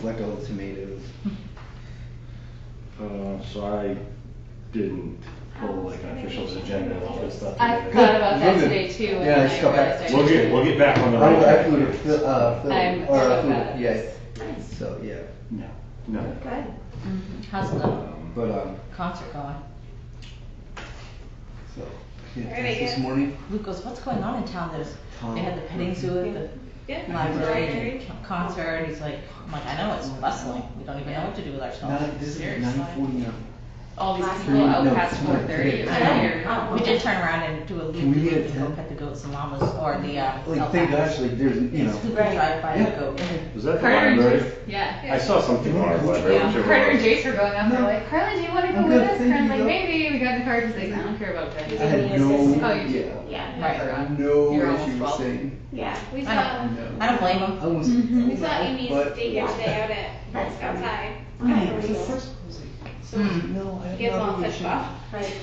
collect all the tomatoes. So I didn't pull like an official agenda and all this stuff I together. thought about that Good. today too. Yeah, I and just I got back. realized I We'll get back on the I right flew track. to Philly, I'm or so flew, bad. yes. Nice. So yeah, No. Good. How's the but concert going? so yeah, Very this good. morning. Luke goes, what's going on in town? They had the petting zoo at the Yeah. library and concert. He's like, I'm like, I know, it's bustling. We don't even know what to do with ourselves. This is Seriously. 9:49. all these Last people night. out No, past tonight, 4:30. today. It's I know. weird. We did turn around and do a Can we loop meet at and go 10? pet the goats and llamas, or the Like thank gosh, like there's you know. Who can drive by the Yeah. goat. Was that the Carter and library? Jace, yeah. I saw something on our library. Yeah. I'm sure it Carter and was. Jace were going up. They're like, Carly, do you want to go I'm with good, us? thank And I'm you, like, though. maybe. We got in the car. She's like, I don't care about I that. had no, Oh, you do? yeah, Yeah. I Right. had no You're almost issue 12. saying Yeah. We I saw, no. I don't blame him. I was, we saw Amy's but daycare today out at That's outside. Right. at first I was like, So no, I have he gets no all obligation. pissed off. Right.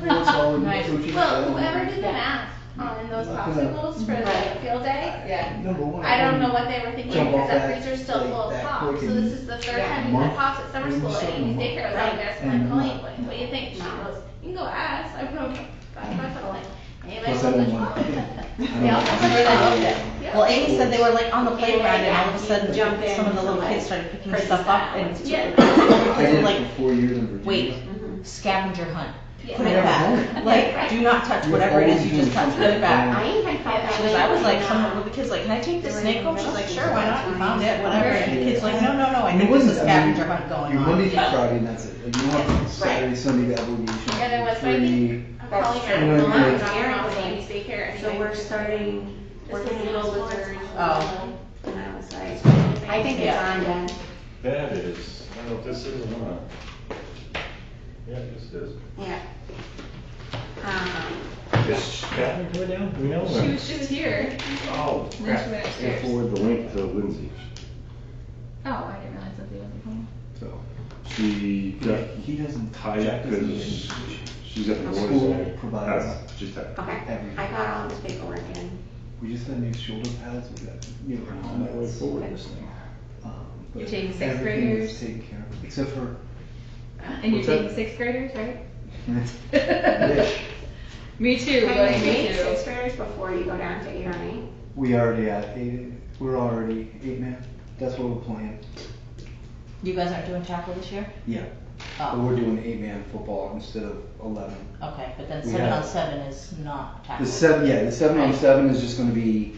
Real solid Nice. coaching Well, style. whoever did the math on those Not gonna- popsicles for the Right. field day, Yeah. Number one. I don't know what they were thinking Jump because off that that, freezer's still like, full of that pops. quick So and this is the third Yeah. time we month. had pops at summer Maybe school just at like a Amy's month. daycare. I was Right. like, this. And I'm Colleen, not- what do you think? She No. goes, you can go ask. I put I'm like, anybody Plus wants I to don't talk? want. Yeah. Yeah. Well, Amy said they were like on the playground and all of a sudden Jump in some of the little to, kids like, started picking purchase stuff up that. and Yeah. I kids did were it like, for 4 years in Virginia. wait, scavenger hunt, Yeah. put it Yeah. back. Like, do not touch whatever it is you just touched, put it back. I even felt that Because way. I was like, when, some of the kids like, can I take the they were snake in home? She's like, sure, why not? We middle found school. it, whatever. And the kid's like, no, I And it think there's a wasn't- I mean, scavenger hunt going Your on. Monday through Friday and that's it. Like you don't have Saturday, Sunday obligation. Yeah, there was, but I Free. think That's Colleen true. had Yeah. one Yeah. dropping off at Amy's daycare So anyway. we're starting This working is on Little those Wizard. Oh. And I was like, I think it's Yeah. on then. That is, I don't know if this is or not. Yeah, this is. Yeah. Is Catherine coming down? Do we know? She was just here. Oh, Then crap. she went I upstairs. forward the link to Lindsay. Oh, I didn't realize that they wasn't home. So She got he doesn't tied Jack up doesn't because get any- she's at the water School center. provides- I don't know, she's tied up. Okay, Everything. I got all this paperwork in. We just got new shoulder pads. We got new On that way helmets. forward this thing. But You're taking sixth everything is graders? taken care of, except for. And you're What's that? taking sixth graders, right? Wish. Me too, Can buddy, you me take too. sixth graders before you go down to 8 or 9? We already had 8. We're already 8 man. That's what we're playing. You guys aren't doing tackle this year? Yeah. But Oh, we're doing 8 man football instead of 11. okay, but then We 7-on-7 have- is not tackle. The 7 on 7 is just going to be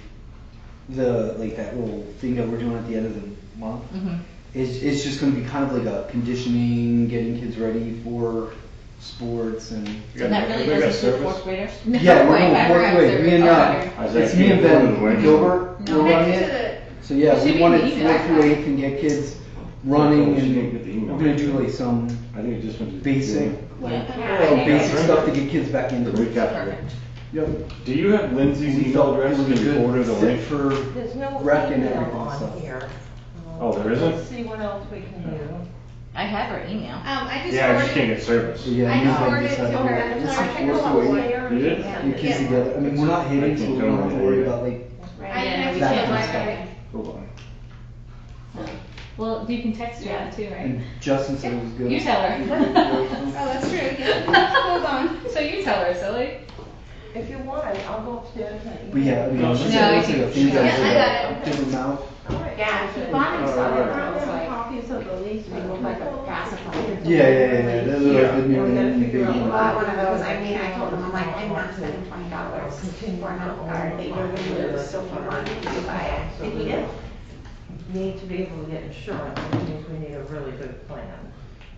the like that little thing that we're doing at the end of the month. Mm-hmm. It's just going to be kind of like a conditioning, getting kids ready for sports and. And that really Everybody got doesn't suit service? fourth graders? No Yeah, we're way, going back fourth around grade. service. Me and Okay. I was it's like, me and one of the Ben wings. Gilbert. No. We're running Next to it. the, So yeah, It should we be wanted in the 4 through email. 8 can get kids running, She and didn't get the email. we're gonna do like some I think it just went to. basic, like Yeah. basic stuff to get kids back into The it. recap. Perfect. Yep. Do you have Lindsay's We email felt it address? was Can a you forward her good the fit link? for There's no rec and email everything. on So. here. Oh, there isn't? Let's see what else we can do. I have her email. I just Yeah, I just can't forwarded, get service. So yeah, I you just guys forwarded it to decided her. let's Let's see check fourth out through what 8. You did? Get kids together. I mean, we're not hitting, so we don't have to worry about like. I Yeah, connected we to the can't. library. Hold on. Well, you can text her that too, right? And Justin said it was good. You tell her. Oh, that's true, yeah. Hold on. So you tell her, silly. If you want, I'll go upstairs and. But yeah, I mean, No, it's she just said- like a thing Yeah, I got that it. different amount. Yeah, he bought himself Alright. one of those like, Copies of the lease. they look like a pacifier. Yeah. Those are Yeah. like the new We gotta and figure out He big bought ones. one of those, I mean, I told him, I'm like, I'm not spending $20 for an old card that you're gonna lose, so if you want to buy it, and he did. Need to be able to get insurance, which means we need a really good plan.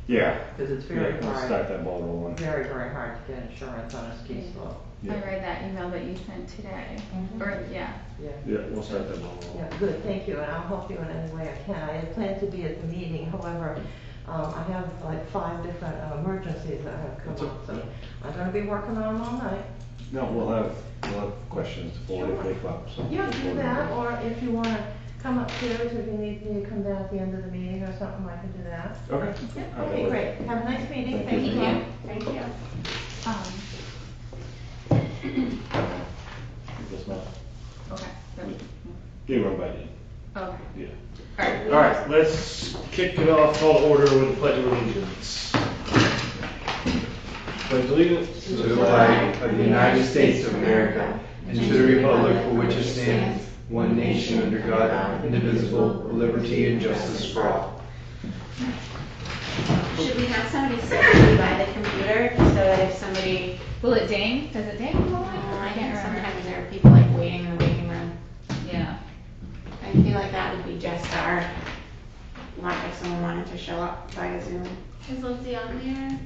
Yeah. Because it's Yeah, very let's hard, start that ball rolling. very hard to get insurance on a ski slope. Yeah. I read that email that you sent today. Or, yeah. Yeah, we'll start that ball rolling. Yeah, good, thank you, and I'll help you in any way I can. I had planned to be at the meeting, however, I have like 5 different emergencies that have come up, so I'm gonna be working on them all night. No, we'll have questions for if they come up, so. Yeah, do that, or if you wanna come upstairs, if you need me to come down at the end of the meeting or something, I can do that. Okay. Yeah, okay, great, have a nice meeting, Thank you. Thank you. This month. Okay. Get run by you. Okay. Yeah. Alright. All right, let's kick it off, call to order with the Pledge of Allegiance. Pledge allegiance to the flag of the United States of America and to the republic for which it stands, one nation under God, indivisible, with liberty and justice for all. Should we have somebody sit by the computer so that if somebody, Will it ding? Does it ding? I think sometimes there are people like waiting in the waiting room. Yeah. I feel like that would be just our, like if someone wanted to show up via Zoom. Is Lindsay on there?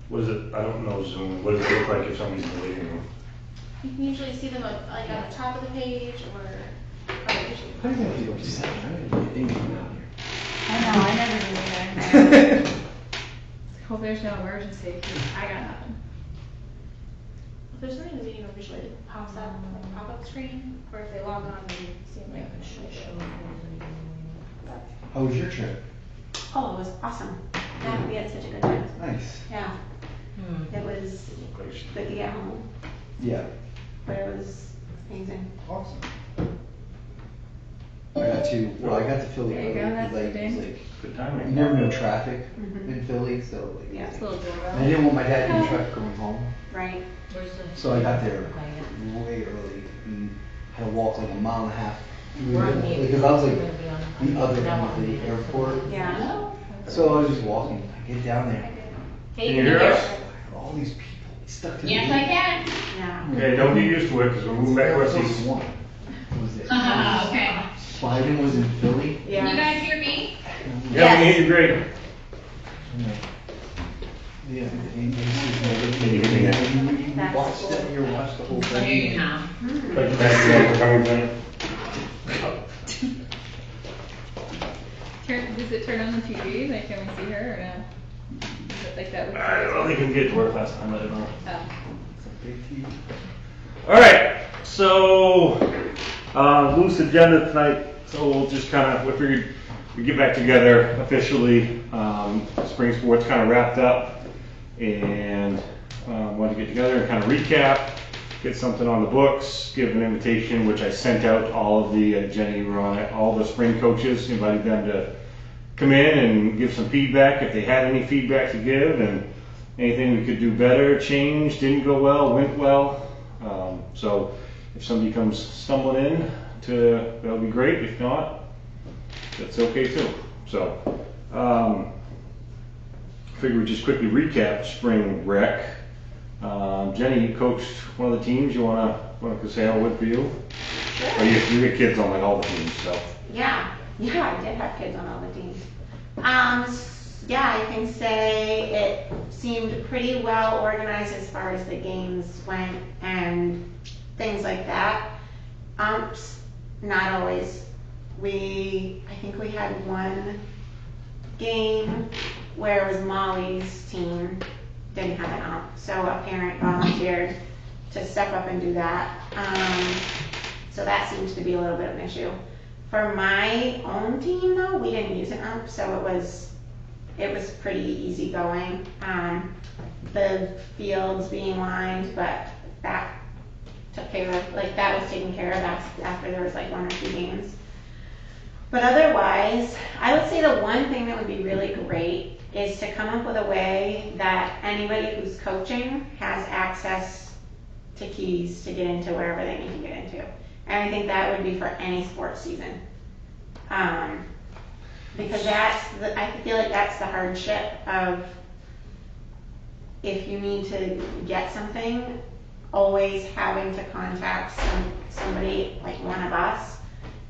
What is it? I don't know Zoom. What does it look like if somebody's in the waiting room? You can usually see them like on the top of the page or usually. How do you think people just have, I don't get anything down here. I know, I never do either. Hope there's no emergency, 'cause I got nothing. If there's something in the meeting room, usually it pops up, like a pop-up screen, or if they log on, they see them like How was your trip? Oh, it was awesome. Yeah, we had such a good time. Nice. Yeah, it was good to get home, Yeah. but it was amazing. Awesome. I got to Philly There you go, early, that's like, the it was thing. like, Good you timing. never know traffic Mhm. in Philly, so like. Yeah. It's a little And I doorbell. didn't want my dad to be in traffic going home, Right. Where's the? so I got there Okay, way early and had to walk like a mile and a half. We're on mute. Because I was like We're gonna be on- the other now end of on the mute. airport. Yeah. So I was just walking. I get down there. Can you hear us? All these people stuck to the Yes, I can. Yeah. Okay, don't get used to it because we're moving back west. One. What was it? Okay. Biden was in Philly. Yeah. Can you guys hear me? Yeah, we hear you great. Yeah. And Can you hear me now? you That's watched cool. it. You watched the whole thing. There you go. Like that's where we're coming from. Does it turn on the TV? Like, can we see her or no? Is it like that with I don't think we can get to work last time. I don't know. Oh. It's a big TV. All right, so loose agenda tonight. So we'll just kind of, we figured we get back together officially. Spring sports kind of wrapped up, and wanted to get together and kind of recap, get something on the books, give an invitation, which I sent out to all of the Jenny, Ron, all the spring coaches, invited them to come in and give some feedback if they had any feedback to give, and anything we could do better, change, didn't go well, went well. So if somebody comes stumbling in, that'll be great. If not, that's okay too. So, figure we just quickly recap spring rec. Jenny, you coached one of the teams. You wanna say how it went for you? Sure. Or you get kids on like all the teams, so. Yeah, I did have kids on all the teams. Yeah, I can say it seemed pretty well organized as far as the games went and things like that. Umps, not always. I think we had one game where it was Molly's team, didn't have an ump, so a parent volunteered to step up and do that. So that seems to be a little bit of an issue. For my own team though, we didn't use an ump, so it was pretty easy going. The fields being lined, but that took care of, like that was taken care of after there was like 1 or 2 games. But otherwise, I would say the one thing that would be really great is to come up with a way that anybody who's coaching has access to keys to get into wherever they need to get into. And I think that would be for any sports season. Because I feel like that's the hardship of if you need to get something, always having to contact somebody like one of us,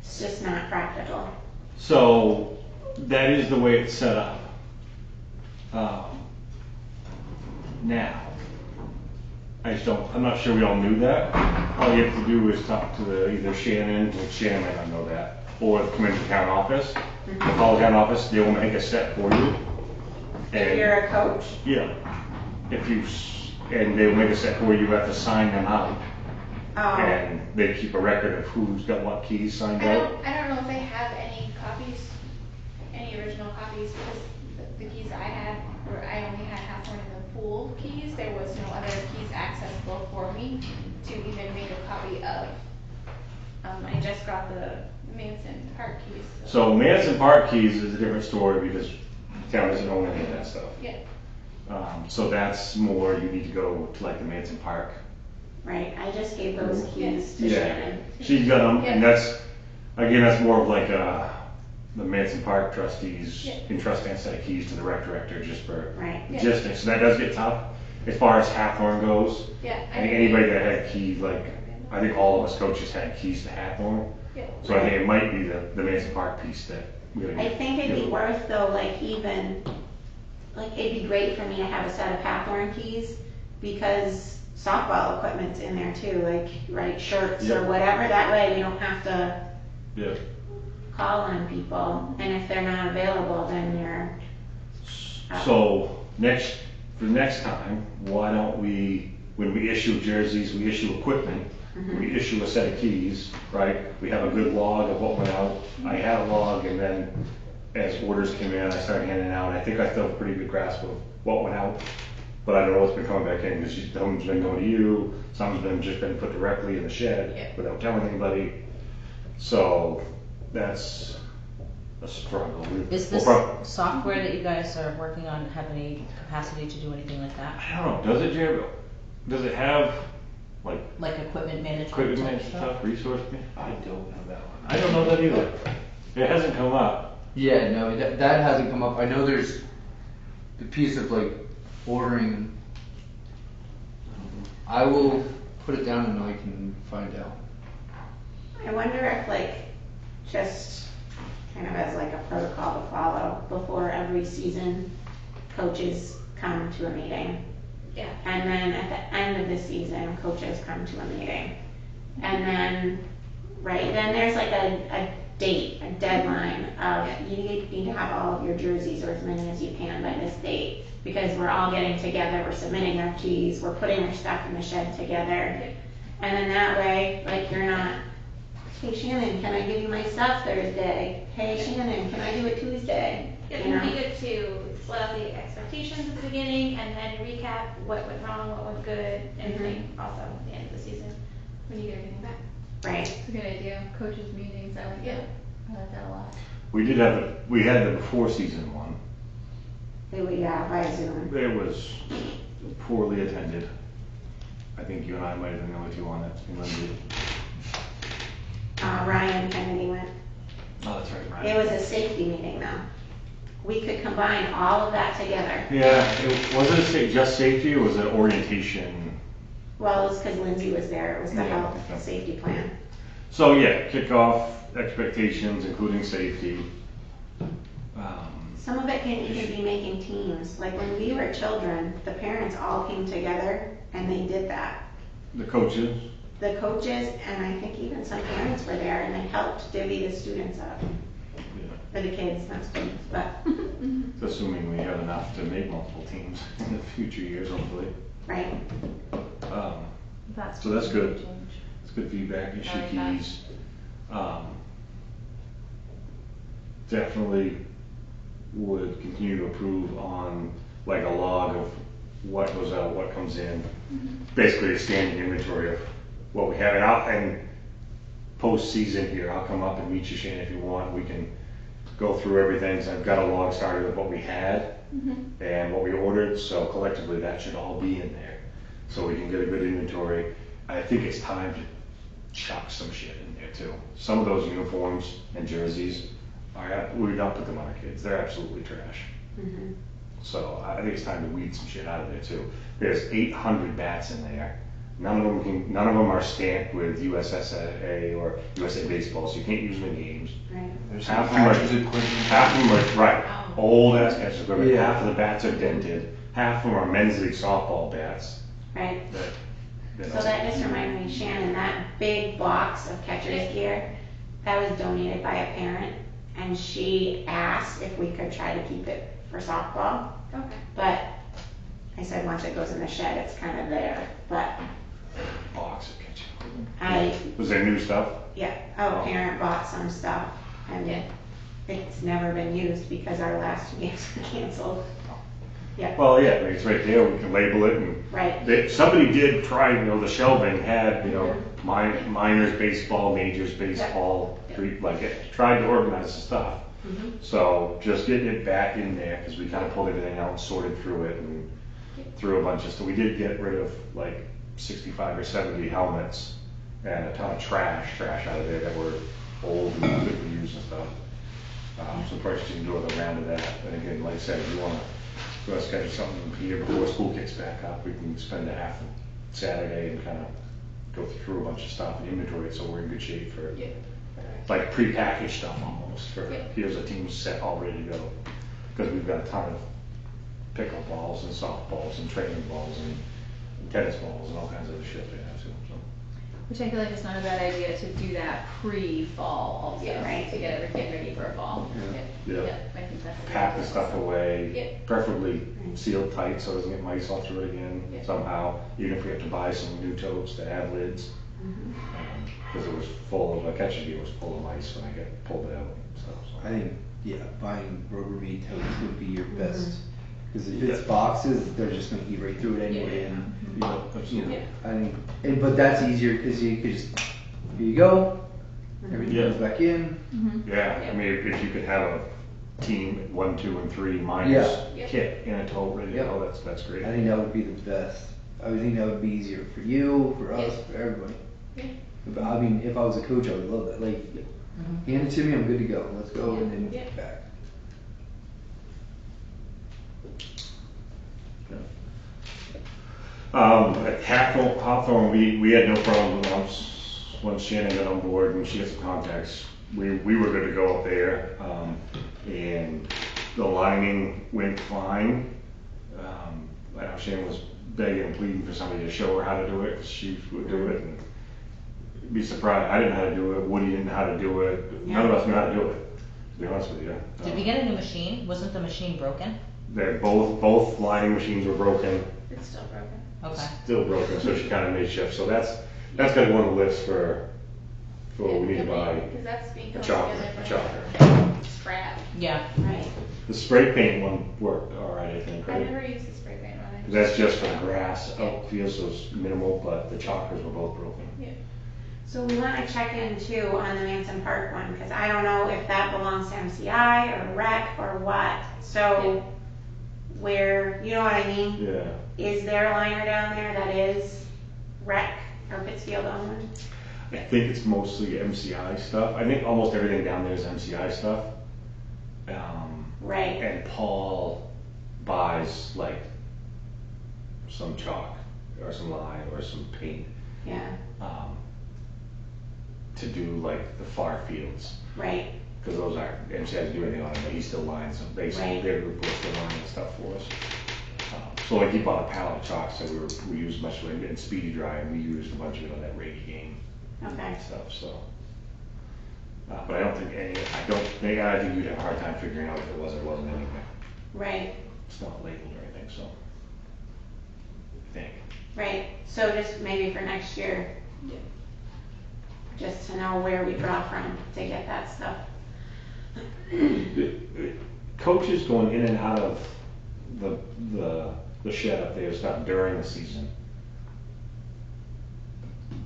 it's just not practical. So that is the way it's set up. Now, I'm not sure we all knew that. All you have to do is talk to either Shannon, which Shannon might not know that, or come into the town office. Call the town office, they will make a set for you. If you're a coach. Yeah. And they will make a set for you, you have to sign them out. And they keep a record of who's got what keys signed out. I don't know if they have any copies, any original copies, because the keys I had I only had half one in the pool keys. There was no other keys accessible for me to even make a copy of I just got the Manson Park keys. So Manson Park keys is a different story because the town doesn't own any of that stuff. Yeah, So that's more, you need to go to like the Manson Park. Right, I just gave those keys to Yeah, Shannon. she's got them, and Yeah. that's, again, that's more of like, the Manson Park trustees Yeah. entrusting a set of keys to the rec director just for Right. Yeah. logistics, so that does get tough. As far as Hathorn goes, yeah. I think anybody that had keys, like, I think all of us coaches had keys to Hathorn. Yeah. So I think it might be the Manson Park piece that we gotta I get. think it'd be worth though, like even, like it'd be great for me to have a set of Hathorn keys because softball equipment's in there too, like, right, shirts or Yeah. whatever, that way we don't have to Yeah. call on people, and if they're not available, then you're out. So, for next time, why don't we, when we issue jerseys, we issue equipment, we issue a set of keys, right? We have a good log of what went out. I had a log, and then as orders came in, I started handing out. I think I still have a pretty good grasp of what went out, but I don't know what's been coming back in, because some's been going to you, some's been just been put directly in the shed Yeah. without telling anybody. So, that's a struggle. Is We'll this prob- software that you guys are working on have any capacity to do anything like that? I don't know, does it, Jerry? Does it have, like, Like equipment management equipment type management stuff? stuff, resource I don't know that one. I don't know that either. It hasn't come up. Yeah, no, that hasn't come up. I know there's the piece of like ordering. I will put it down and I can find out. I wonder if like, just kind of as like a protocol to follow, before every season, coaches come to a meeting. Yeah. And then at the end of the season, coaches come to a meeting. And then, right, then there's like a date, a deadline of, you need to have all of your jerseys or as many as you can by this date. Because we're all getting together, we're submitting our keys, we're putting our stuff in the shed together. And then that way, like, you're not, hey Shannon, can I give you my stuff Thursday? Hey Shannon, can I do it Tuesday? It You would be know? good to split out the expectations at the beginning and then recap what went wrong, what went good, anything also at the end of the season, when you get everything back. Right, It's a good idea. Coaches meetings, I like that. I like that a lot. We had the before season one. they would, yeah, by Zoom. It was poorly attended. I think you and I might have been the only two on it, and Lindsay. Ryan Kennedy went. Oh, that's right, It was a safety meeting though. We could combine all of that together. Yeah, was it just safety, or was it orientation? Well, it was because Lindsay was there, it was the Yeah, health okay. safety plan. So yeah, kickoff, expectations, including safety. Some of it can even be making teams. Like when we were children, the parents all came together and they did that. The coaches, The coaches and I think even some parents were there and they helped divvy the students up. yeah, Or the kids, not students, but, assuming we have enough to make multiple teams in the future years, hopefully. right. That's So that's good. change. It's good feedback, issue I like that. keys. Definitely would continue to approve on like a log of what goes out, what comes in. Basically a standing inventory of what we have. And post-season here, I'll come up and meet you, Shane, if you want. We can go through everything. So I've got a log started of what we had and what we ordered. So collectively, that should all be in there. So we can get a good inventory. I think it's time to chuck some shit in there too. Some of those uniforms and jerseys we don't put them on our kids. They're absolutely trash. Mhm. So I think it's time to weed some shit out of there too. There's 800 bats in there. None of them are stamped with USSA or USA Baseball, so you can't use them in games. Right. There's Half some of them patches are, equipment. half of them are, right, old ass catches equipment. Yeah. Half of the bats are dented. Half of them are men's league softball bats. Right. That, So that just reminded me, Shannon, that big box of catcher's gear, that was donated by a parent, and she asked if we could try to keep it for softball, Okay. but I said once it goes in the shed, it's kind of there, but box of catching equipment. I, Was there new stuff? yeah, a parent bought some stuff, and Yeah. it's never been used because our last two games were canceled. Yeah, Well, yeah, I mean, it's right there. We can label it and right, somebody did try, the shelving had, minors baseball, majors baseball, tried to organize the stuff. So just getting it back in there, because we kind of pulled everything out and sorted through it and threw a bunch of stuff. We did get rid of like 65 or 70 helmets and a ton of trash out of there that were old and couldn't be used and stuff. So probably just do another round of that. And again, like I said, if you want to schedule something here before school kicks back up, we can spend a half a Saturday and kind of go through a bunch of stuff and inventory it so we're in good shape for like prepackaged stuff almost. For here's a team set all ready to go, because we've got a ton of pickleballs and softballs and training balls and tennis balls and all kinds of other shit they have too. So. Which I feel like it's not a bad idea to do that pre-fall also, Yeah, right. to get everything ready for fall. Yeah. I think that's a good Pack the idea stuff also. away, preferably sealed tight so it doesn't get mice all through it again Yeah. somehow, even if we have to buy some new totes that have lids. Because it was full of, a catching gear was full of mice when I pulled it out and stuff. So. I think, buying Rubbermaid totes would be your best, because if it's boxes, they're just gonna eat right through it anyway, and, I think, but that's easier, because you could just, here you go, everything Yeah. goes back in. Yeah, I mean, if you could have a team 1, 2, and 3 minus kit in a tote ready to go, that's great. I think that would be the best. I would think that would be easier for you, for us, for everybody. But I mean, if I was a coach, I would love that. Like, hand it to me, I'm good to go. Let's go, and then get back. At Hawthorne, we had no problem once Shannon got on board and she had some contacts. We were good to go up there, and the lining went fine. I know Shannon was begging and pleading for somebody to show her how to do it. She would do it, and be surprised. I didn't know how to do it. Woody didn't know how to do it. None of us knew how to do it, to be honest with you. Did we get a new machine? Wasn't the machine broken? They're both lining machines were broken. It's still broken. Okay. Still broken, so she kind of made shift. So that's gonna go on the list for what we need to buy. Because that's being A put chopper, together a from chopper. scrap. Yeah. Right. The spray paint one worked all right, I think, I right? never used the spray paint one. I 'Cause that's just for the grass outfield, so it's minimal, but the choppers were both broken. So we wanna check in too on the Manson Park one, because I don't know if that belongs to MCI or rec or what. So where, you know what I mean? Yeah. Is there a liner down there that is rec or Pittsfield owned? I think it's mostly MCI stuff. I think almost everything down there is MCI stuff. Right. And Paul buys like some chalk or some lime or some paint Yeah, to do like the far fields. right, Because those aren't, MCI doesn't do anything on it, but he still lines them. They still, Right. their group will still line that stuff for us. So like he bought a pallet of chalk, so we used much of it in Speedy Dry, and we used a bunch of it on that Reiki game okay. and stuff, so. But I think you'd have a hard time figuring out if it was or wasn't anyway. Right, It's not labeled or anything, so. I think. right. So just maybe for next year, just to know where we draw from to get that stuff. Coaches going in and out of the shed up there stuff during the season.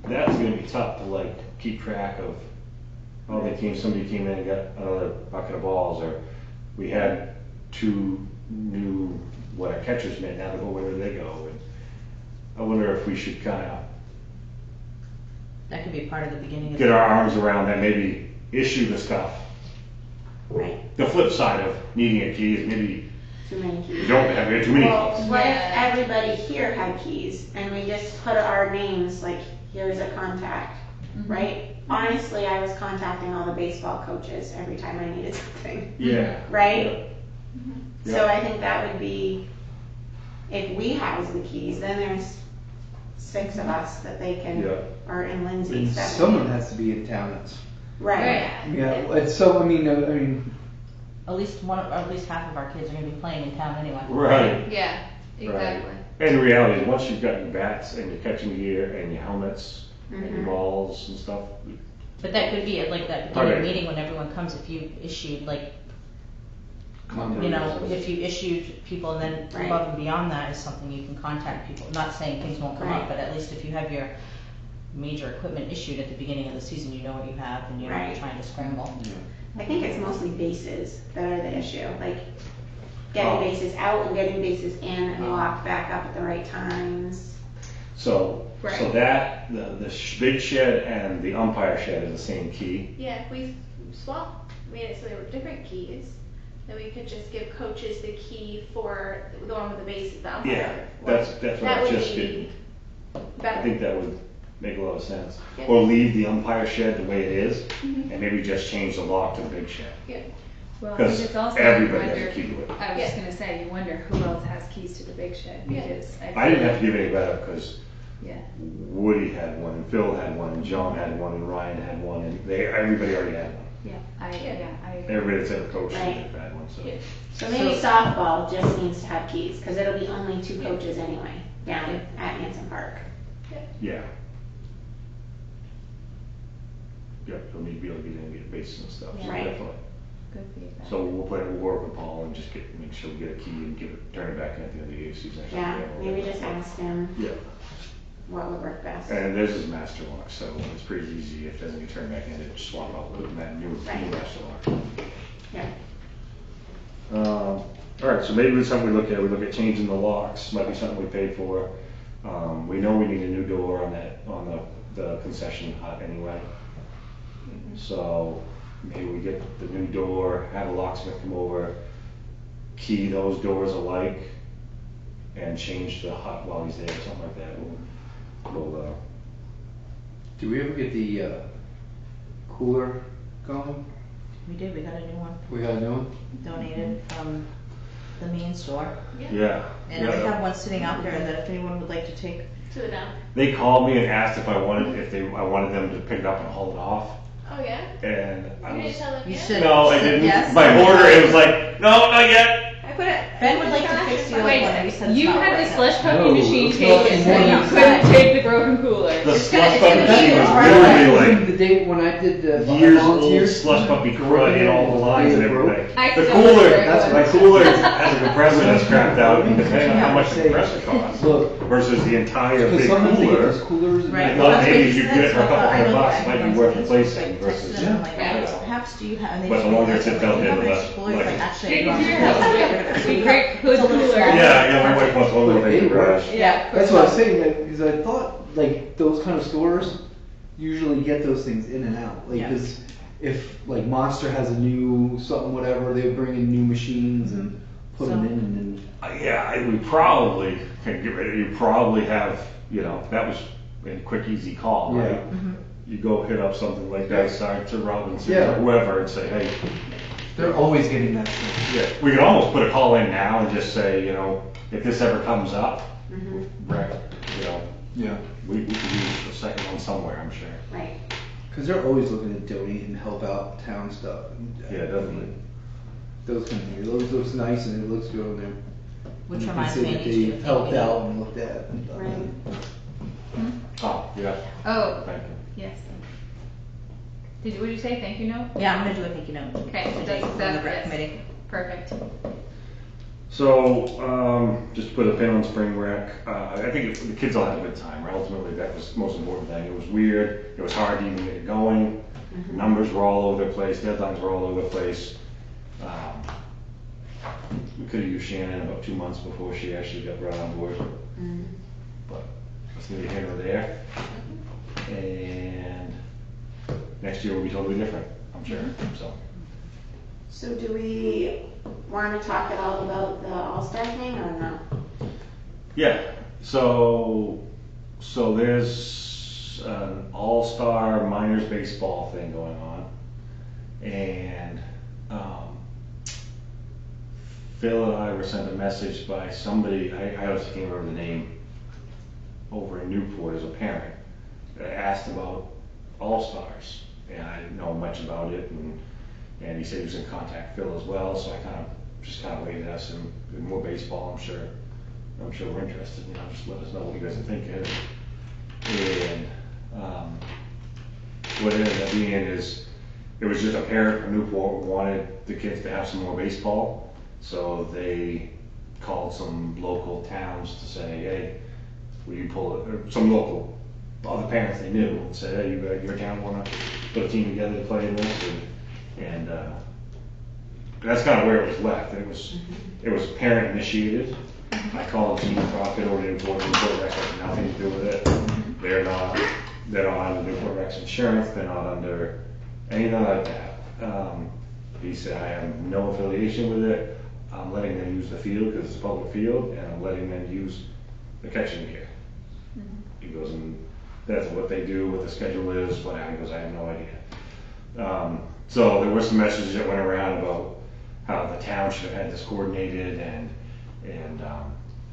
That's gonna be tough to like keep track of. Oh, somebody came in and got another bucket of balls, or we had 2 new, what our catchers meant, now where do they go? And I wonder if we should kind of That could be part of the beginning of get our arms around that, maybe issue the stuff. Right, The flip side of needing a key is maybe too many we keys. don't have too many Well, keys. what if Yeah. everybody here had keys and we just put our names, like, here's a contact, right? Honestly, I was contacting all the baseball coaches every time I needed something, Yeah. right? Yeah. So I think that would be, if we house the keys, then there's 6 of us that they can, Yeah. or in And Lindsay's. that someone would be- has to be in town. Right, Yeah, it's so, I mean, At least half of our kids are gonna be playing in town anyway. Right. Yeah, exactly. And the reality is, once you've got your bats and your catching gear and your helmets and your balls and stuff, But that could be at like that beginning Okay. meeting when everyone comes, if you issued like, contact you know, us. if you issued people and then Right. above and beyond that is something you can contact people. Not saying things won't come Right. up, but at least if you have your major equipment issued at the beginning of the season, you know what you have, and you're not Right. trying to scramble. I think it's mostly bases that are the issue, like Oh. getting bases out and getting bases in and locked back up at the right times. So Right. that, big shed and the umpire shed is the same key. Yeah, if we made it so they were different keys, then we could just give coaches the key for the one with the bases, the umpire. Yeah, one. that's what That I would just be did. I better. think that would make a lot of sense. Yeah. Or leave the umpire shed the way it is, Mhm. and maybe just change the lock to the big shed. Yeah. Well, I Because think it's also, everybody you has a wonder, key to it. I was just Yeah. gonna say, you wonder who else has keys to the big shed, Yeah. because I didn't have to give any better, because Yeah, Woody had one, and Phil had one, and John had one, and Ryan had one, and everybody already had one. I. Everybody that's ever coached Right. had one, so. Yeah. So maybe softball just needs to have keys, cause it'll be only 2 coaches anyway, down at Hanson Park. Yeah. Yeah, you'll need to be able to get in and get bases and stuff, so Right. definitely. Good feedback. So we'll work with Paul and just make sure we get a key and turn it back in at the end of the season. Yeah, maybe just ask him Yeah, what would work best. and this is master lock, so it's pretty easy. If it doesn't get turned back in, just swap it out with that new Right. master lock. Yeah. All right, so maybe it's something we look at changing the locks, might be something we paid for. We know we need a new door on the concession hut anyway. So maybe we get the new door, have a locksmith come over, key those doors alike, and change the hut while he's there, something like that. We'll Do we ever get the cooler going? We got a new one We got a new one? donated from the main store. yeah. And I have one sitting out there that if anyone would like to take. To the dump. They called me and asked if I wanted them to pick it up and haul it off, Oh, yeah? and I You didn't was. tell them You yet? should. No, I didn't. Yes. My order, it was like, no, not yet. I put it. Ben would like to fix the old Wait, one that we said it's you not had the working. slush puppy No, machine it's not taken, so anymore. you couldn't take the broken cooler. The It's slush gonna- it's puppy gonna machine be was right literally away. like The day when I did the years old volunteers, slush puppy crud in all the lines and everything. I The still cooler, remember it that's was. what the cooler has a compressor that's crapped out, and depending on how much the Say, compressor costs, Look, versus the entire because big sometimes they get cooler. those coolers. and Right. I they- thought That's maybe what if he you said, get it for a so couple I $100 know bucks, it might be everyone's worth like, replacing like, versus. texted them, like, Yeah. "Oh, perhaps do you have, and they But just the longer like, it sits "Oh, out you there, have the an less, extra cooler?" It's like- actually, Yeah, it's yeah. a Great hood little cooler. small. Yeah, my wife wants one little thing in the garage. Yeah. That's what I was saying, because I thought, like, those kind of stores usually get those things in and out. Like, Yeah. because if, like, Monster has a new something, whatever, they bring in new machines and put them So- in and then. We probably can get rid of, you probably have, that was a quick, easy call, right? Yeah. You go hit up something like that, start to Robinson Yeah. or whoever and say, hey, They're always getting that stuff. yeah, we could almost put a call in now and just say, if this ever comes up, Mhm. Brett, Yeah. we could use the second one somewhere, I'm sure. Right. Because they're always looking to donate and help out town stuff. Yeah, definitely. Those kind of things. It always looks nice and it looks good on there. Which And you can reminds say me, I that need you to they thank helped me. out and looked at and stuff. Right. Oh, yeah, Oh, thank you. yes. What did you say, thank you note? Yeah, I'm gonna do a thank you note. Okay, From that's, the rec yes. committee. Perfect. So, just to put a pin on spring rec, I think the kids all had a good time, right? Ultimately, that was the most important thing. It was weird, it was hard to even get it going, numbers were all over the place, deadlines were all over the place. We could've used Shannon about 2 months before she actually got brought on board, Mhm. but that's neither here nor there. And next year will be totally different, I'm sure, so. So do we want to talk at all about the All-Star thing or no? Yeah, so there's an all-star minors baseball thing going on. And, Phil and I were sent a message by somebody, I also can't remember the name, over in Newport as a parent, that asked about all-stars. And I didn't know much about it, and he said he was gonna contact Phil as well, so I just waited us and more baseball, I'm sure we're interested, just let us know what you guys are thinking. And, what it ended up being is, it was just a parent from Newport who wanted the kids to have some more baseball, so they called some local towns to say, hey, will you pull it, or some local other parents they knew and said, hey, your town wanna put a team together to play in this, and that's kind of where it was left. It was parent initiated. I called Gene Crockett over to Newport Rex, had nothing to do with it. They're not under Newport Rex insurance, they're not under anything like that. He said, I have no affiliation with it. I'm letting them use the field because it's a public field, and I'm letting them use the catching gear. He goes, and that's what they do, what the schedule is, whatever. He goes, I have no idea. So there were some messages that went around about how the town should have had this coordinated, and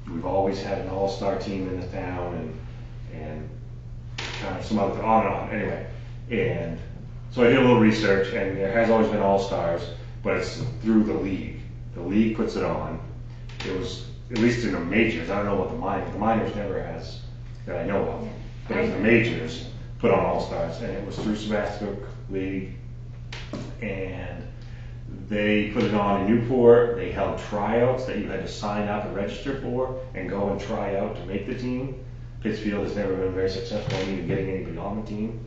we've always had an all-star team in the town, and kind of some other, on and on, anyway. And so I did a little research, and there has always been all-stars, but it's through the league. The league puts it on. It was, at least in the majors, I don't know about the minors never has, that I know of, but in the majors, put on all-stars, and it was through Sebastopol League, and they put it on in Newport. They held tryouts that you had to sign up and register for and go and try out to make the team. Pittsfield has never been very successful in even getting anybody on the team.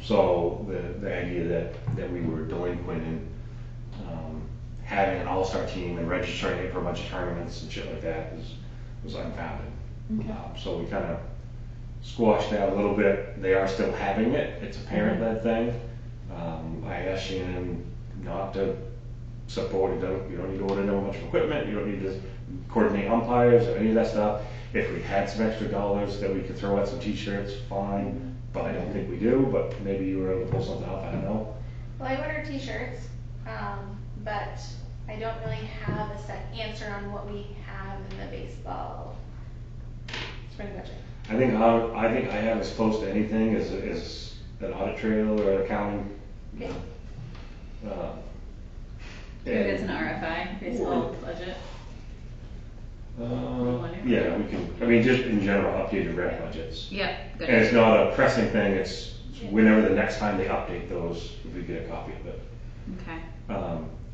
So the idea that we were delinquent in having an all-star team and registering it for a bunch of tournaments and shit like that was unfounded. Okay. So we kind of squashed that a little bit. They are still having it. It's a parent-led thing. I asked Shannon not to support it. You don't need to order no much equipment. You don't need to coordinate umpires or any of that stuff. If we had some extra dollars that we could throw out some t-shirts, fine. But I don't think we do. But maybe you were able to pull something off. I don't know. Well, I ordered t-shirts, but I don't really have a set answer on what we have in the baseball spring budget. I think I have as close to anything as an audit trail or an accounting. Okay. Maybe it's an RFI, baseball budget. Yeah, we can. I mean, just in general, updated rec budgets. Yep, good. And it's not a pressing thing. It's whenever the next time they update those, if we get a copy of it. Okay.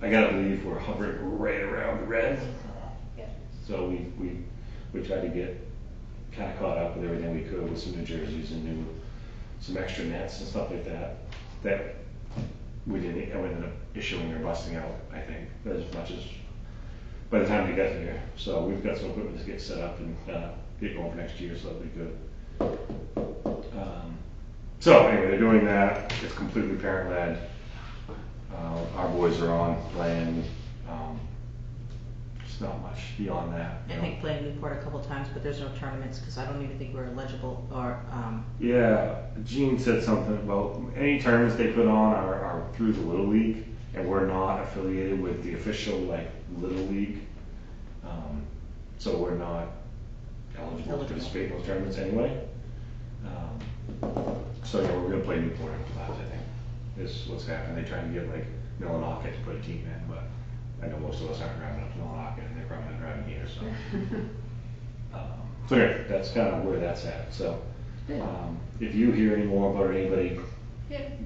I gotta believe we're hovering right around the red. Yeah. So we tried to get kind of caught up with everything we could with some new jerseys and some extra nets and stuff like that. That we ended up issuing or busting out, I think, as much as by the time we get there. So we've got some equipment to get set up and get going for next year, so that'll be good. So anyway, they're doing that. It's completely parent-led. Our boys are on playing. Just not much beyond that. I think played Newport a couple times, but there's no tournaments because I don't even think we're eligible or. Yeah, Gene said something about any tournaments they put on are through the Little League, and we're not affiliated with the official Little League, so we're not eligible to participate in those tournaments anyway. So yeah, we're gonna play Newport in class, I think, is what's happening. They try to get Millinocket to put a team in, but I know most of us aren't driving up to Millinocket, and they're probably not driving here, so. So yeah, that's kind of where that's at. So if you hear any more about it, anybody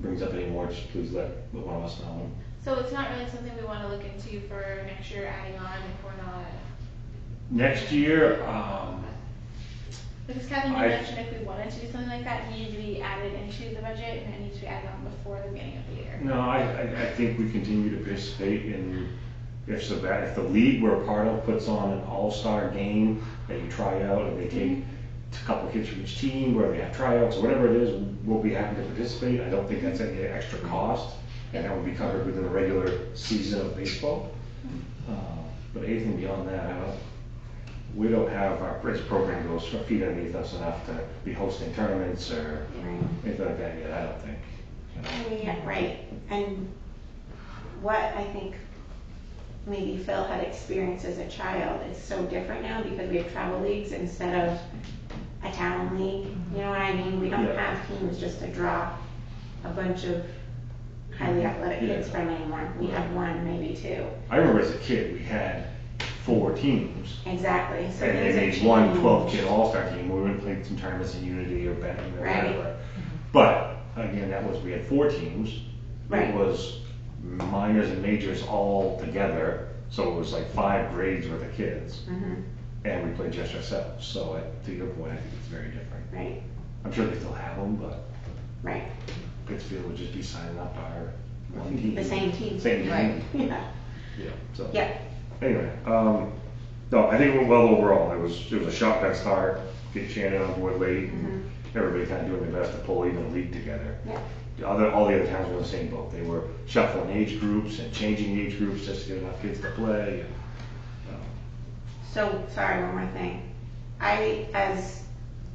brings up any more, just please let one of us know. So it's not really something we want to look into for next year, adding on if we're not. Next year, Because Kevin, you mentioned if we wanted to do something like that, it needed to be added into the budget and it needs to be added on before the beginning of the year. no, I think we continue to participate in, if the league we're a part of puts on an all-star game that you try out and they take a couple of kids from each team where they have tryouts or whatever it is, we'll be happy to participate. I don't think that's any extra cost, and that would be covered within the regular season of baseball. But anything beyond that, we don't have our bridge program goes feet underneath us enough to be hosting tournaments or anything like that yet, I don't think. Yeah, right. And what I think maybe Phil had experienced as a child is so different now because we have travel leagues instead of a town league. You know what I mean? We don't have teams just to draw a bunch of highly athletic kids from anymore. We have one, maybe two. I remember as a kid, we had 4 teams. Exactly. So And they made one 12-kid all-star team. We would have played some tournaments in Unity or Benton or whatever. But again, we had 4 teams. Right. It was minors and majors all together. So it was 5 grades worth of kids. And we played just ourselves. So to your point, I think it's very different. Right. I'm sure they still have them, but Right, Pittsfield would just be signing up our one team. the same team. Same team. Right. Yeah, Yeah, so. yeah, Anyway, no, I think it went well overall. It was a shotgun start, get Shannon on board late, and everybody kind of doing their best to pull even a league together. yeah. All the other towns were in the same boat. They were shuffling age groups and changing age groups just to get enough kids to play. So, sorry, one more thing. As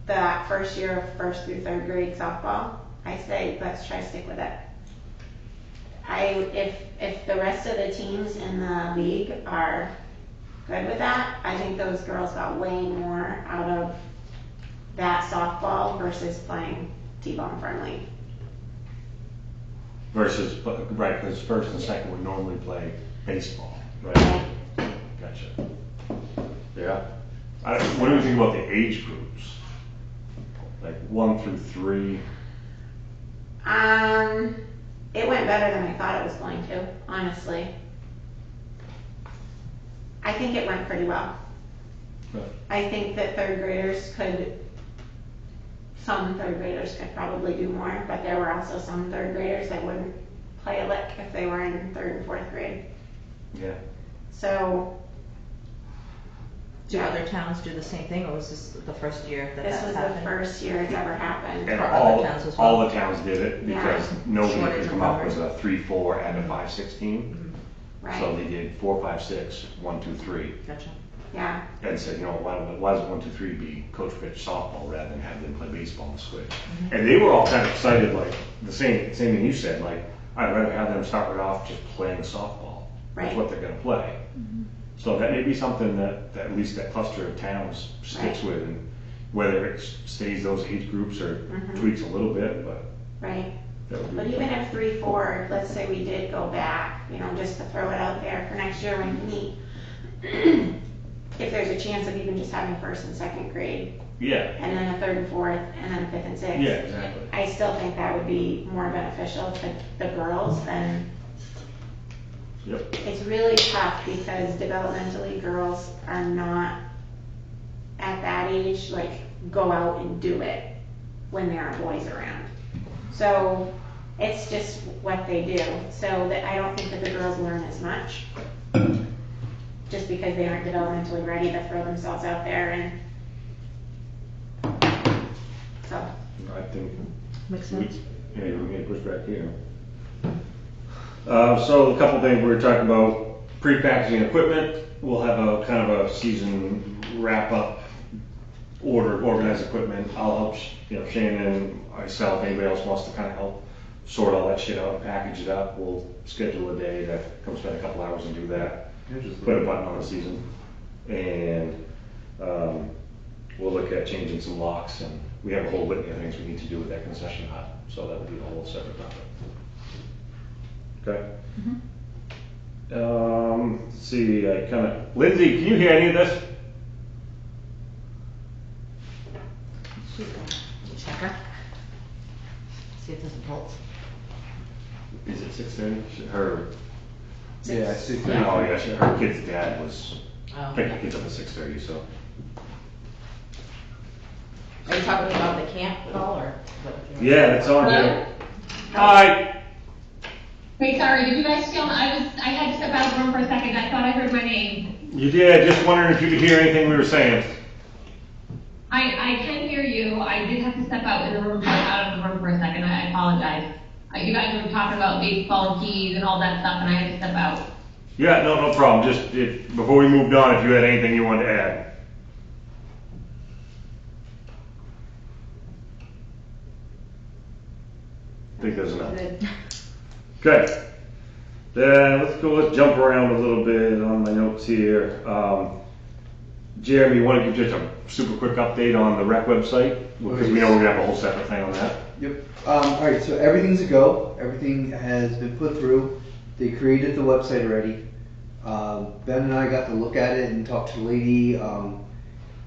the first year of first through third grade softball, I say, let's try to stick with it. If the rest of the teams in the league are good with that, I think those girls got way more out of that softball versus playing T-ball friendly. Versus, right, because first and second would normally play baseball, right? Gotcha. Yeah. What do you think about the age groups? Like 1 through 3? It went better than I thought it was going to, honestly. I think it went pretty well. Good. I think that some third graders could probably do more, but there were also some third graders that wouldn't play a lick if they were in third and fourth grade. Yeah. So, Do other towns do the same thing, or was this the first year that this that's was happened? the first year it's ever happened. And For other towns as well. all the towns did it because nobody Shortage could of come up with numbers. a 3-4 and a 5-16. So Right, they did 4-5-6, 1-2-3. Gotcha. yeah, And said, you know, why does 1-2-3 be coach pitch softball rather than have them play baseball and switch? And they were all kind of excited, like the same thing you said, like I'd rather have them start right off just playing softball. That's Right. what they're gonna play. So that may be something that at least that cluster of towns sticks Right. with, and whether it stays those age groups or tweaks a little bit, but right. that would be. But even if 3-4, let's say we did go back, just to throw it out there for next year when we meet, if there's a chance of even just having first and second grade, Yeah, and then a third and fourth, and then a fifth and sixth. yeah, exactly. I still think that would be more beneficial to the girls than, Yep. it's really tough because developmentally girls are not at that age, like, go out and do it when there are boys around. So it's just what they do. So that I don't think that the girls learn as much just because they aren't developmentally ready to throw themselves out there and so. I think. Makes sense. Yeah, we can push back here. So a couple things we were talking about, pre-packaging equipment. We'll have a kind of a season wrap-up organize equipment. I'll help, Shannon, myself, anybody else wants to kind of help sort all that shit out and package it up. We'll schedule a day to come spend a couple hours and do that. Put a button on the season. And we'll look at changing some locks, and we have a whole litany of things we need to do with that concession hut. So that will be a whole separate topic. Okay. Let's see, Lindsay, can you hear any of this? Checker. See if there's a bolt. Is it 6:30? Her, Yeah, 6:30. oh yeah, her kid's dad was Oh. picking the kids up at 6:30, so. Are you talking about the camp at all, or? Yeah, it's on Hello? there. Hi. Hey, sorry, did you guys feel, I had to step out of the room for a second, I thought I heard my name. You did, just wondering if you could hear anything we were saying. I can hear you, I did have to step out of the room for a second, I apologize. You guys were talking about baseball keys and all that stuff, and I had to step out. Yeah, no problem. Just before we moved on, if you had anything you wanted to add. I think there's enough. Okay. Then let's jump around a little bit on my notes here. Jeremy, you want to give just a super quick update on the rec website? Because we know we're gonna have a whole separate thing on that. Yep. Alright, so everything's a go. Everything has been put through. They created the website already. Ben and I got to look at it and talk to the lady.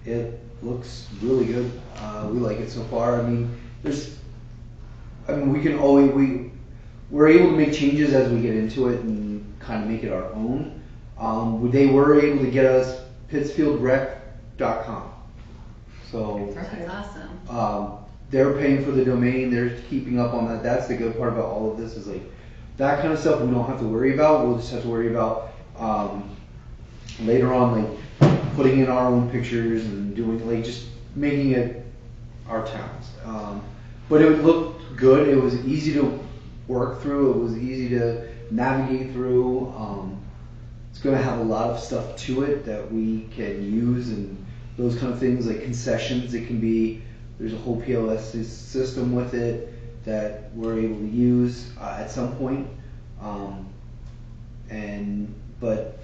It looks really good. We like it so far. We're able to make changes as we get into it and kind of make it our own. They were able to get us pittsfieldrec.com. So That's awesome. they're paying for the domain, they're keeping up on that. That's the good part about all of this is like that kind of stuff we don't have to worry about. We'll just have to worry about later on, like putting in our own pictures and doing like just making it our towns. But it looked good. It was easy to work through. It was easy to navigate through. It's going to have a lot of stuff to it that we can use and those kind of things like concessions. It can be, there's a whole POS system with it that we're able to use at some point. But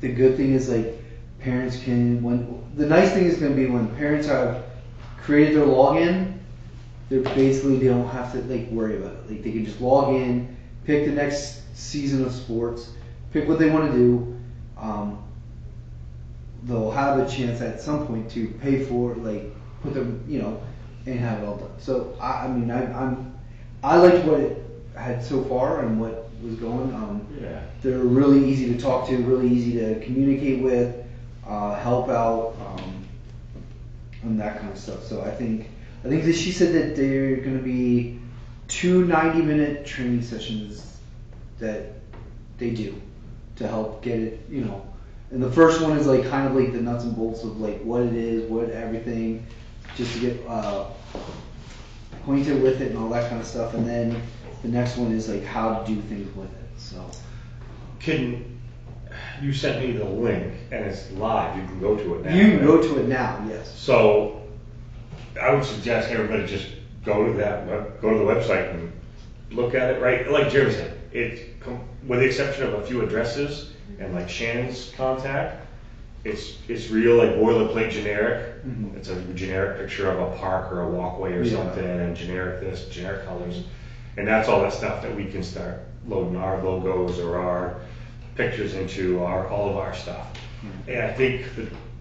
the good thing is like parents can, the nice thing is going to be when parents have created their login, they don't have to like worry about it. Like they can just log in, pick the next season of sports, pick what they want to do. They'll have a chance at some point to pay for like put them, and have it all done. So I liked what it had so far and what was going. They're really easy to talk to, really easy to communicate with, help out, and that kind of stuff. So I think that she said that there are going to be 2 90-minute training sessions that they do to help get it, And the first one is like kind of like the nuts and bolts of like what it is, what everything, just to get acquainted with it and all that kind of stuff. And then the next one is like how to do things with it. So. You sent me the link and it's live. You can go to it now. You can go to it now, yes. So I would suggest everybody just go to the website and look at it. Right, like Jeremy said, with the exception of a few addresses and like Shannon's contact, it's real like boilerplate generic. Mm-hmm. It's a generic picture of a park or a walkway or something, and generic this, generic colors, and that's all that stuff that we can start loading our logos or our pictures into all of our stuff. Mm-hmm. And I think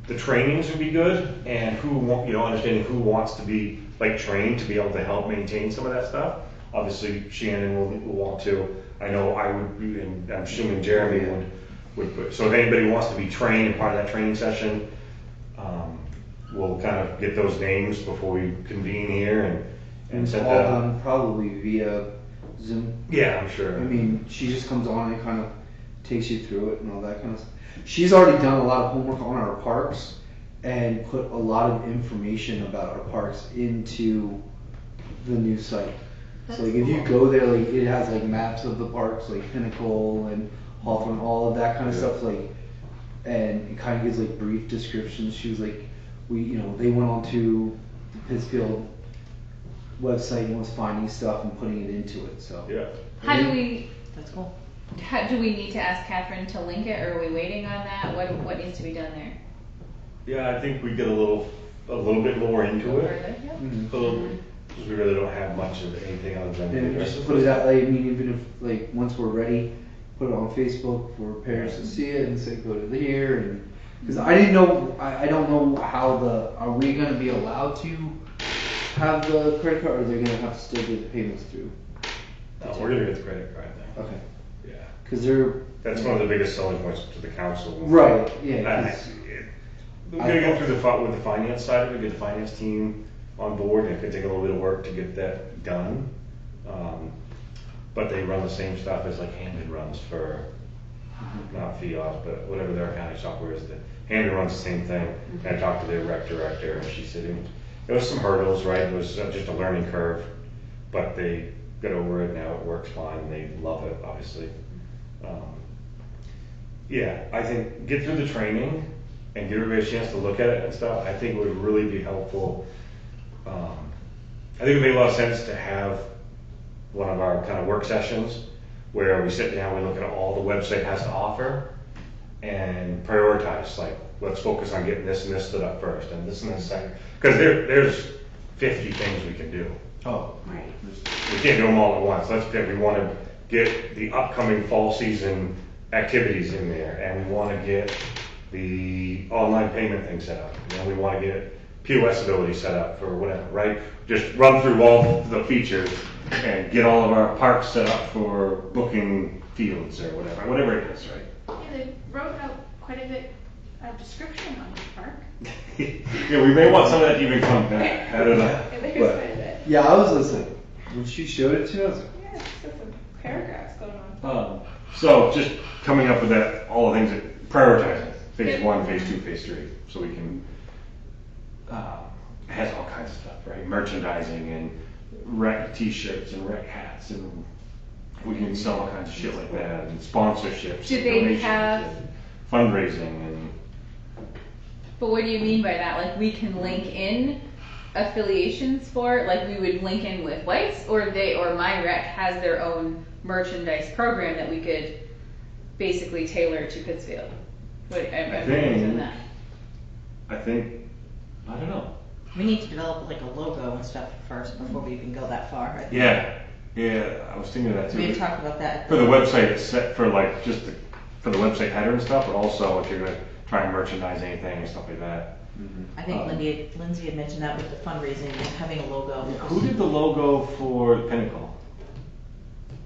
the trainings would be good, and understanding who wants to be like trained to be able to help maintain some of that stuff. Obviously, Shannon will want to. I know I would be, and I'm assuming Jeremy would put. So if anybody wants to be trained in part of that training session, we'll kind of get those names before we convene here and set all that up. done probably via Zoom. Yeah, I'm sure. I mean, she just comes on and kind of takes you through it and all that kind of stuff. She's already done a lot of homework on our parks and put a lot of information about our parks into the new site. So like if you go there, like it has like maps of the parks, like Pinnacle and Hawthorne, all of that kind of stuff. Like, and it kind of gives like brief descriptions. She was like, they went on to the Pittsfield website and was finding stuff and putting it into it. So How do we? That's cool. Do we need to ask Catherine to link it, or are we waiting on that? What needs to be done there? Yeah, I think we get a little bit more into it. Further? Yeah. Because we really don't have much of anything other than the And addresses. just put it out. Like, I mean, even if like once we're ready, put it on Facebook for parents to see it and say go to here. And because I didn't know, I don't know how are we going to be allowed to have the credit card, or are they going to have to still do the payments through? No, we're gonna get the credit card now. Okay. Yeah. Because they're That's one of the biggest selling points to the council. right. Yeah. 'Cause We're gonna go through with the finance side of it, get the finance team on board, and it could take a little bit of work to get that done. But they run the same stuff as like Hamden runs for, not FIOS, but whatever their accounting software is. Hamden runs the same thing. And I talked to their rec director, and she said there was some hurdles, right? It was just a learning curve, but they got over it. Now it works fine, and they love it, obviously. I think get through the training and give everybody a chance to look at it and stuff. I think it would really be helpful. I think it would make a lot of sense to have one of our kind of work sessions where we sit down, we look at all the website has to offer and prioritize, like, let's focus on getting this and this stood up first and this second. Because there's 50 things we can do. oh, Right. We can't do them all at once. Let's pick, we want to get the upcoming fall season activities in there, and we want to get the online payment thing set up, and we want to get POS ability set up for whatever, right? Just run through all the features and get all of our parks set up for booking fields or whatever it is, right? Yeah, they wrote out quite a bit a description on the park. Yeah, we may want some of that to even come back. I don't know. Yeah, there's But- quite a bit. Yeah, I was listening. When she showed it to me, I was like, Yeah, it's just some paragraphs going on. So just coming up with that, all the things that prioritizing, phase Yep. 1, phase 2, phase 3, so we can, it has all kinds of stuff, right? Merchandising and rec t-shirts and rec hats, and we can sell all kinds of shit like that, and sponsorships. Do and they donations have- and fundraising and, But what do you mean by that? Like we can link in affiliations for, like we would link in with White's, or my rec has their own merchandise program that we could basically tailor to Pittsfield. I'm proposing that. I think, I don't know. We need to develop like a logo and stuff first before we even go that far. I think. Yeah, I was thinking of that too. We had talked about that. For the website, it's set for like just for the website header and stuff, but also if you're gonna try and merchandise anything and stuff like that. I think Lindsay had mentioned that with the fundraising, having a logo. Who did the logo for Pinnacle?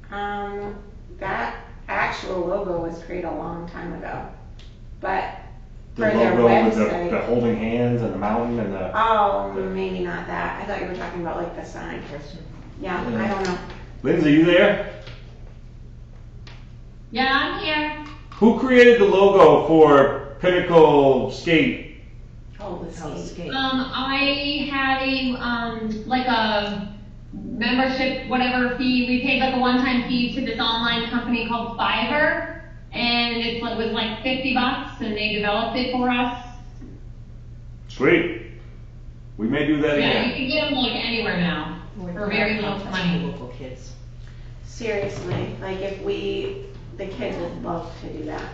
That actual logo was created a long time ago, but The for their logo with website. the holding hands and the mountain and the. Oh, maybe not that. I thought you were talking about like the sign. Yeah, I don't know. Lindsay, you there? Yeah, I'm here. Who created the logo for Pinnacle Skate? Oh, the skate. I had like a membership, whatever fee. We paid like a one-time fee to this online company called Fiverr, and it was like $50, and they developed it for us. Sweet. We may do that Yeah, again. you can get them like anywhere now for very little money. Local kids. Seriously, like if the kids would love to do that.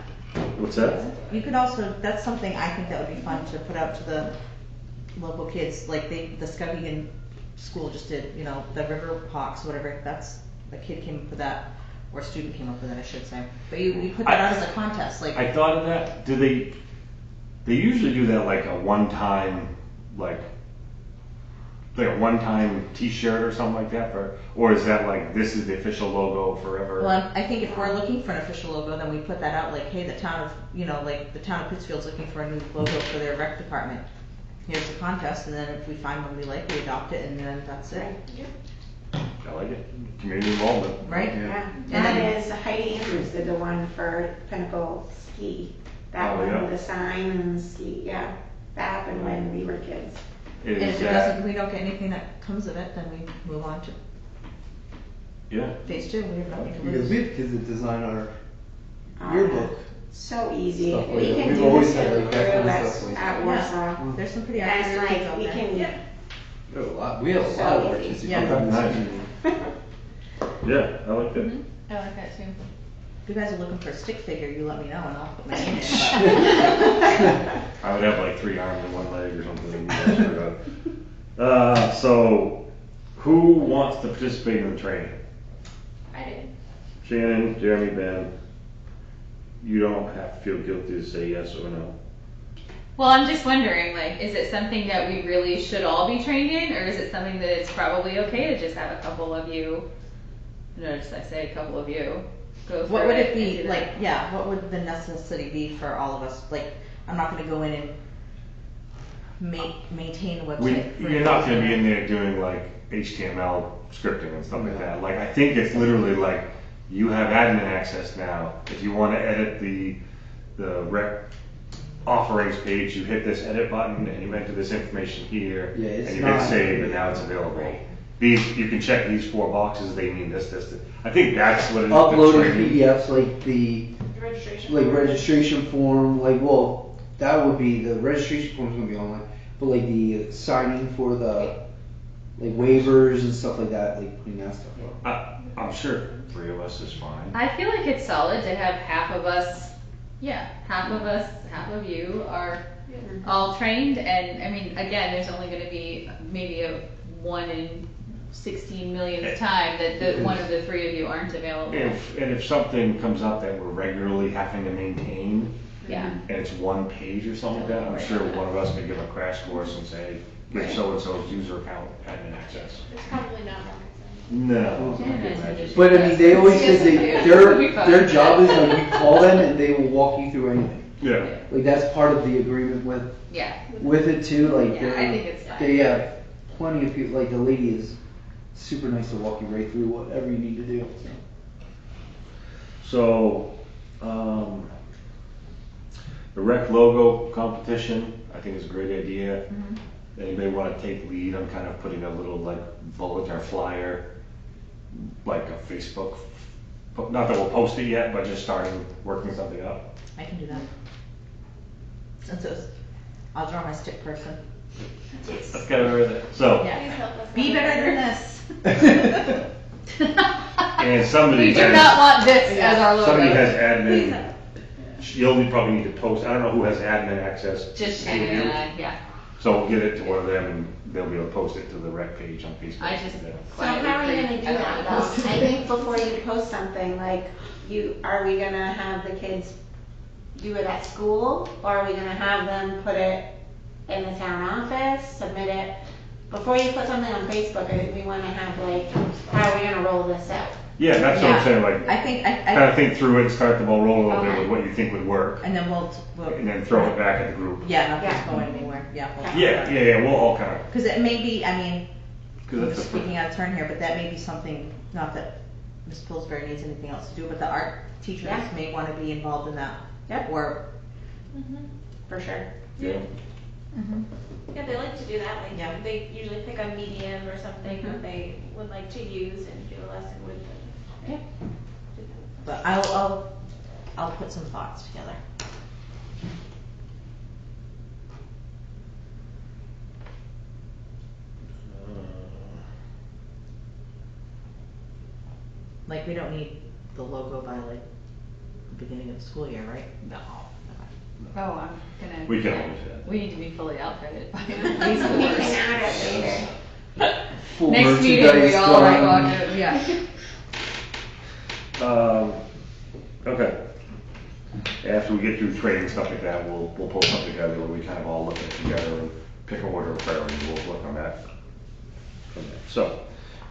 What's that? You could also, that's something I think that would be fun to put out to the local kids, like the Skowhegan school just did, the River Hawks, whatever, the kid came up with that, or student came up with it, I should say. But you put that out as a contest, like. I thought of that. Do they usually do that like a one-time, like a one-time T-shirt or something like that, or is that like this is the official logo forever? Well, I think if we're looking for an official logo, then we put that out like, hey, the town of Pittsfield's looking for a new logo for their rec department. Here's the contest, and then if we find one we like, we adopt it, and then that's it. I like it. Community involvement. Right? Yeah. And That then- is Heidi Andrews did the one for Pinnacle Ski. That Oh, one yeah. with the sign and ski. Yeah, that happened when we were kids. And Is if it that, doesn't, we don't get anything that comes of it, then we move on to yeah. phase 2. We have nothing to because lose. we have kids that design our Oh, yearbook. So easy. Stuff like We that. can We've do always this had, in like, that kind of Peru stuff, like- at Warsaw. There's some pretty And artistic kids like out we there. can, We have a lot. We have a lot of So artistic. Yeah. programs. Nice. Yeah, I like that. I like that too. If you guys are looking for a stick figure, you let me know and I'll put my name in. I would have like 3 arms and 1 leg or something. So, who wants to participate in the training? I did. Shannon, Jeremy, Ben. You don't have to feel guilty to say yes or no. Well, I'm just wondering, like, is it something that we really should all be trained in, or is it something that it's probably okay to just have a couple of you, notice I say a couple of you, go through What would it and be, do that? like, yeah, what would the necessity be for all of us? Like, I'm not gonna go in and maintain the website. for You're not gonna be you. in there doing like HTML scripting and stuff like that. Like, I think it's literally like, you have admin access now. If you wanna edit the rec offerings page, you hit this edit button and you enter this information here. Yeah, it's and you hit not- save and now it's available. You can check these 4 boxes, they mean this. I think that's what it is. Uploading PDFs like the The registration. registration form, that would be, the registration form's gonna be online, but like the signing for the waivers and stuff like that, like putting that stuff up. I'm sure 3 of us is fine. I feel like it's solid to have half of you are all trained, and I mean, again, there's only gonna be maybe a 1 in 16 millionth time that one of the 3 of you aren't available. If something comes up that we're regularly having to maintain, Yeah. and it's 1 page or something like that, I'm sure one of us could give a crash course and say, give Right. so-and-so's user account admin access. It's probably not rocket science. No. Yeah, imagine. But I mean, they always say Yes, their it'll be fine. job is like you call them and they will walk you through anything. Yeah. Like that's part of the agreement Yeah. with it too. Like Yeah, I think it's fine. they have plenty of people. Like the lady is super nice to walk you right through whatever you need to do. So, the rec logo competition, I think is a great idea. Anybody want to take lead on kind of putting a little like bulletin or flyer, like a Facebook, not that we'll post it yet, but just starting working something up. I can do that. Since it was, I'll draw my stick person. Let's get over there. So, Yeah. Please help us. Be better than this. and somebody We do has, not want this as our logo. somebody has Please admin, help. you'll probably need to post, I don't know who has admin access. Just, to you. yeah. So we'll get it to one of them and they'll be able to post it to the rec page on Facebook. I just. Yeah. So how are you gonna do that though? I think before you post something, like, are we gonna have the kids do it at school? Or are we gonna have them put it in the town office, submit it? Before you put something on Facebook, I think we wanna have like, how are we gonna roll this out? Yeah, that's what I'm saying, like, I think, kind of think through it and start the ball rolling a little bit Okay. with what you think would work, and then we'll and then throw it back at the group. Yeah, not Yeah. just going anywhere, yeah. Yeah, we'll all kind of, Because it may be, I mean, because I'm that's a, speaking out of turn here, but that may be something, not that Ms. Pillsbury needs anything else to do, but the art teachers Yeah. may want to be involved in that. Yep. Or, For sure. yeah. Yeah, they like to do that, like, Yeah. they usually pick a medium or something that they would like to use and do a lesson with them. Yeah. but I'll put some thoughts together. Like, we don't need the logo by like the beginning of the school year, right? No. Oh, I'm gonna. We can always have. We need to be fully outfitted by We these can boards. add it later. Full Next meeting, we merchandise all like done. walk in, yeah. Okay. After we get through training and stuff like that, we'll pull something together where we kind of all look at it together and pick a order of priority, we'll work on that. From there. So,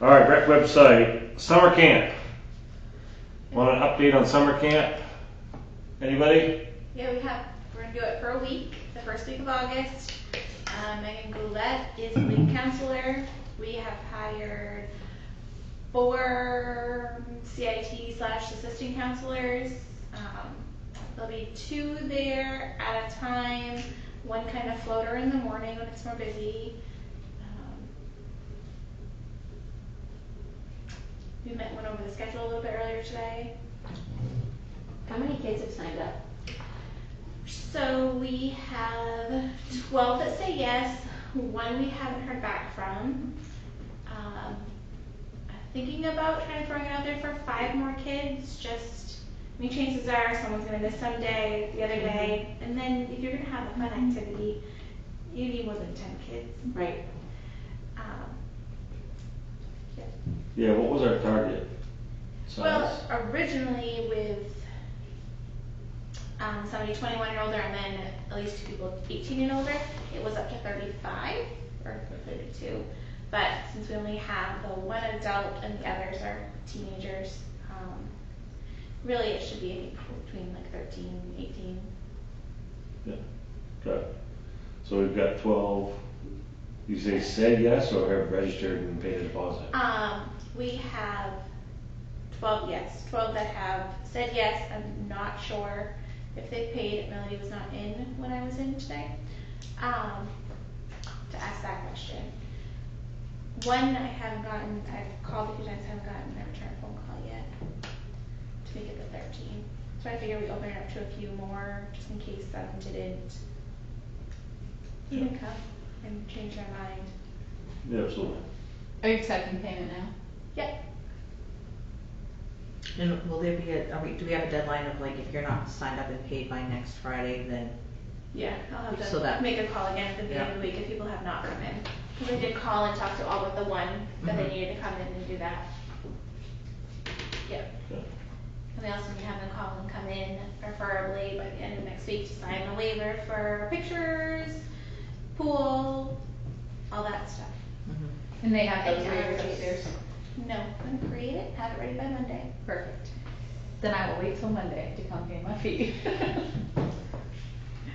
all right, rec website, summer camp. Want an update on summer camp? Anybody? Yeah, we're gonna do it for a week, the first week of August. Megan Goulet is the lead counselor. We have hired 4 CIT/assistant counselors. There'll be 2 there at a time, 1 kind of floater in the morning when it's more busy. We went over the schedule a little bit earlier today. How many kids have signed up? So we have 12 that say yes, 1 we haven't heard back from. Thinking about kind of throwing it out there for 5 more kids, just, I mean, chances are someone's gonna miss some day, the other day, and then if you're gonna have a fun activity, you need more than 10 kids. Right. Yeah, what was our target size? Well, originally with somebody 21 and older and then at least 2 people 18 and older, it was up to 35 or 32. But since we only have the 1 adult and the others are teenagers, really it should be any between like 13 and 18. Yeah, okay. So we've got 12, you say said yes or have registered and paid a deposit? We have 12 that have said yes. I'm not sure if they paid. Melody was not in when I was in today to ask that question. 1 I haven't gotten, I've called a few times, haven't gotten a return phone call yet to make it the 13. So I figure we open it up to a few more just in case some didn't come and change their mind. Yeah, absolutely. Are you accepting payment now? Yep. And will there be do we have a deadline of like, if you're not signed up and paid by next Friday, then? Yeah, I'll have So to that- make a call again at the beginning of the week if people have not come in. Because I did call and talk to all but the 1 that they needed to come in and do that. Yep. Okay. And we also need to have them call and come in preferably by the end of next week to sign the waiver for pictures, pool, all that stuff. And they have those And waivers allergies. upstairs? No, I'm gonna create it, have it ready by Monday. Perfect. Then I will wait till Monday to come pay my fee.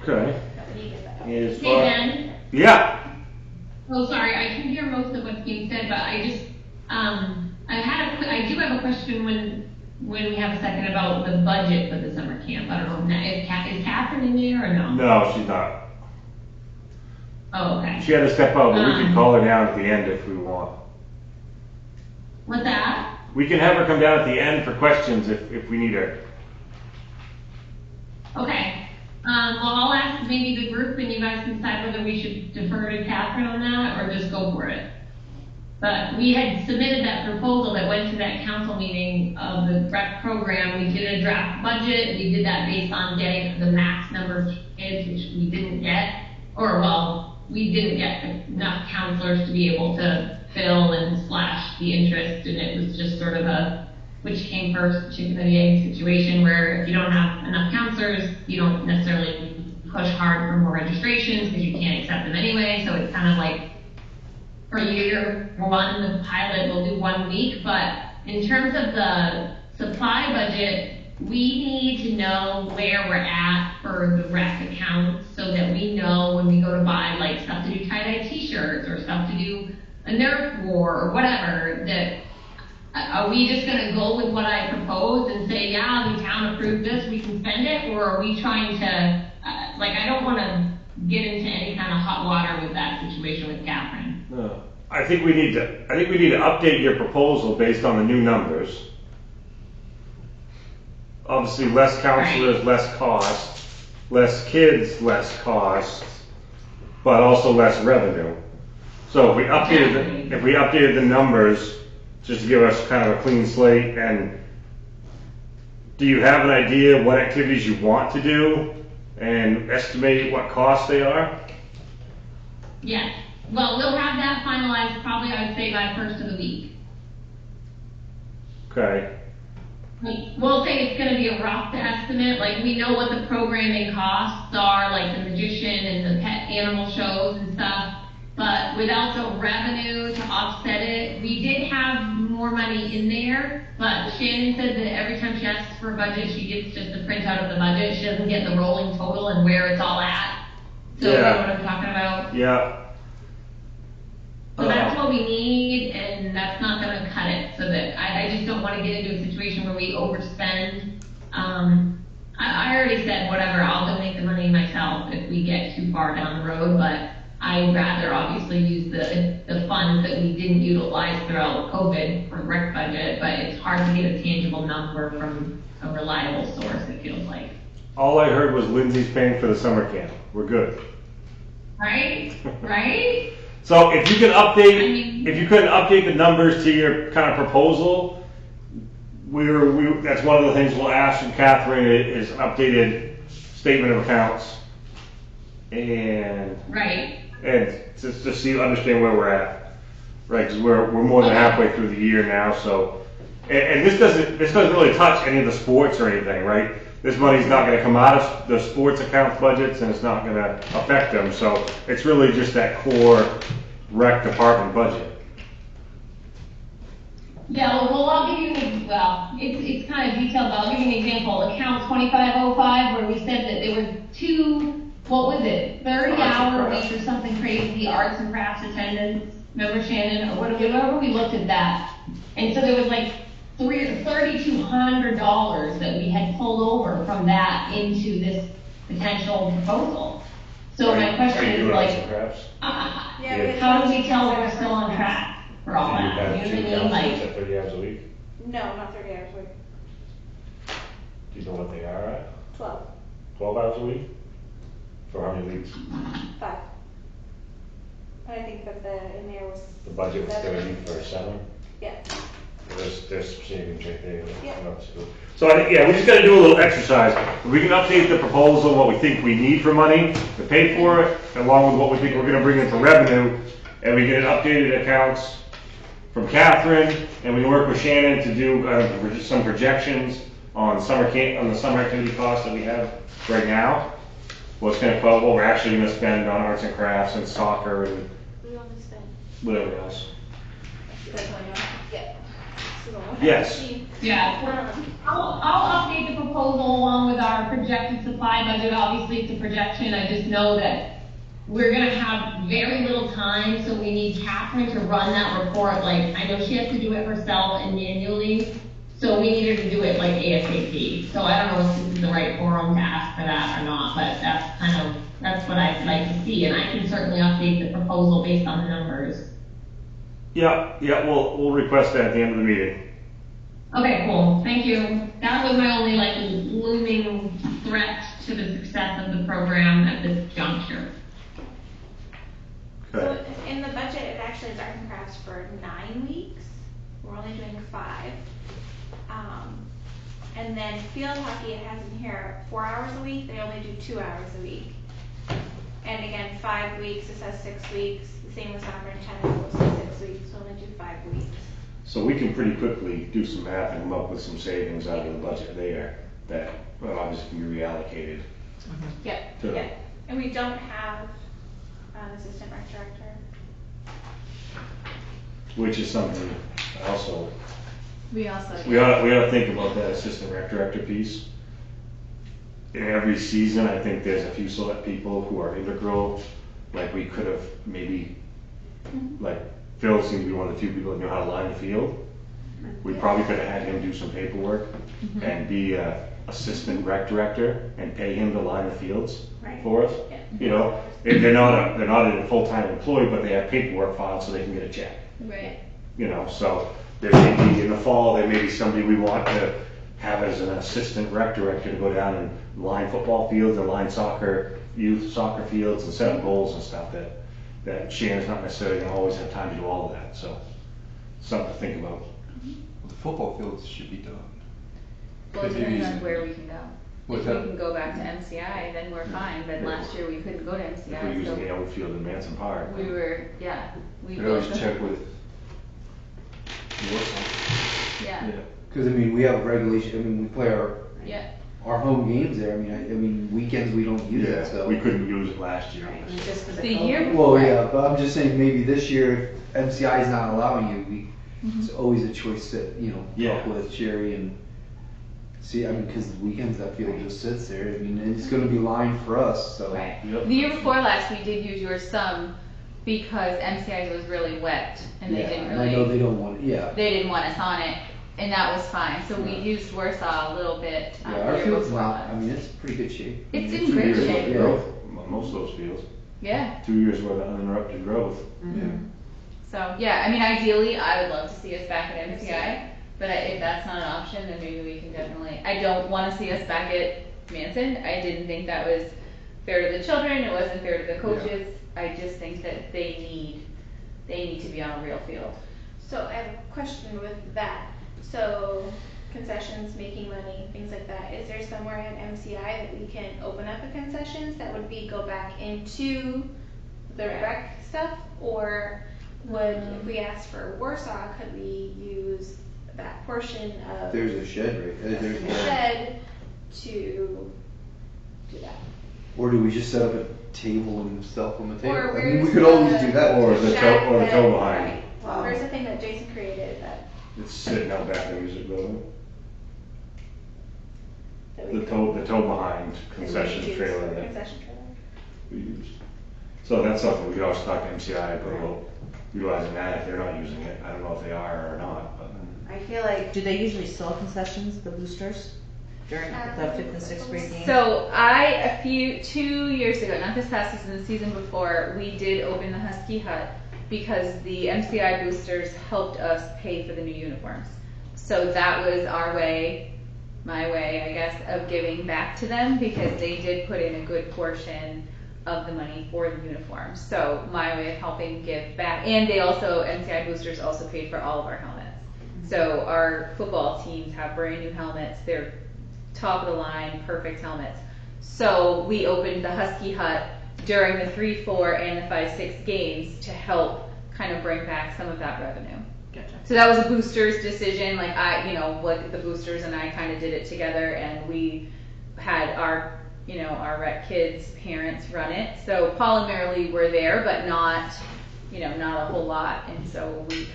Okay. When you get that. As Hey, far- Ben. Yeah. Oh, sorry, I can hear most of what's being said, but I just, I do have a question when we have a second about the budget for the summer camp. I don't know, is Catherine in there or no? No, she's not. Oh, okay. She had to step out, but we can call her down at the end if we want. What's that? We can have her come down at the end for questions if we need her. Okay. Well, I'll ask maybe the group and you guys can decide whether we should defer to Catherine on that or just go for it. But we had submitted that proposal that went to that council meeting of the rec program. We did a draft budget. We did that based on getting the max number of kids, which we didn't get. Or, well, we didn't get enough counselors to be able to fill and slash the interest. And it was just sort of a which came first, chicken or the egg situation, where if you don't have enough counselors, you don't necessarily push hard for more registrations because you can't accept them anyway. So it's kind of like, for year one, the pilot will do 1 week, but in terms of the supply budget, we need to know where we're at for the rec accounts so that we know when we go to buy like stuff to do tie-dye t-shirts or stuff to do a Nerf war or whatever, that are we just gonna go with what I proposed and say, yeah, the town approved this, we can spend it, or are we trying to, I don't wanna get into any kind of hot water with that situation with Catherine. No. I think we need to update your proposal based on the new numbers. Obviously, less counselors, less cost, less kids, less cost, but also less revenue. So if we updated the numbers, just to give us kind of a clean slate, and do you have an idea of what activities you want to do and estimate what costs they are? Yes. Well, we'll have that finalized probably, I would say, by first of the week. Okay. We'll say it's gonna be a rough estimate, like we know what the programming costs are, like the magician and the pet animal shows and stuff, but without the revenue to offset it, we did have more money in there, but Shannon said that every time she asks for a budget, she gets just a printout of the budget, she doesn't get the rolling total and where it's all at. So you know Yeah. what I'm talking about? Yeah. So that's what we need, and that's not gonna cut it, so that, I just don't wanna get into a situation where we overspend. I already said, whatever, I'll donate the money myself if we get too far down the road, but I'd rather obviously use the funds that we didn't utilize throughout COVID for rec budget, but it's hard to get a tangible number from a reliable source, it feels like. All I heard was Lindsay's paying for the summer camp. We're good. Right? Right? So if you could update, I mean- if you couldn't update the numbers to your kind of proposal, that's one of the things we'll ask from Catherine is an updated statement of accounts. And Right. just to see, understand where we're at, right? Because we're more than halfway through the year now, so, and this doesn't really touch any of the sports or anything, right? This money's not gonna come out of the sports account budgets and it's not gonna affect them, so it's really just that core rec department budget. Yeah, well, I'll give you it's kind of detailed, but I'll give you an example. Account 2505, where we said that there were two, what was it, 30-hour week or something crazy, arts and crafts attendance, remember Shannon, or whatever, we looked at that. And so there was like $3,200 that we had pulled over from that into this potential proposal. So my question is like, how do we tell we're still on track for all that? You know what I mean? Like, 30 hours a week? No, not 30 hours a week. Do you know what they are at? 12. 12 hours a week? For how many weeks? 5. And I think that in there was. The budget was 7. 30 for 7? Yeah. There's savings right there. Yeah. So I think, we just gotta do a little exercise. We can update the proposal, what we think we need for money to pay for it, along with what we think we're gonna bring in for revenue, and we get updated accounts from Catherine, and we can work with Shannon to do some projections on the summer activity costs that we have right now. What's gonna cost, what we're actually gonna spend on arts and crafts and soccer and We only spent. whatever else. Yeah. So we'll have Yes. to see. Yeah. I'll update the proposal along with our projected supply budget. Obviously, it's a projection. I just know that we're gonna have very little time, so we need Catherine to run that report. Like, I know she has to do it herself and manually, so we need her to do it like ASAP. So I don't know if this is the right forum to ask for that or not, but that's what I'd like to see, and I can certainly update the proposal based on the numbers. Yeah, we'll request that at the end of the meeting. Okay, cool, thank you. That was my only like looming threat to the success of the program at this juncture. So Okay. in the budget, it actually is art and crafts for 9 weeks. We're only doing 5. And then field hockey, it has in here 4 hours a week. They only do 2 hours a week. And again, 5 weeks, it says 6 weeks. The same with soccer and tennis, it says 6 weeks. We only do 5 weeks. So we can pretty quickly do some math and come up with some savings out of the budget there that, well, obviously can be reallocated. Yep, to- yep. And we don't have an assistant rec director. Which is something also, We also. we ought to think about that assistant rec director piece. In every season, I think there's a few select people who are integral, like we could have maybe, like Phil seemed to be one of the few people that knew how to line the field. We probably could have had him do some paperwork and be a assistant rec director and pay him to line the fields Right. for us. Yeah. You know, they're not a full-time employee, but they have paperwork filed so they can get a check. Right. You know, so there may be, in the fall, there may be somebody we want to have as an assistant rec director to go down and line football fields and line youth soccer fields and set up goals and stuff that Shannon's not necessarily gonna always have time to do all of that, so something to think about. The football fields should be done. Well, it Could depends use on it. where we can go. What's If we that? can go back to MCI, then we're fine, but Yeah. last year we couldn't go to If we're MCI, using the so old field in Manson Park. we were, we Could always built check the, with Warsaw. yeah, Cause I mean, we have regulation, I mean, we play yeah. our home games there, I mean, weekends we don't use it, so. We couldn't use it last year. Right, just for the The COVID. year Well, before. yeah, but I'm just saying maybe this year, if MCI is not allowing you, Mm-hmm. it's always a choice to, Yeah. talk with Sherry and see, I mean, cause the weekends that field just sits there, I mean, it's gonna be lined for us, so. Right. Yep. The year before last, we did use yours some because MCI was really wet and they Yeah, didn't and I know really, they don't want, yeah. they didn't want us on it, and that was fine. So we used Warsaw a little bit Yeah, the our year field's before not, last. I mean, it's pretty good shape. I It's mean, in 2 great years shape. of Yeah, growth. most of those fields, Yeah. 2 years worth of uninterrupted growth. Yeah. So yeah, I mean, ideally, I would love to see us back at MCI, but if that's not an option, then maybe we can definitely. I don't want to see us back at Manson. I didn't think that was fair to the children. It wasn't fair to the coaches. I just think that they need to be on a real field. So I have a question with that. So concessions, making money, things like that. Is there somewhere at MCI that we can open up a concessions that would go back into the rec stuff? Or would, if we asked for Warsaw, could we use that portion of There's a shed right there, the there's, shed to do that? or do we just set up a table and stuff on the table? Or I mean, we where's could always the do that. Or the shack toe that- behind. right. Well, there's a thing that Jason created that It's sitting out back in the music building. we The could- toe behind that we concession could use trailer for that concession trailer. we used. So that's something we could always talk to MCI about utilizing that if they're not using it. I don't know if they are or not, but. I feel like, Do they usually sell concessions, the boosters, during the 5th and 6th grade games? So 2 years ago, not this past season, the season before, we did open the Husky Hut because the MCI boosters helped us pay for the new uniforms. So that was our way, my way, I guess, of giving back to them because they did put in a good portion of the money for the uniforms. So my way of helping give back, and they also, MCI boosters also paid for all of our helmets. So our football teams have brand new helmets. They're top of the line, perfect helmets. So we opened the Husky Hut during the 3-4 and the 5-6 games to help kind of bring back some of that revenue. Gotcha. So that was a boosters decision. Like like the boosters and I kind of did it together, and we had our rec kids' parents run it. So Paul and Marilee were there, but not a whole lot. And so we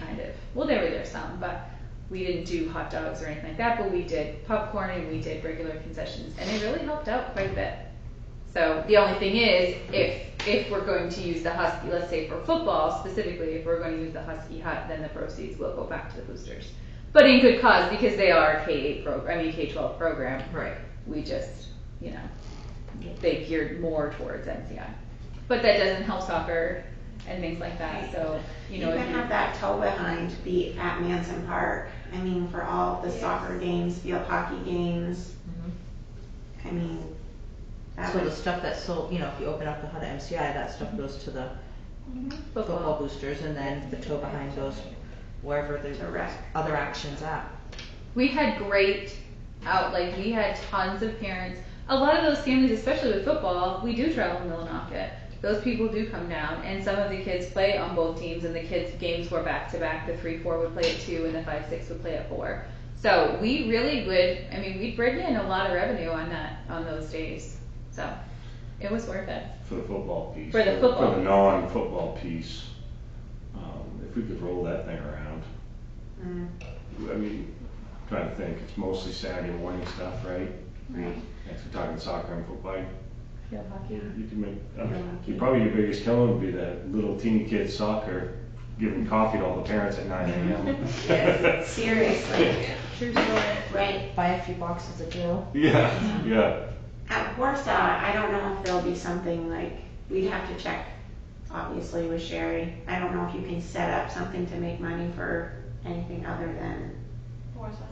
they were there some, but we didn't do hot dogs or anything like that, but we did popcorn and we did regular concessions, and it really helped out quite a bit. So the only thing is, if we're going to use the Husky, let's say for football specifically, if we're going to use the Husky hut, then the proceeds will go back to the boosters. But in good cause, because they are a K-12 program. Right. We just, they geared more towards NCI. But that doesn't help soccer and things like that, so, You can have that tow behind be at Manson Park. I mean, for all the soccer games, field hockey games. I mean, that So the would, stuff that's sold, if you open up the hut at MCI, that stuff goes to the football boosters, and then the tow behind goes wherever the Correct. other action's at. we had great we had tons of parents. A lot of those families, especially with football, we do travel to Millinocket. Those people do come down, and some of the kids play on both teams, and the kids' games were back to back. The 3-4 would play at 2, and the 5-6 would play at 4. So we really would. We'd bring in a lot of revenue on those days. So it was worth it. For the football piece. For the football For the piece. non-football piece, if we could roll that thing around. Trying to think, it's mostly Saturday morning stuff, right? right. Next we're talking soccer and football. Field hockey. You can make, probably your biggest killing would be that little teeny kid soccer, giving coffee to all the parents at 9 a.m. Yes, seriously. True story. Right. Buy a few boxes of Jill. Yeah. At Warsaw, I don't know if there'll be something like, we'd have to check, obviously, with Sherry. I don't know if you can set up something to make money for anything other than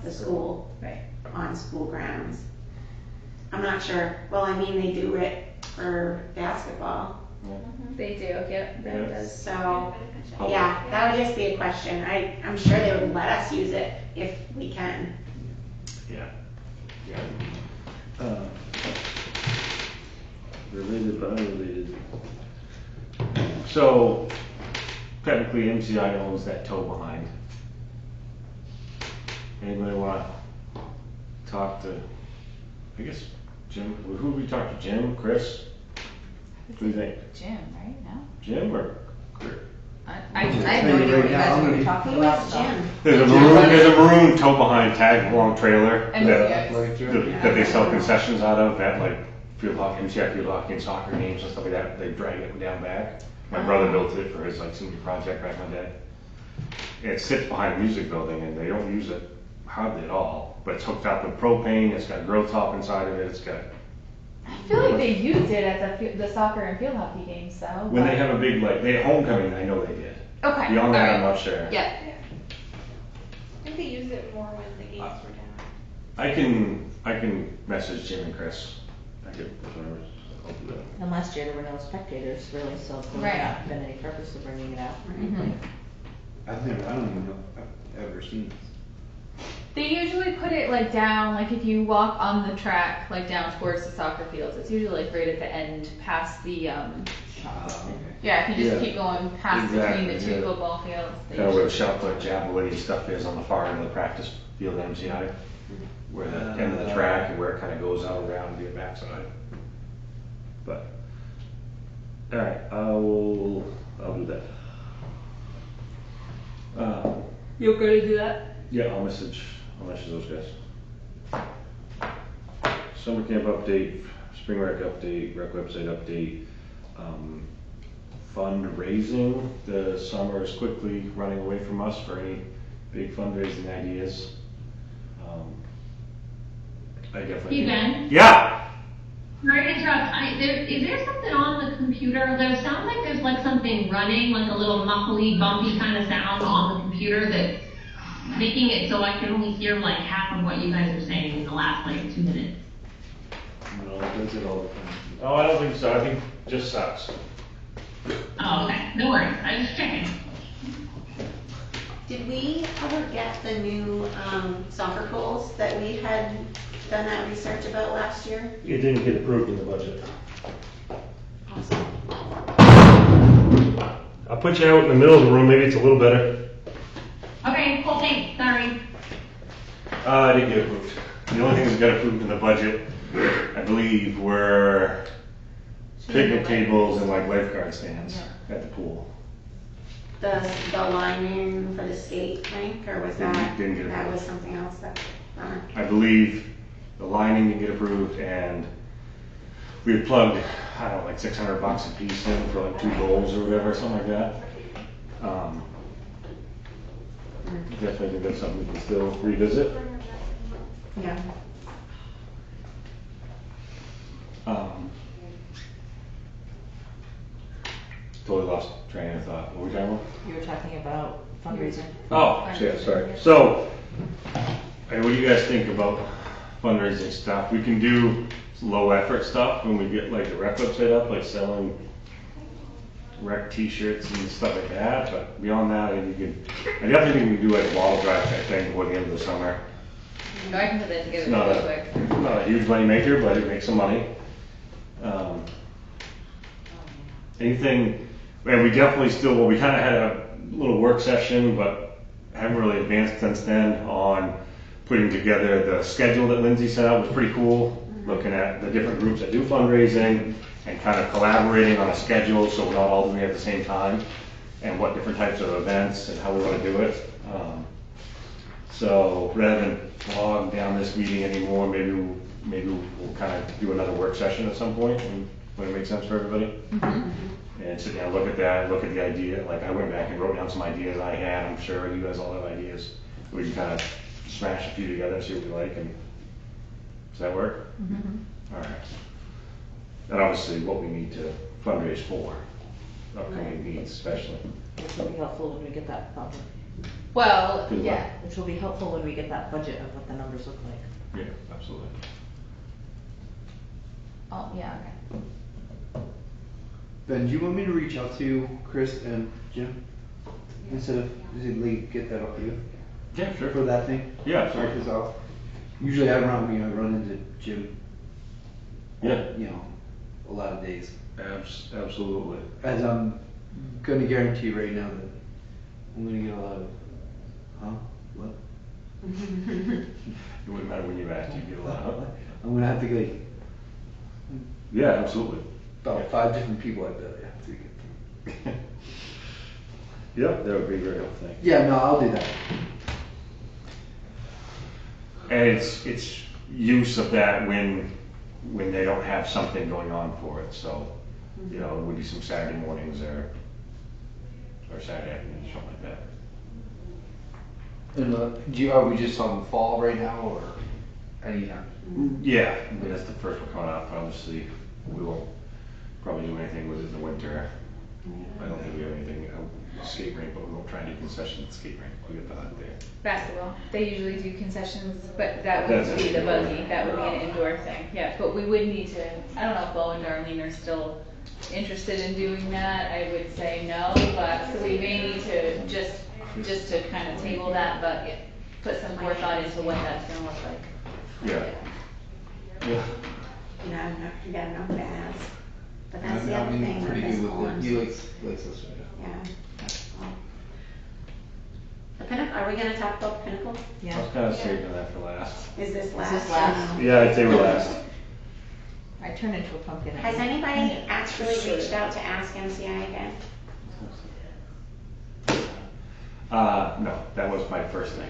the school, Right. on school grounds. I'm not sure. Well, they do it for basketball. They do. Yeah. Yeah. That does. So, yeah, that would just be a question. I'm sure they would let us use it if we can. Yeah. Related but unrelated. So, technically MCI owns that tow behind. Anybody want to talk to, I guess, Jim? Who we talk to? Jim? Chris? What do you think? Jim, right? No. Jim or Chris? I have no idea what you guys are talking Who about. is Jim? There's a maroon tow behind tag along trailer And that, MCI. that they sell concessions out of at field hockey, MCI field hockey and soccer games and stuff like that. They drag it down back. My brother built it for his senior project back in the day. And it sits behind a music building and they don't use it hardly at all. But it's hooked up with propane. It's got growth top inside of it. It's got. I feel like they used it at the soccer and field hockey games, though. When they have a big they had homecoming, I know they did. Okay. Beyond that, I'm alright. not sure. Yeah. I think they used it more when the games were down. I can message Jim and Chris. I could whatever. I'll do that. And last year there were no spectators really, so there would Right. not been any purpose of bringing it out. Mhm. I don't even know if I've ever seen this. They usually put it down, if you walk on the track, down towards the soccer fields. It's usually right at the end, past the Yeah, if you just Yeah. keep going past between the Exactly, two yeah. football fields. they Kind of where the usually- shot put javelin stuff is on the far end of the practice field MCI, where the end of the track and where it kind of goes out around the backside. But, all right, I'll do that. You okay to do that? Yeah, I'll message those guys. Summer camp update, spring rec update, rec website update, fundraising. The summer is quickly running away from us for any big fundraising ideas. I definitely. Hey, Ben? Yeah. Sorry to interrupt. Is there something on the computer? There sounds like there's something running, a little muffly, bumpy kind of sound on the computer that's making it so I can only hear half of what you guys are saying in the last 2 minutes. No, it does it all the time. Oh, I don't think so. I think it just sucks. Oh, okay. No worries. I was just checking. Did we ever get the new soccer goals that we had done that research about last year? It didn't get approved in the budget. Awesome. I'll put you out in the middle of the room. Maybe it's a little better. Okay, cool, thanks. Sorry. It didn't get approved. The only thing that got approved in the budget, I believe, were picnic tables and lifeguard stands at the pool. the lineman for the skate rink, or was that, Didn't get that approved. was something else that, I believe the lining didn't get approved, and we had plugged, I don't know, like $600 a piece in for like 2 goals or whatever, something like that. Definitely think that's something we can still revisit. yeah. Totally lost train of thought. What were we talking about? You were talking about fundraising. Oh, yeah, sorry. So, hey, what do you guys think about fundraising stuff? We can do low effort stuff when we get like the rec website up, like selling rec t-shirts and stuff like that, but beyond that, I definitely think we can do like a bottle drive type thing before the end of the summer. No, I can put that It's together not really quick. not a huge money maker, but it makes some money. Anything, and we definitely still, well, we kind of had a little work session, but haven't really advanced since then on putting together the schedule that Lindsay sent out. Was pretty cool, looking at the different groups that do fundraising and kind of collaborating on a schedule so we're not all doing it at the same time, and what different types of events and how we want to do it. So rather than log down this meeting anymore, maybe we'll kind of do another work session at some point when it makes sense for everybody. And sit down, look at that, look at the idea. Like I went back and wrote down some ideas I had. I'm sure you guys all have ideas. We can kind of smash a few together and see what we like. And does that work? All right. And obviously what we need to fundraise for, upcoming needs especially. Which will be helpful when we get that budget. Well, Good luck. yeah. Which will be helpful when we get that budget of what the numbers look like. Yeah, absolutely. Oh, yeah, okay. Ben, do you want me to reach out to Chris and Jim instead of like, get that off you Yeah, sure. for that thing? Yeah, Sorry, sure. because usually I run into Jim. Yeah. You know, a lot of days. Absolutely. As I'm gonna guarantee right now that I'm gonna get a lot of, huh? What? It wouldn't matter when you asked, you'd get a lot of. I'm gonna have to get Yeah, absolutely. about 5 different people I bet I have to get through. Yeah, that would be very helpful. Thank you. Yeah, no, I'll do that. And it's use of that when they don't have something going on for it. So, you know, it would be some Saturday mornings or Saturday afternoons, something like that. And are we just on fall right now or anytime? Yeah, I mean, that's the first one coming up. Obviously, we won't probably do anything with it in the winter. I don't think we have anything skate rink, but we won't try and do concessions at skate rink. We get that there. Basketball. They usually do concessions, but that would That's be the it. buggy. That would be an indoor thing. Yeah, but we would need to, I don't know if Bo and Darlene are still interested in doing that. I would say no, but so we may need to just to kind of table that, but put some forethought into what that's gonna look like. Yeah. Yeah. You gotta know who to ask. But that's the I other mean, thing with pretty this good with form. it. He likes this one. Yeah. Well, The Pinnacle, are we gonna talk about the Pinnacle? I Yeah. was kind of saving that for last. Is this last? this last? Yeah, I'd say we're last. I turned into a pumpkin. Has anybody actually reached out to ask MCI again? No, that was my first thing.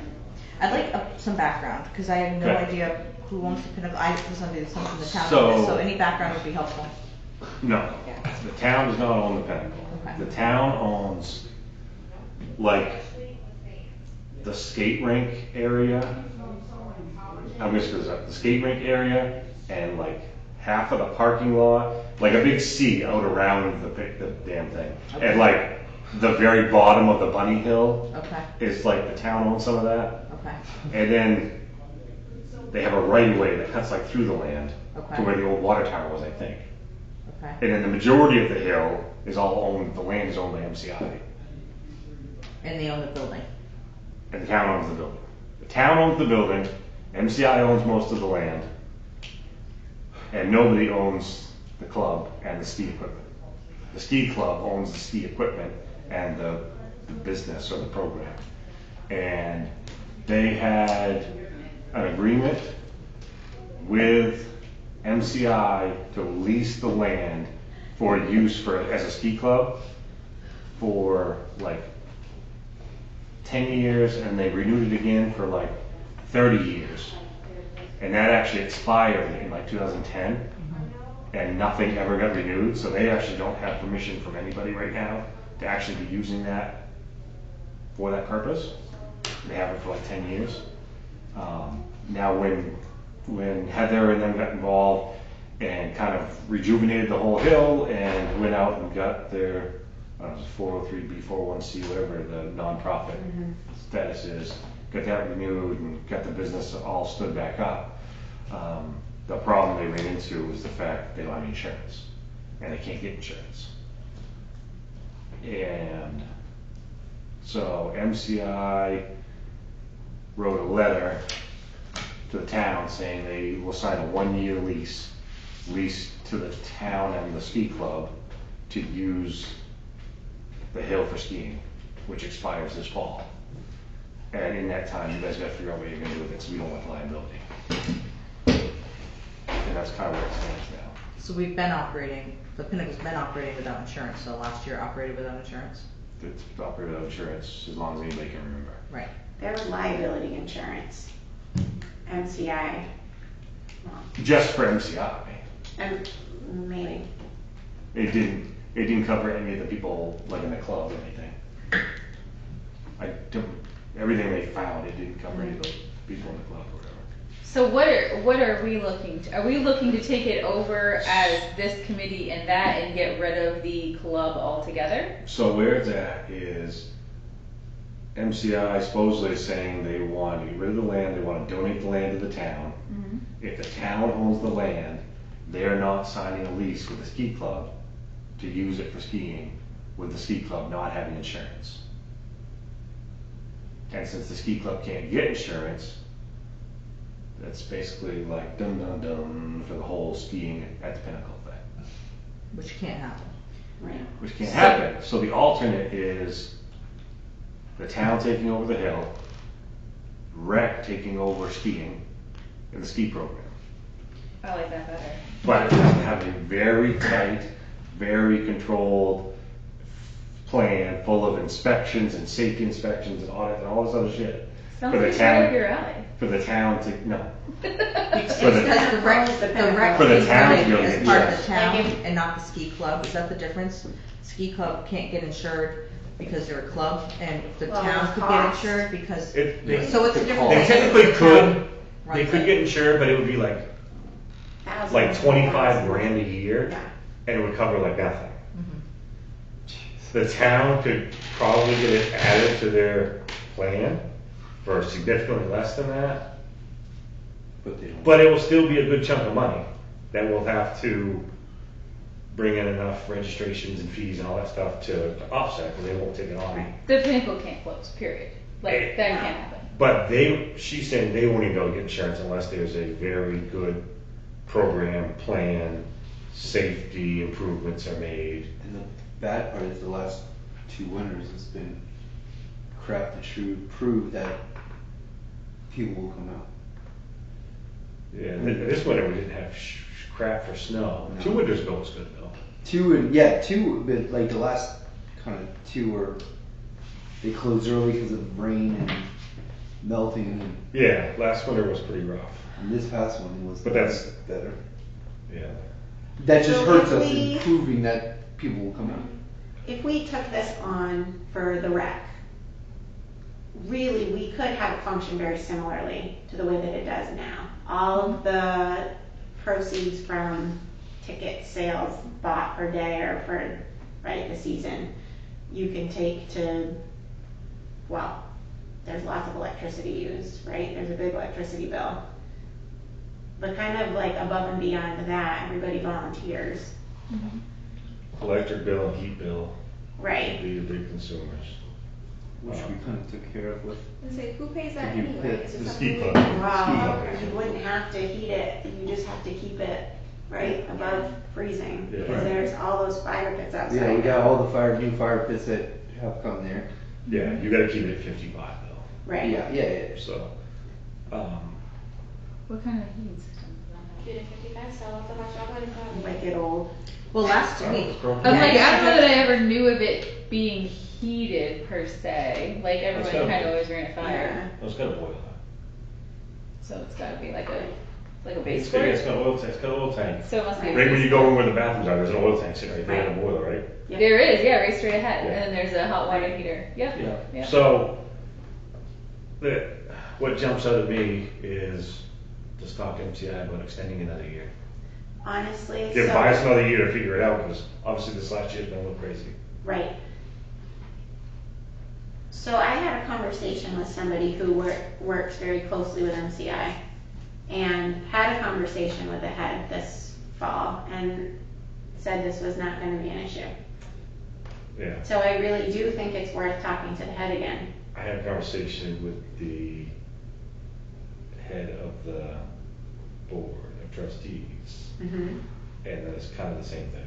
I'd like some background, because I have no Okay. idea who owns the Pinnacle. I was under the assumption the town So- owned it, so any background would be helpful. No, the town does not own the Pinnacle. Okay. The town owns, like, the skate rink area. I'm just gonna say, the skate rink area and like half of the parking lot, like a big C out around the damn thing. Okay. And like the very bottom of the bunny hill Okay, is like the town owns some of that. okay, And then they have a right of way that cuts like through the land Okay. to where the old water tower was, I think. okay. And then the majority of the hill is all owned, the land is owned by MCI. And they own the building. And the town owns the building. The town owns the building, MCI owns most of the land, and nobody owns the club and the ski equipment. The ski club owns the ski equipment and the business or the program. And they had an agreement with MCI to lease the land for use as a ski club for like 10 years, and they renewed it again for like 30 years. And that actually expired in like 2010, and nothing ever got renewed, so they actually don't have permission from anybody right now to actually be using that for that purpose. They have it for like 10 years. Now when Heather and them got involved and kind of rejuvenated the whole hill and went out and got their 403B, 401C, whatever the nonprofit status is, got that renewed and got the business all stood back up. The problem they ran into was the fact they don't have any insurance, and they can't get insurance. And so MCI wrote a letter to the town saying they will sign a 1-year lease to the town and the ski club to use the hill for skiing, which expires this fall. And in that time, you guys gotta figure out what you're gonna do with it, so we don't want liability. And that's kind of where it stands now. So we've been operating, the Pinnacle's been operating without insurance, so last year operated without insurance? It's operated without insurance as long as anybody can remember. Right. There was liability insurance, MCI, Just for MCI. and maybe. It didn't cover any of the people like in the club or anything. Everything they found, it didn't cover any of the people in the club or whatever. So what are we looking to? Are we looking to take it over as this committee and that and get rid of the club altogether? So where it's at is MCI supposedly is saying they want to get rid of the land, they want to donate the land to the town. If the town owns the land, they're not signing a lease with the ski club to use it for skiing, with the ski club not having insurance. And since the ski club can't get insurance, that's basically like dum dum dum for the whole skiing at the Pinnacle thing. Which can't happen. Right. Which can't happen. So the alternate is the town taking over the hill, rec taking over skiing in the ski program. I like that better. But it has to have a very tight, very controlled plan full of inspections and safety inspections and audit and all this other shit. Sounds For the like town- right up your alley. For the town to, no. It's For the- because the rec, For the is town running to be able to as get part of insurance. the town Like if- and not the ski club, is that the difference? Ski club can't get insured because they're a club, and the Well, town could get cost. insured because, It- so it's a different They thing. technically The could, town they runs could it. get insured, but it would be like Thousands. 25 grand a year, Yeah. and it would cover like nothing. Mhm. The town could probably get it added to their plan for significantly less than that, But they don't. but it will still be a good chunk of money that we'll have to bring in enough registrations and fees and all that stuff to offset, because they won't take it on. The Pinnacle can't close, period. Like, that can't happen. But she's saying they won't even be able to get insurance unless there's a very good program, plan, safety improvements are made. And the bad part is the last 2 winters has been crap to prove that people will come out. Yeah, this winter we didn't have crap for snow. No. 2 winters ago was good though. 2, but like the last kind of 2 were, they closed early because of rain and melting, Yeah, last winter was pretty rough. and this past one was But that's- better. Yeah. That just So hurts if us we- in proving that people will come out. If we took this on for the rec, really, we could have it function very similarly to the way that it does now. All of the proceeds from ticket sales bought per day or for, right, the season, you can take to, well, there's lots of electricity used, right? There's a big electricity bill. But kind of like above and beyond that, everybody volunteers, Electric bill and heat bill right? would be the big consumers. Which we kind of took care of with. And say, who pays that Could you anyway? put Is it the something ski we- club? Wow, Ski you club. wouldn't have to heat it, you just have to keep it right above freezing, Yeah. because there's all those fire pits outside. Yeah, we got all the new fire pits that have come there. Yeah, you gotta keep it at 55 though. Right. Yeah. So, What kind of heating system does that have? 50 to 55, so it's a much older than Wicked old. Well, last week, I'm like, I don't know that I ever knew of it being heated per se. Like everyone That's gotta kind be- of always ran a fire, It's got a boiler. so it's got to be like a base It's for got it. an oil tank. So it must be. a Right when base you for go it. in where the bathrooms are, there's an oil tank sitting right there in the boiler, right? Yep. There is, yeah, right straight ahead, Yeah. and then there's a hot water heater. Yep. Yeah. So, what jumps out at me is just talk to MCI about extending another year. Honestly, Give buy us another year to figure it out, because obviously this last year's been a little crazy. right. So I had a conversation with somebody who works very closely with MCI, and had a conversation with the head this fall, and said this was not gonna be an issue. Yeah. So I really do think it's worth talking to the head again. I had a conversation with the head of the board of trustees, Mm-hmm. and then it's kind of the same thing.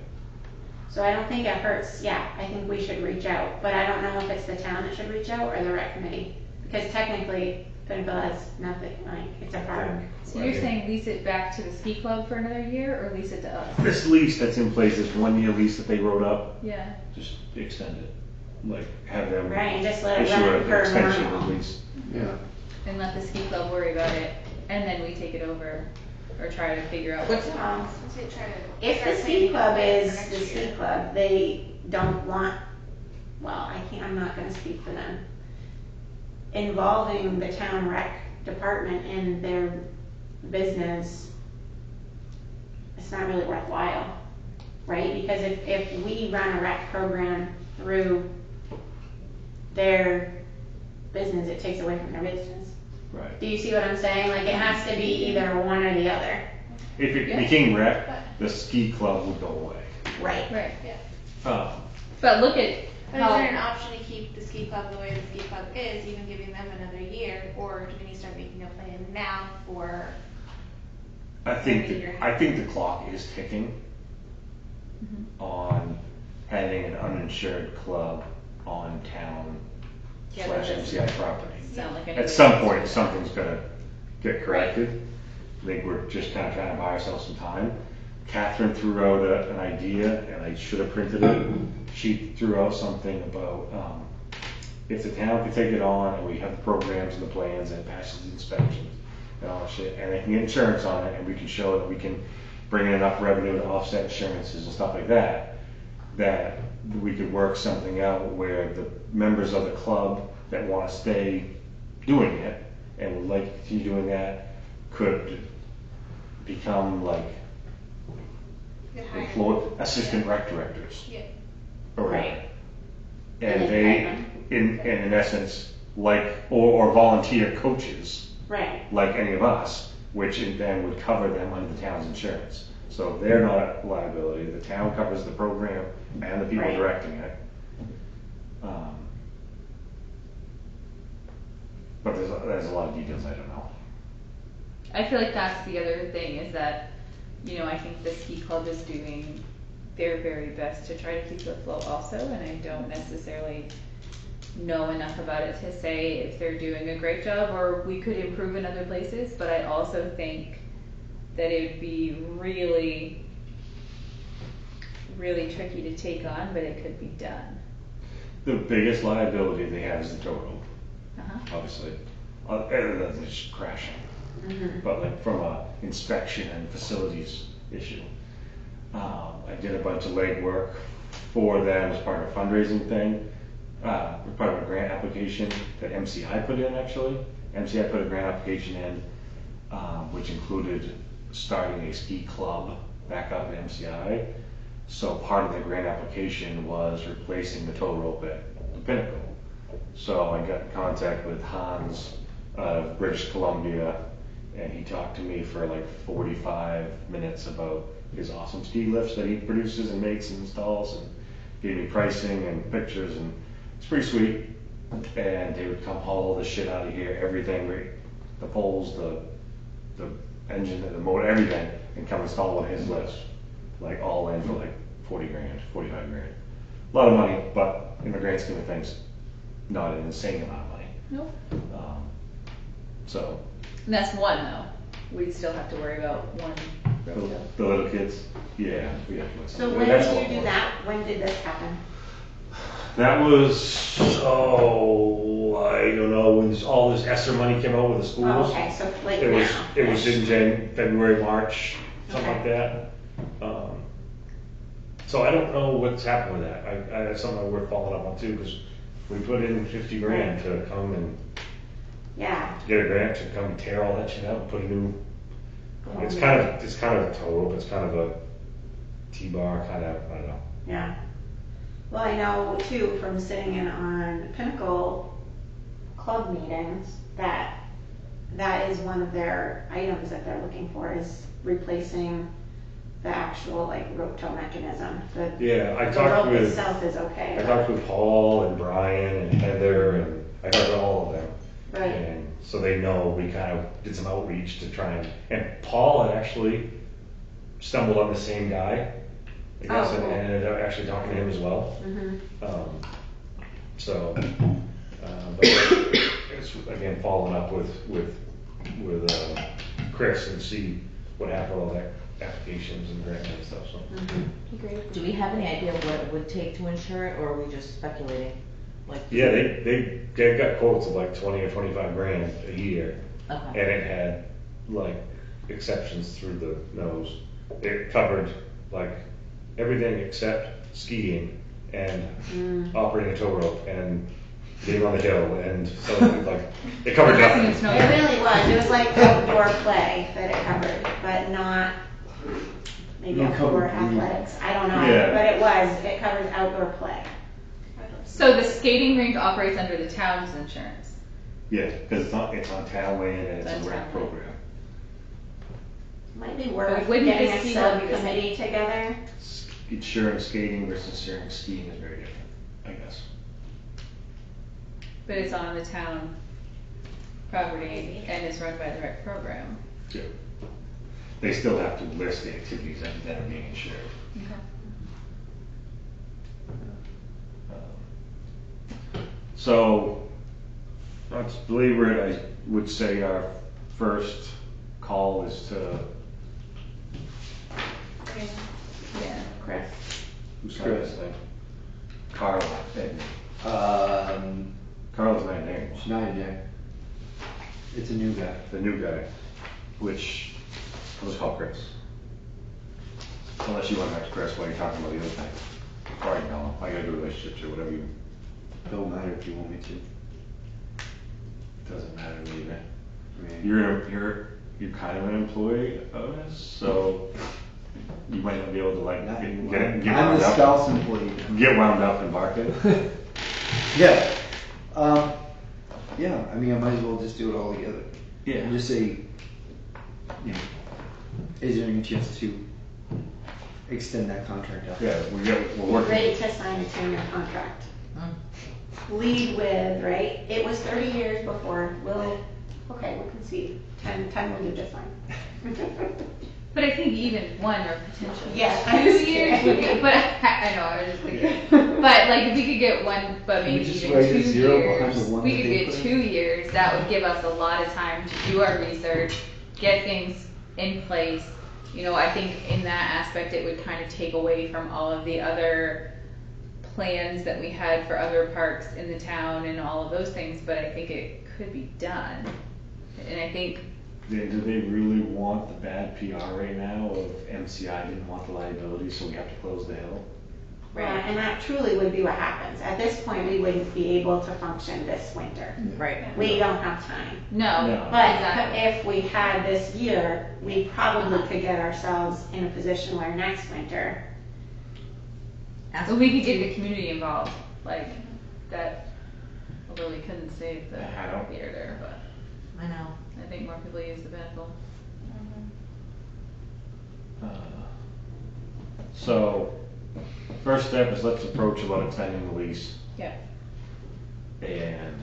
So I don't think it hurts, I think we should reach out, but I don't know if it's the town that should reach out or the rec committee. Because technically, Pinnacle has nothing, like, it's a park. So you're saying lease it back to the ski club for another year, or lease it to us? This lease that's in place, this 1 year lease that they wrote up, Yeah. just extend it. Like, have them Right, and just let it issue run an per extension of normal. lease. Yeah. And let the ski club worry about it, and then we take it over, or try to figure out what's. So try to If start the ski planning club for is next the year. ski club, they don't want, well, I'm not gonna speak for them, involving the town rec department in their business, it's not really worthwhile, right? Because if we run a rec program through their business, it takes away from their business. Right. Do you see what I'm saying? Like, it has to be either one or the other. If it Yeah. became rec, the ski club would go away. Right. Right. But look at But is how. there an option to keep the ski club the way the ski club is, even giving them another year, or do we need to start making a plan now for? I think the clock is ticking Mhm. on having an uninsured club on town Yeah, slash that MCI property. Sound like At anybody some else. point, something's gonna get corrected. I think we're just kind of trying to buy ourselves some time. Catherine threw out an idea, and I should have printed it. She threw out something about, if the town could take it on, and we have the programs and the plans, and it passes the inspections, and all that shit, and they can get insurance on it, and we can show that we can bring in enough revenue to offset insurances and stuff like that, that we could work something out where the members of the club that want to stay doing it, and would like to continue doing that, could become like Get hired? assistant rec directors. Yeah. Or whatever. Right. And And they, then in essence, or volunteer coaches, Right. like any of us, which then would cover them under the town's insurance. So they're not a liability, the town covers the program and the people Right. directing it. But there's a lot of details I don't know. I feel like that's the other thing is that, I think the ski club is doing their very best to try to keep it afloat also, and I don't necessarily know enough about it to say if they're doing a great job or we could improve in other places, but I also think that it would be really, really tricky to take on, but it could be done. The biggest liability they have is the tow rope, Uh-huh. obviously, other than just crashing. Mm-hmm. But like from a inspection and facilities issue. I did a bunch of legwork for them as part of a fundraising thing, part of a grant application that MCI put in actually. MCI put a grant application in, which included starting a ski club back up at MCI. So part of the grant application was replacing the tow rope at the Pinnacle. So I got in contact with Hans of British Columbia, and he talked to me for like 45 minutes about his awesome ski lifts that he produces and makes and installs, and gave me pricing and pictures, and it's pretty sweet. And they would come haul the shit out of here, everything, the poles, the engine, the motor, everything, and come install one of his lifts, like all in for like 40 grand, 45 grand. A lot of money, but in the grand scheme of things, not an insane amount of money. Nope. So, And that's one though. we'd still have to worry about one road. The little kids, yeah, we have to. So when That's did a you do lot. that? When did this happen? That was, I don't know, when all this ESSER money came out with the Oh, schools. okay, so like It was, now. it was in February, March, something like Okay. that. So I don't know what's happened with that. That's something we're following up on too, because we put in 50 grand to come and Yeah. get a grant to come tear all that shit out and put a new, it's kind of a tow rope, it's kind of a T-bar, kind of, I don't know. Yeah. Well, I know too from sitting in on Pinnacle club meetings that is one of their items that they're looking for is replacing the actual like rope tow mechanism. Yeah, I The talked rope with, itself is okay. I talked with Paul and Brian and Heather, and I talked to all of them. Right. And so they know we kind of did some outreach to try and Paul had actually stumbled on the same guy, I guess, Oh, cool. and ended up actually talking to him as well. Mm-hmm. But it's again following up with Chris and see what happened with all that applications and grant and stuff, so. Mm-hmm. Do we have any idea what it would take to insure it, or are we just speculating? Like, Yeah, they've got quotes of like 20 or 25 grand a year, and okay, it had like exceptions through the nose. It covered like everything except skiing and operating a tow rope and being on the hill, and so like it covered Nothing nothing. is no- It really was. It was like outdoor play that it covered, but not maybe It outdoor covered athletics. I don't know, Yeah. but it covers outdoor play. So the skating rink operates under the town's insurance. Yeah, because it's on town land and it's On a rec town land. program. Might be worth wouldn't getting this a be what we were subcommittee together. Insuring skating versus insuring skiing is very different, I guess. But it's on the town property and is run by the rec program. Yeah. They still have to list the activities that are being insured. So, let's belabor it, I would say our first call is to, Yeah. Chris. who's this thing? Carla, Ed. Carla's not named, Schneider Jack. It's a new guy. the new guy, which, let's call Chris. Unless you want to ask Chris while you're talking about the other thing. Or I can call him, I got good relationships or whatever you, Don't matter if you want me to. doesn't matter to me, man. I mean, You're kind of an employee of this, so you might not be able to like not- get I'm wound a up, spouse employee. get wound up and bark it. Yeah. Yeah, I mean, I might as well just do it all together. Yeah. And just say, you know, is there any chance to extend that contract out? Yeah, we're working. Ready to sign a 10-year contract. Lead with, right? It was 30 years before. We'll concede. 10 will do just fine. But I think even one or potentially Yeah, I'm 2 just years kidding. would be, but I know, I was just thinking. But like if we could get one, but Can we maybe just even write a 2 zero behind years, the one we that could they get put 2 in? years, that would give us a lot of time to do our research, get things in place. You know, I think in that aspect, it would kind of take away from all of the other plans that we had for other parks in the town and all of those things, but I think it could be done. And I think, Do they really want the bad PR right now of MCI didn't want the liability, so we have to close the hill? Right, and that truly would be what happens. At this point, we wouldn't be able to function this winter. right. We don't have time. no, No. But exactly. if we had this year, we probably could get ourselves in a position where next winter, But we could get the community involved, like that, although we couldn't save the I don't- theater, but I know. I think more people use the Pinnacle. So, first step is let's approach about extending the lease. Yeah. And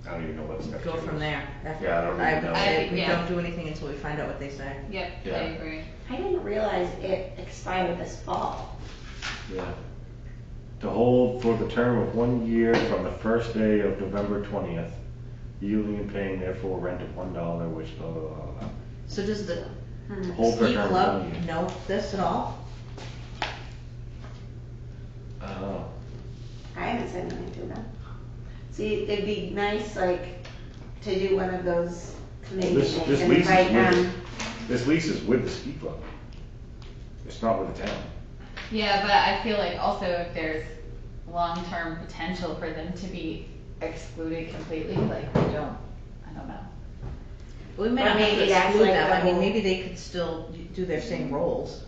I don't even know what step Go two from is. there. Yeah, I don't really would know. say we Yeah. don't do anything until we find out what they say. Yep, I Yeah. agree. I didn't realize it expired this fall. Yeah. To hold for the term of 1 year from the first day of November 20th, yielding and paying therefore rent of $1, which blah, blah, blah, blah. So does the Whole ski picture. club know this at all? I don't know. I haven't said anything to them. See, it'd be nice, like, to do one of those committee This things and lease invite is them. this lease is with the ski club. It's not with the town. Yeah, but I feel like also if there's long-term potential for them to be excluded completely, like I don't know. We may Or not have to maybe that's exclude like them, the I mean, whole- maybe they could still do their same roles.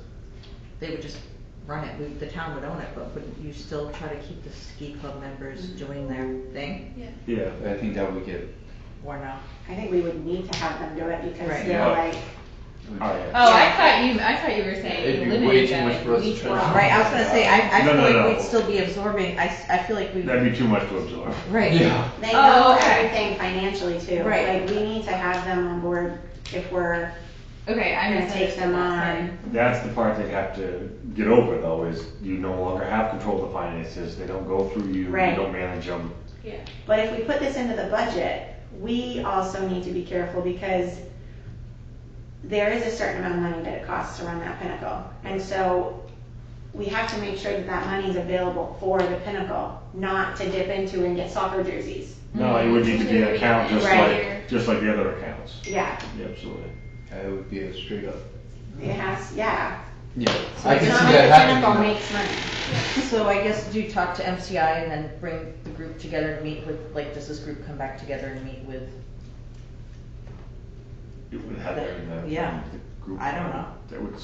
They would just run it, the town would own it, but would you still try to keep the ski club members doing their thing? Yeah. I think that would get, Or no? I think we would need to have them do it because Right. they're Yeah. like, Oh, yeah. Oh, Yeah. I thought you were saying It'd be way limited too much them. for us to Each try. one. Right, I was gonna say, I No, feel no, like no. we'd still be absorbing, I feel like we. That'd be too much to absorb. Right. Yeah. they Oh, know okay. everything financially too. Right. Like, we need to have them on board if we're Okay, I gonna take them misunderstood that, on. That's the part they have to get over though, is you no longer have control of the finances. They don't go through you. Right. You don't manage them. But if we put this into the budget, we also need to be careful because there is a certain amount of money that it costs to run that Pinnacle. And so we have to make sure that that money is available for the Pinnacle, not to dip into and get soccer jerseys. No, it would need to be an account Right. just like the other accounts. Yeah, Yeah, absolutely. it would be a straight up. it has, yeah. Yeah. I can It's see not that like the Pinnacle happening. makes money. So I guess do you talk to MCI and then bring the group together to meet with, like, does this group come back together and meet with? It would have the Yeah. the group. I don't know. That would.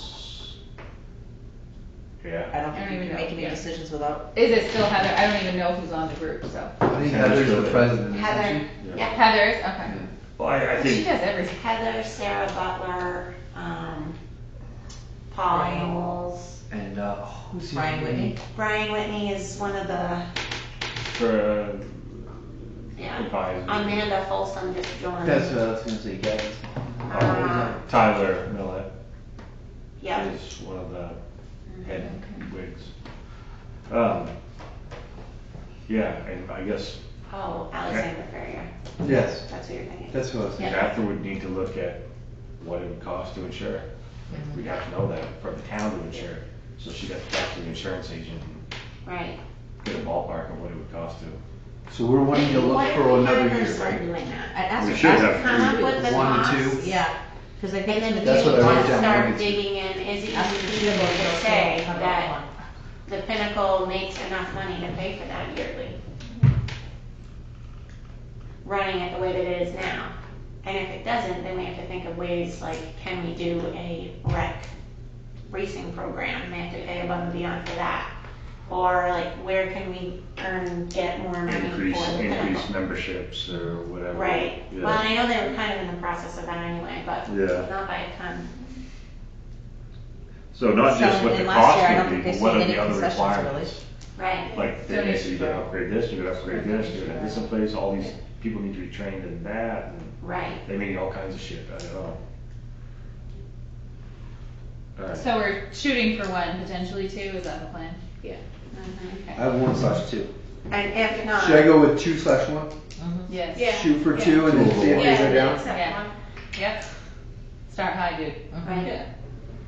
Yeah. I don't I think don't you even can know, make any yeah. decisions without. Is it still Heather? I don't even know who's on the group, so. I think Heather's the president, isn't Heather, she? yeah. Heather's, okay. Well, I She think does everything. Heather, Sarah Butler, Paul Brian. Knowles. And, who's the Brian other lady? Whitney. Brian Whitney is one of the, for yeah. advisors. Amanda Folsom just joined. That's what I was gonna say, guys. Tyler Millett Yeah. is one of the head wigs. Yeah, and I guess Oh, Alexander Ferrier. Yes, That's what you're thinking. that's what I was thinking. Catherine would need to look at what it would cost to insure. We'd have to know that for the town to insure. So she'd have to talk to the insurance agent and Right. get a ballpark of what it would cost to. So we're wanting to look What if for we another had her year, start right? doing that? I'd ask We her- should ask have her Come up to with the One to two? costs. Yeah, because I think. And then it's we That's gonna what I be wrote can down, start one to two. digging in, is it Ask her easy to to do it, she'll say come up that with one. the Pinnacle makes enough money to pay for that yearly? Running it the way that it is now. And if it doesn't, then we have to think of ways like, can we do a rec racing program? They have to pay above and beyond for that. Or like, where can we get more money for the Increase Pinnacle? memberships or whatever. Right. Yeah. Well, and I know they were kind of in the process of that anyway, but Yeah. not by a ton. So not just So, what the and last year, I cost don't would think be, they but what seen are any the other concessions, really. requirements? Right. Like, they say you gotta upgrade this, you gotta upgrade this, you gotta have this in place, all these people need to be trained in that, and Right. they may need all kinds of shit, I don't know. Alright, So we're shooting for one, potentially two, is that the plan? Mhm. I have 1/2. And if not. Should I go with 2/1? Yes. Yeah. Shoot for 2 and then see if they go down? except Yeah. one. Yep. Start high, dude. Right.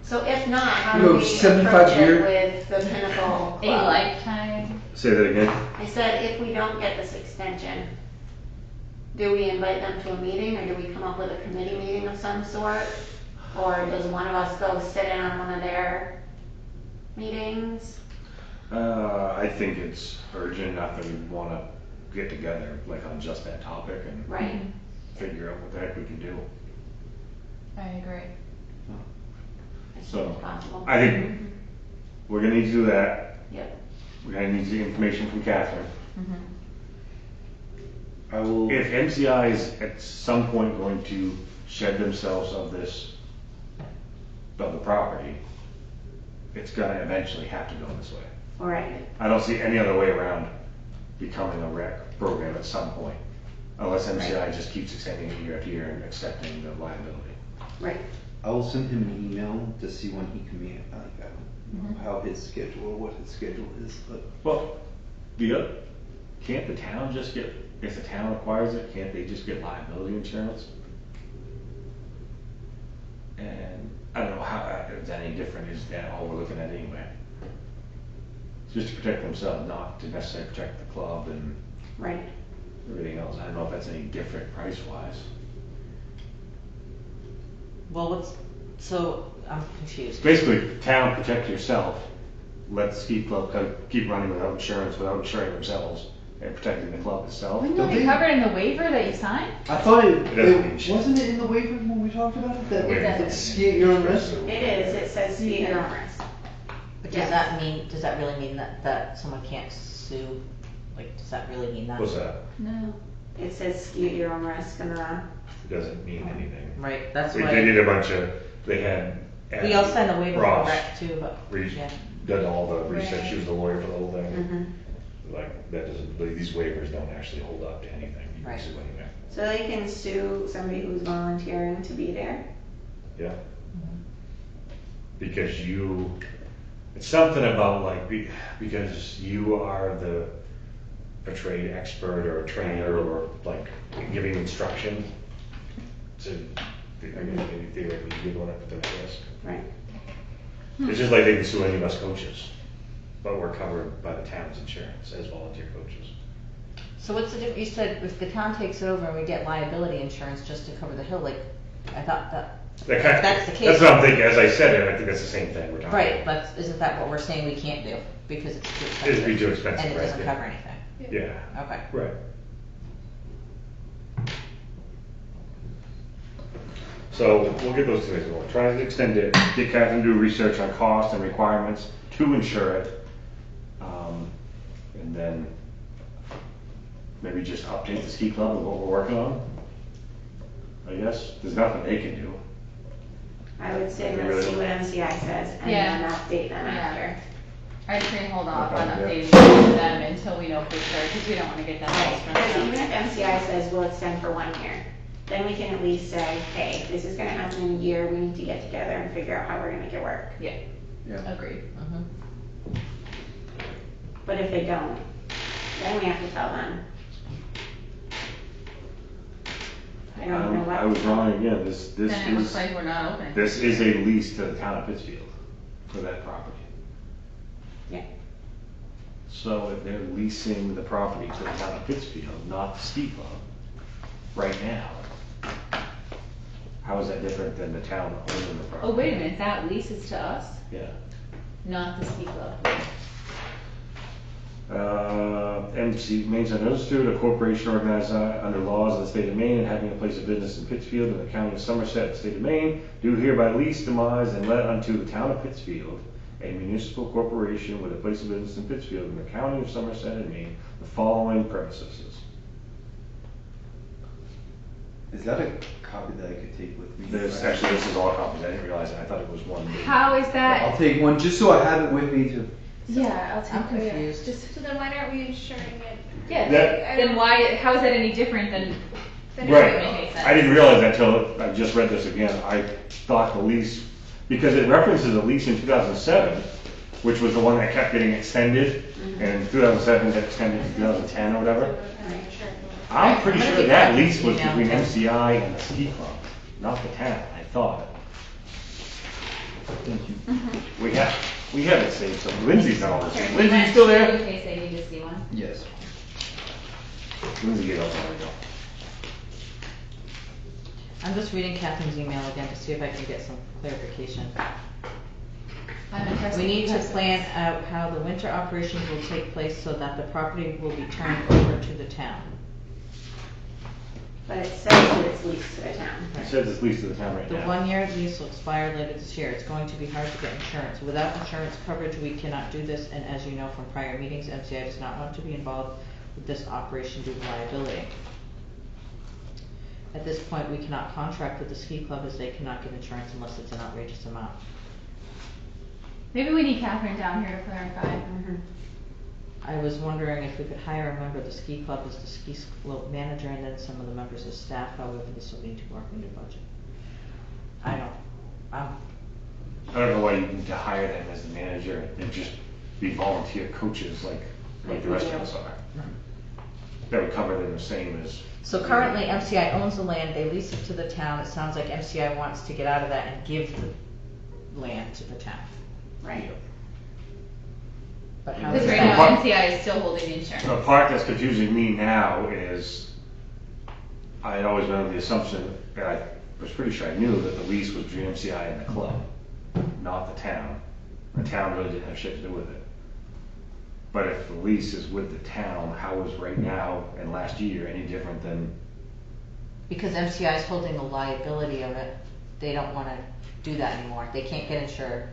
So if not, how You do know, we 75 approach it year? with the Pinnacle A Club? lifetime. say that again? I said, if we don't get this extension, do we invite them to a meeting, or do we come up with a committee meeting of some sort? Or does one of us go sit in on one of their meetings? I think it's urgent enough that we wanna get together, like on just that topic and Right. figure out what the heck we can do. I agree. As So, soon as possible. I think we're gonna need to do that. Yep. We're gonna need the information from Catherine. I will, If MCI is at some point going to shed themselves of this, of the property, it's gonna eventually have to go this way. Right. I don't see any other way around becoming a rec program at some point, unless MCI just keeps extending it year after year and accepting the liability. Right. I will send him an email to see when he can meet, like, I don't know how his schedule, or what his schedule is, but Well, can't the town just get if the town acquires it, can't they just get liability insurance? And I don't know how, if it's any different, is that all we're looking at anyway? It's just to protect themselves, not to necessarily protect the club and Right. everything else. I don't know if that's any different price-wise. Well, so, I'm confused. Basically, town protect yourself, let the ski club keep running without insurance, without insuring themselves, and protecting the club itself. Wouldn't Don't that be they- covered in the waiver that you signed? I thought It doesn't mean shit. wasn't it in the waiver when we talked about it, that Wait. it's ski at your own risk? It is, it says ski at your own risk. But Yes. does that really mean that someone can't sue? Like, does that really mean that? What's that? No. It says ski at your own risk and It doesn't mean anything. Right, that's They why. did a bunch of, they had. We all signed the waiver for Ross rec too, but, yeah. did all the research, she was the lawyer for the whole thing. Mm-hmm. Like, that doesn't, these waivers don't actually hold up to anything, you can Right. sue anywhere. So they can sue somebody who's volunteering to be there? Yeah. Because it's something about like, because you are a trade expert or a trainer or like giving instruction to, I guess maybe theoretically you're the one that put them at risk. Right. It's just like they can sue any of us coaches, but we're covered by the town's insurance as volunteer coaches. So what's the difference? You said if the town takes it over and we get liability insurance just to cover the hill, like, I thought that, that's the case. That's what I'm thinking, as I said it, I think that's the same thing we're talking about. Right, but isn't that what we're saying we can't do? Because it's too expensive? It'd be too expensive, And it right, doesn't yeah. cover anything? Yeah. Okay. Right. So we'll get those two things. We'll try to extend it, get Catherine to do research on cost and requirements to insure it. And then maybe just update the ski club with what we're working on. I guess, there's nothing they can do. I would say They let's really see what MCI says and Yeah. then update them Yeah. after. I'd say hold off on Okay, updating them until we know for sure, because we don't want to get that Right, else because from even them. if MCI says we'll extend for 1 year, then we can at least say, hey, this is gonna happen in a year, we need to get together and figure out how we're gonna make it work. Yeah, Yeah. agreed. But if they don't, then we have to tell them. I don't know what. I was wrong again, this Then it looks is, like we're not opening. this is a lease to the town of Pittsfield for that property. Yeah. So if they're leasing the property to the town of Pittsfield, not the ski club, right now, how is that different than the town owning the property? Oh, wait a minute, that leases to us, Yeah. not the ski club. MC, Maine's understood, a corporation organized under laws of the state of Maine and having a place of business in Pittsfield in the county of Somerset, state of Maine, do hereby lease, demise, and let unto the town of Pittsfield, a municipal corporation with a place of business in Pittsfield in the county of Somerset and Maine, the following premises. Is that a copy that I could take with me? This is all copies, I didn't realize it, I thought it was one big. How is I'll that? take one, just so I have it with me to. Yeah, I'll I'm take it. confused. Just, So then why aren't we insuring it? yeah, That- then why, how is that any different than? Then it Right, doesn't make any sense. I didn't realize that till I just read this again, I thought the lease, because it references a lease in 2007, which was the one that kept getting extended, and 2007 got extended to 2010 or whatever. I'm pretty sure that lease was between MCI and the ski club, not the town, I thought. Thank you. We have it saved, so Lindsay's done all this. Lindsay, you still there? In case they need to see one. Yes. Lindsay, get up, there we go. I'm just reading Catherine's email again to see if I can get some clarification. I'm impressed. We need to plan out how the winter operations will take place so that the property will be turned over to the town. But it says that it's leased to the town. It says it's leased to the town right The now. 1-year lease will expire later this year. It's going to be hard to get insurance. Without insurance coverage, we cannot do this, and as you know from prior meetings, MCI does not want to be involved with this operation due to liability. At this point, we cannot contract with the ski club as they cannot give insurance unless it's an outrageous amount. Maybe we need Catherine down here to clarify. I was wondering if we could hire a member of the ski club as the ski slope manager and then some of the members of staff, however, this will need to work into budget. I don't know why you need to hire them as the manager and just be volunteer coaches like the rest of us are. that would cover them the same as. So currently MCI owns the land, they lease it to the town, it sounds like MCI wants to get out of that and give the land to the town. Right. But how Because is right that? now MCI is still holding the insurance. The part that's confusing me now is, I had always been under the assumption, and I was pretty sure I knew that the lease was between MCI and the club, not the town. The town really didn't have shit to do with it. But if the lease is with the town, how is right now and last year any different than? Because MCI is holding the liability of it, they don't wanna do that anymore, they can't get insured.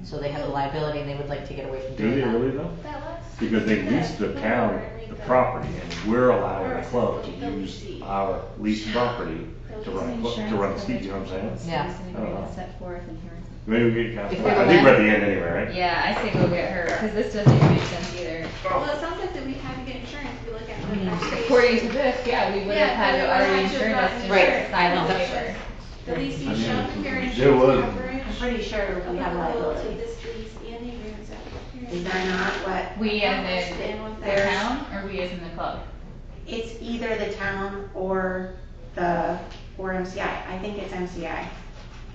So they have the liability and they would like to get away from Do doing they that. really though? That last. Because they lease the town the property, and we're allowing the club to use our leased property to run the seats, you know what I'm saying? Yeah. I don't know. Set forth insurance. Maybe we get counsel. If they're I think we're at the end anyway, right? Yeah, I say go get her, because this doesn't even make sense either. Well, it sounds like that we had to get insurance, if we look at the actually. According to this, yeah, we would have Yeah, had we to would already have to insured have us to gotten Right. sign on the insurance. paper. The leasing I mean, shall compare there insurance was- coverage. I'm pretty sure we have applicable to liability. this lease and the agreements that we Is there not what? We as understand in what the that is. town, or we as in the club? It's either the town or MCI. I think it's MCI.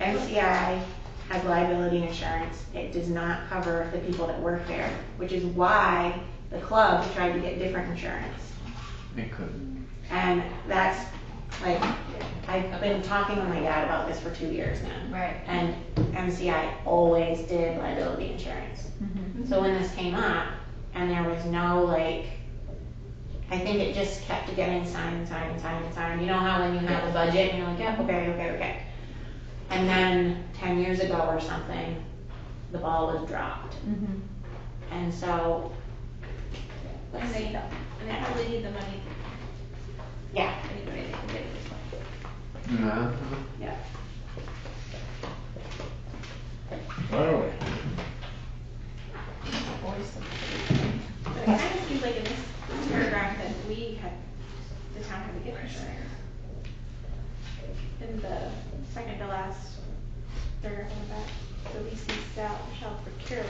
MCI has liability insurance. It does not cover the people that work there, which is why the club tried to get different insurance. It could. And that's, like, I've been talking with my dad about this for 2 years now. Right. And MCI always did liability insurance. So when this came up, and there was no, like, I think it just kept getting signed. You know how when you have a budget, and you're like, yeah, okay. And then 10 years ago or something, the ball was dropped. And so, And they probably need the money, yeah, anybody they can get at this point. Nah. yeah. Why don't we? But it kind of seems like in this paragraph that the town had to get insurance. In the second to last paragraph on the back, the leasing shall procure.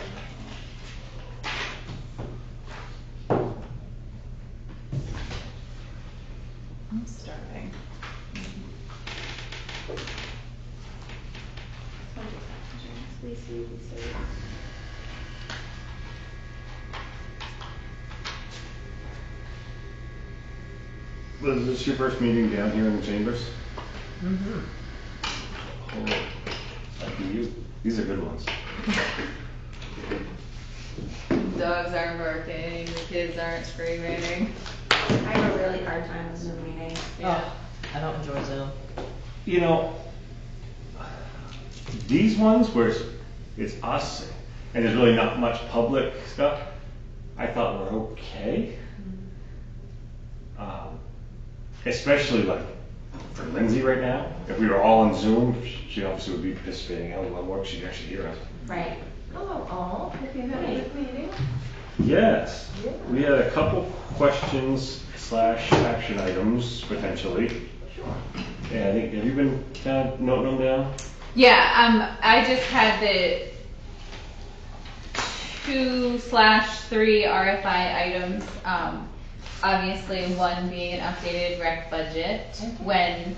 I'm starving. Leasing. Was this your first meeting down here in the chambers? Mm-hmm. Oh, lucky you. These are good ones. Dogs aren't barking, the kids aren't screaming. I have a really hard time with Zoom meetings. Oh, I don't enjoy Zoom. You know, these ones where it's us and there's really not much public stuff, I thought were okay. Especially like for Lindsay right now, if we were all on Zoom, she obviously would be participating. How would work? She'd actually hear us. Right. Oh, hope you had a good meeting. Yes, we had a couple questions / action items potentially. Sure. And I think, have you been kind of noting them down? Yeah, I just had the 2/3 RFI items. Obviously, one being an updated rec budget. When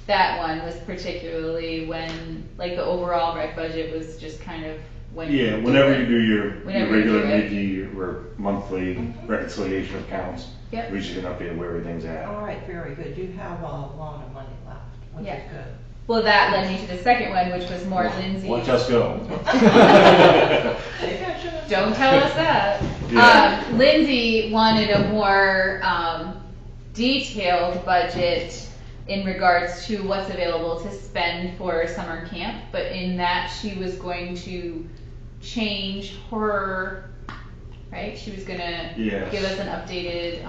that one was particularly when, like, the overall rec budget was just kind of when. Yeah, whenever you do your Whenever you regular do it. mid-year or monthly reconciliation of accounts, Yep. we just get an update of where everything's at. All right, very good. You have a lot of money left, which Yeah. is good. Well, that led me to the second one, which was more Lindsay. Watch us go. Maybe I should have. Don't tell us that. Yeah. Lindsay wanted a more detailed budget in regards to what's available to spend for summer camp, but in that she was going to change her, right? She was gonna Yes. give us an updated,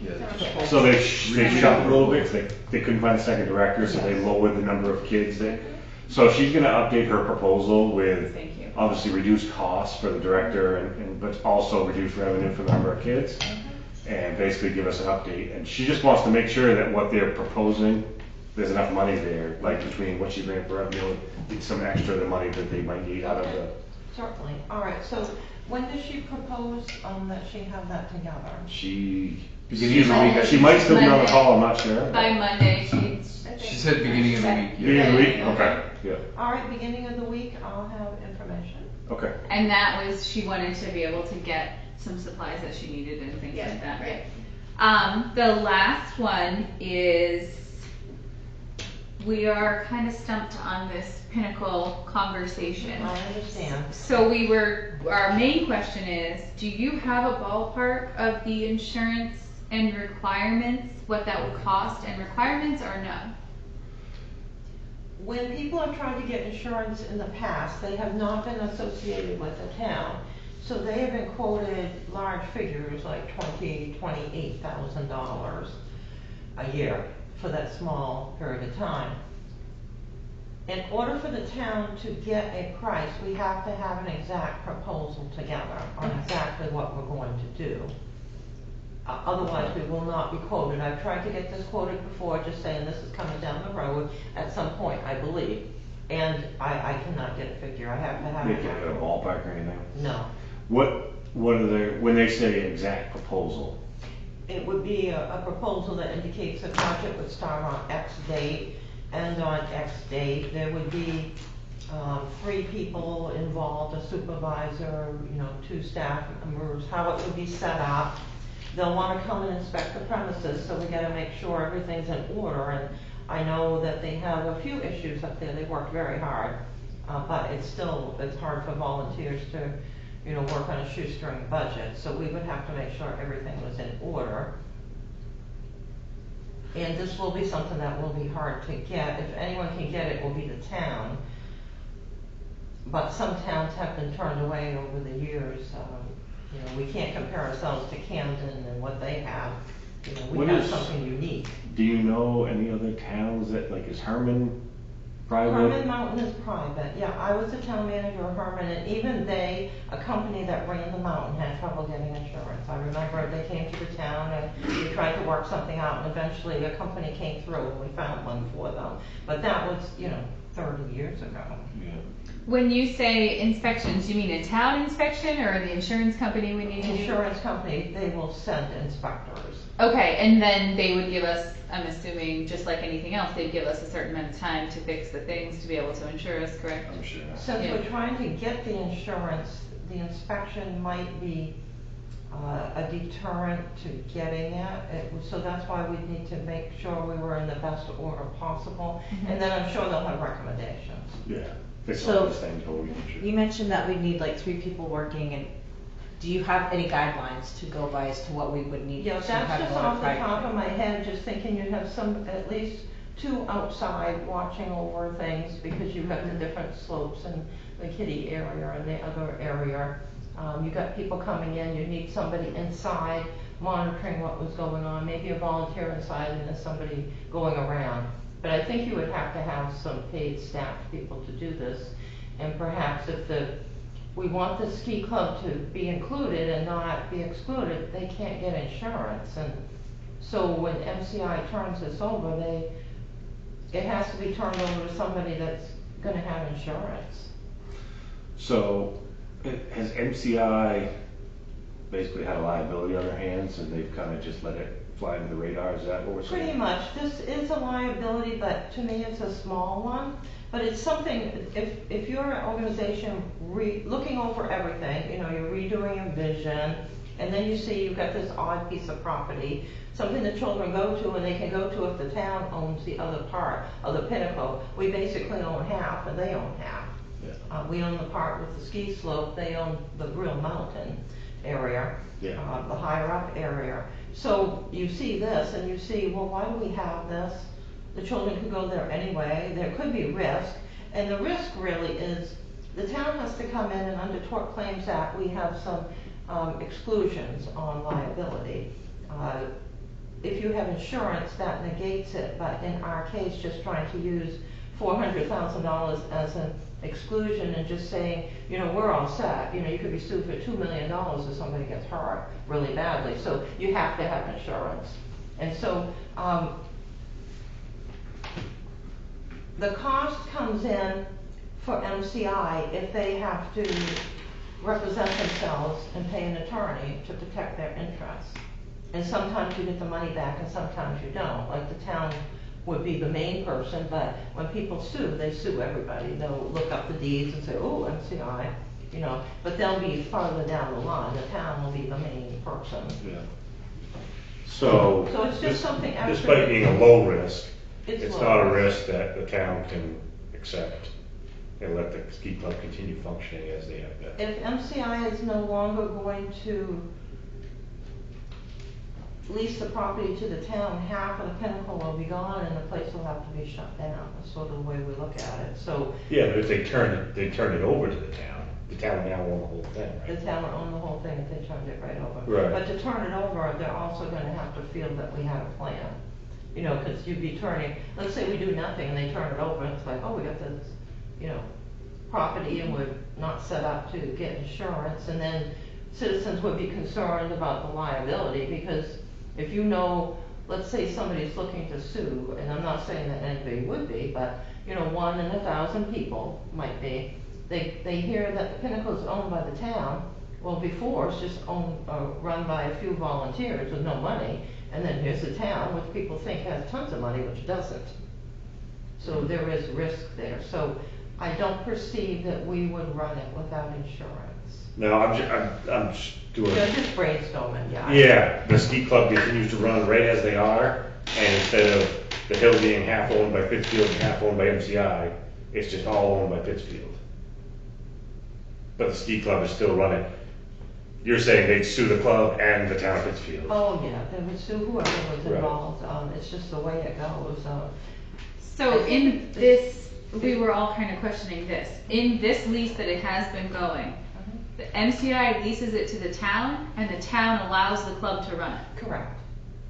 Yeah. So they shuffled a little bit, 'cause they couldn't find a second director, so they lowered the number of kids that. So she's gonna update her proposal with thank you. obviously reduced costs for the director but also reduced revenue for the number of kids. And basically give us an update. And she just wants to make sure that what they're proposing, there's enough money there, like between what she's bringing for revenue and some extra the money that they might need out of Certainly. All right, so when does she propose, that she have that together? Beginning of the week, she might still be on the call, I'm not sure. By Monday, She said beginning of the week. Beginning of the week, okay, yeah, All right, beginning of the week, I'll have information. okay. and that was, she wanted to be able to get some supplies that she needed and things Yeah, like that. right. The last one is, we are kind of stumped on this Pinnacle conversation. I understand. So our main question is, do you have a ballpark of the insurance and requirements, what that would cost and requirements, or no? When people have tried to get insurance in the past, they have not been associated with the town. So they have been quoted large figures like $28,000 a year for that small period of time. In order for the town to get a price, we have to have an exact proposal together on exactly what we're going to do. Otherwise, we will not be quoted. I've tried to get this quoted before, just saying this is coming down the road at some point, I believe. And I cannot get a figure. I have to have They it. can't get a ballpark or anything? No. What are their, when they say exact proposal? It would be a proposal that indicates the project would start on X date, and on X date, there would be 3 people involved, a supervisor, 2 staff members, how it would be set up. They'll want to come and inspect the premises, so we got to make sure everything's in order. And I know that they have a few issues up there. They worked very hard, but it's hard for volunteers to, work on a shoestring budget. So we would have to make sure everything was in order. And this will be something that will be hard to get. If anyone can get it, it will be the town. But some towns have been turned away over the years. We can't compare ourselves to Camden and what they have. We have something unique. Do you know any other towns that, like, is Herman private? Herman Mountain is private, yeah. I was the town manager of Herman, and even a company that ran the mountain had trouble getting insurance. I remember they came to the town and we tried to work something out, and eventually a company came through and we found one for them. But that was, 30 years ago. Yeah. When you say inspections, you mean a town inspection or the insurance company we need to do? Insurance company, they will send inspectors. Okay, and then they would give us, I'm assuming, just like anything else, they'd give us a certain amount of time to fix the things to be able to insure us, correct? I'm sure. Since Yeah. we're trying to get the insurance, the inspection might be a deterrent to getting it. So that's why we need to make sure we were in the best order possible. And then I'm sure they'll have recommendations. Yeah. Fix So, all these things, but we can sure. You mentioned that we'd need like 3 people working, and do you have any guidelines to go by as to what we would need Yeah, to that's have just an off the audit top of prior? my head, just thinking you'd have at least 2 outside watching over things, because you've got the different slopes and the kiddie area and the other area. You've got people coming in, you need somebody inside monitoring what was going on, maybe a volunteer inside and then somebody going around. But I think you would have to have some paid staff people to do this. And perhaps if we want the ski club to be included and not be excluded, they can't get insurance. And so when MCI turns this over, it has to be turned over to somebody that's gonna have insurance. So, has MCI basically had a liability on their hands and they've kind of just let it fly under the radar? Is that what we're saying? Pretty much. This is a liability, but to me it's a small one. But it's something, if you're an organization looking over everything, you're redoing your vision, and then you see you've got this odd piece of property, something the children go to and they can go to if the town owns the other part of the Pinnacle. We basically own half and they own half. Yeah. We own the part with the ski slope, they own the real mountain area, Yeah. the higher up area. So you see this and you see, well, why do we have this? The children could go there anyway, there could be risk, and the risk really is, the town has to come in, and under Tort Claims Act, we have some exclusions on liability. If you have insurance, that negates it, but in our case, just trying to use $400,000 as an exclusion and just saying, we're all set. You could be sued for $2 million if somebody gets hurt really badly, so you have to have insurance. And so, the cost comes in for MCI, if they have to represent themselves and pay an attorney to protect their interests. And sometimes you get the money back and sometimes you don't. Like the town would be the main person, but when people sue, they sue everybody. They'll look up the deeds and say, oh, MCI, you know, but they'll be farther down the line. The town will be the main person. Yeah. So it's just something extra. Despite being a low risk, it's low not a risk that the town can accept and let the ski club continue functioning as they have been. If MCI is no longer going to lease the property to the town, half of the Pinnacle will be gone and the place will have to be shut down. That's sort of the way we look at it. So yeah, but if they turn it over to the town would now own the whole thing, right? the town would own the whole thing if they turned it right over. Right. But to turn it over, they're also going to have to feel that we had a plan. You know, because you'd be turning, let's say we do nothing and they turn it over, it's like, oh, we got this, you know, property and we're not set up to get insurance, and then citizens would be concerned about the liability, because if you know, let's say somebody's looking to sue, and I'm not saying that anybody would be, but you know, 1 in 1,000 people might be, they hear that the Pinnacle is owned by the town. Well, before it's just owned, run by a few volunteers with no money, and then here's the town, which people think has tons of money, which doesn't. So there is risk there. So I don't perceive that we would run it without insurance. No, I'm just doing. They're just brainstorming, yeah. Yeah, the ski club continues to run right as they are, and instead of the hill being half owned by Pittsfield and half owned by MCI, it's just all owned by Pittsfield. But the ski club is still running. You're saying they'd sue the club and the town of Pittsfield? Oh, yeah, they would sue whoever was Right. involved. It's just the way it goes. So in this, we were all kind of questioning this. In this lease that it has been going, the MCI leases it to the town and the town allows the club to run it. Correct.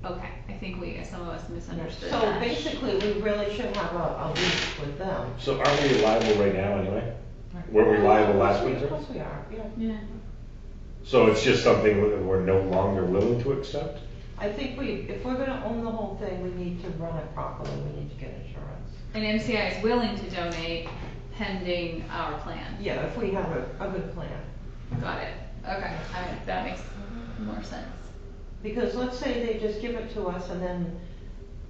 Okay, I think some of us misunderstood So that. basically, we really should have a lease with them. So aren't we liable right now anyway? Were we liable last winter? Of course we are, yeah. Yeah. So it's just something that we're no longer willing to accept? I think if we're gonna own the whole thing, we need to run it properly, we need to get insurance. And MCI is willing to donate pending our plan. Yeah, if we have a good plan. Got it. Okay, that makes more sense. Because let's say they just give it to us and then,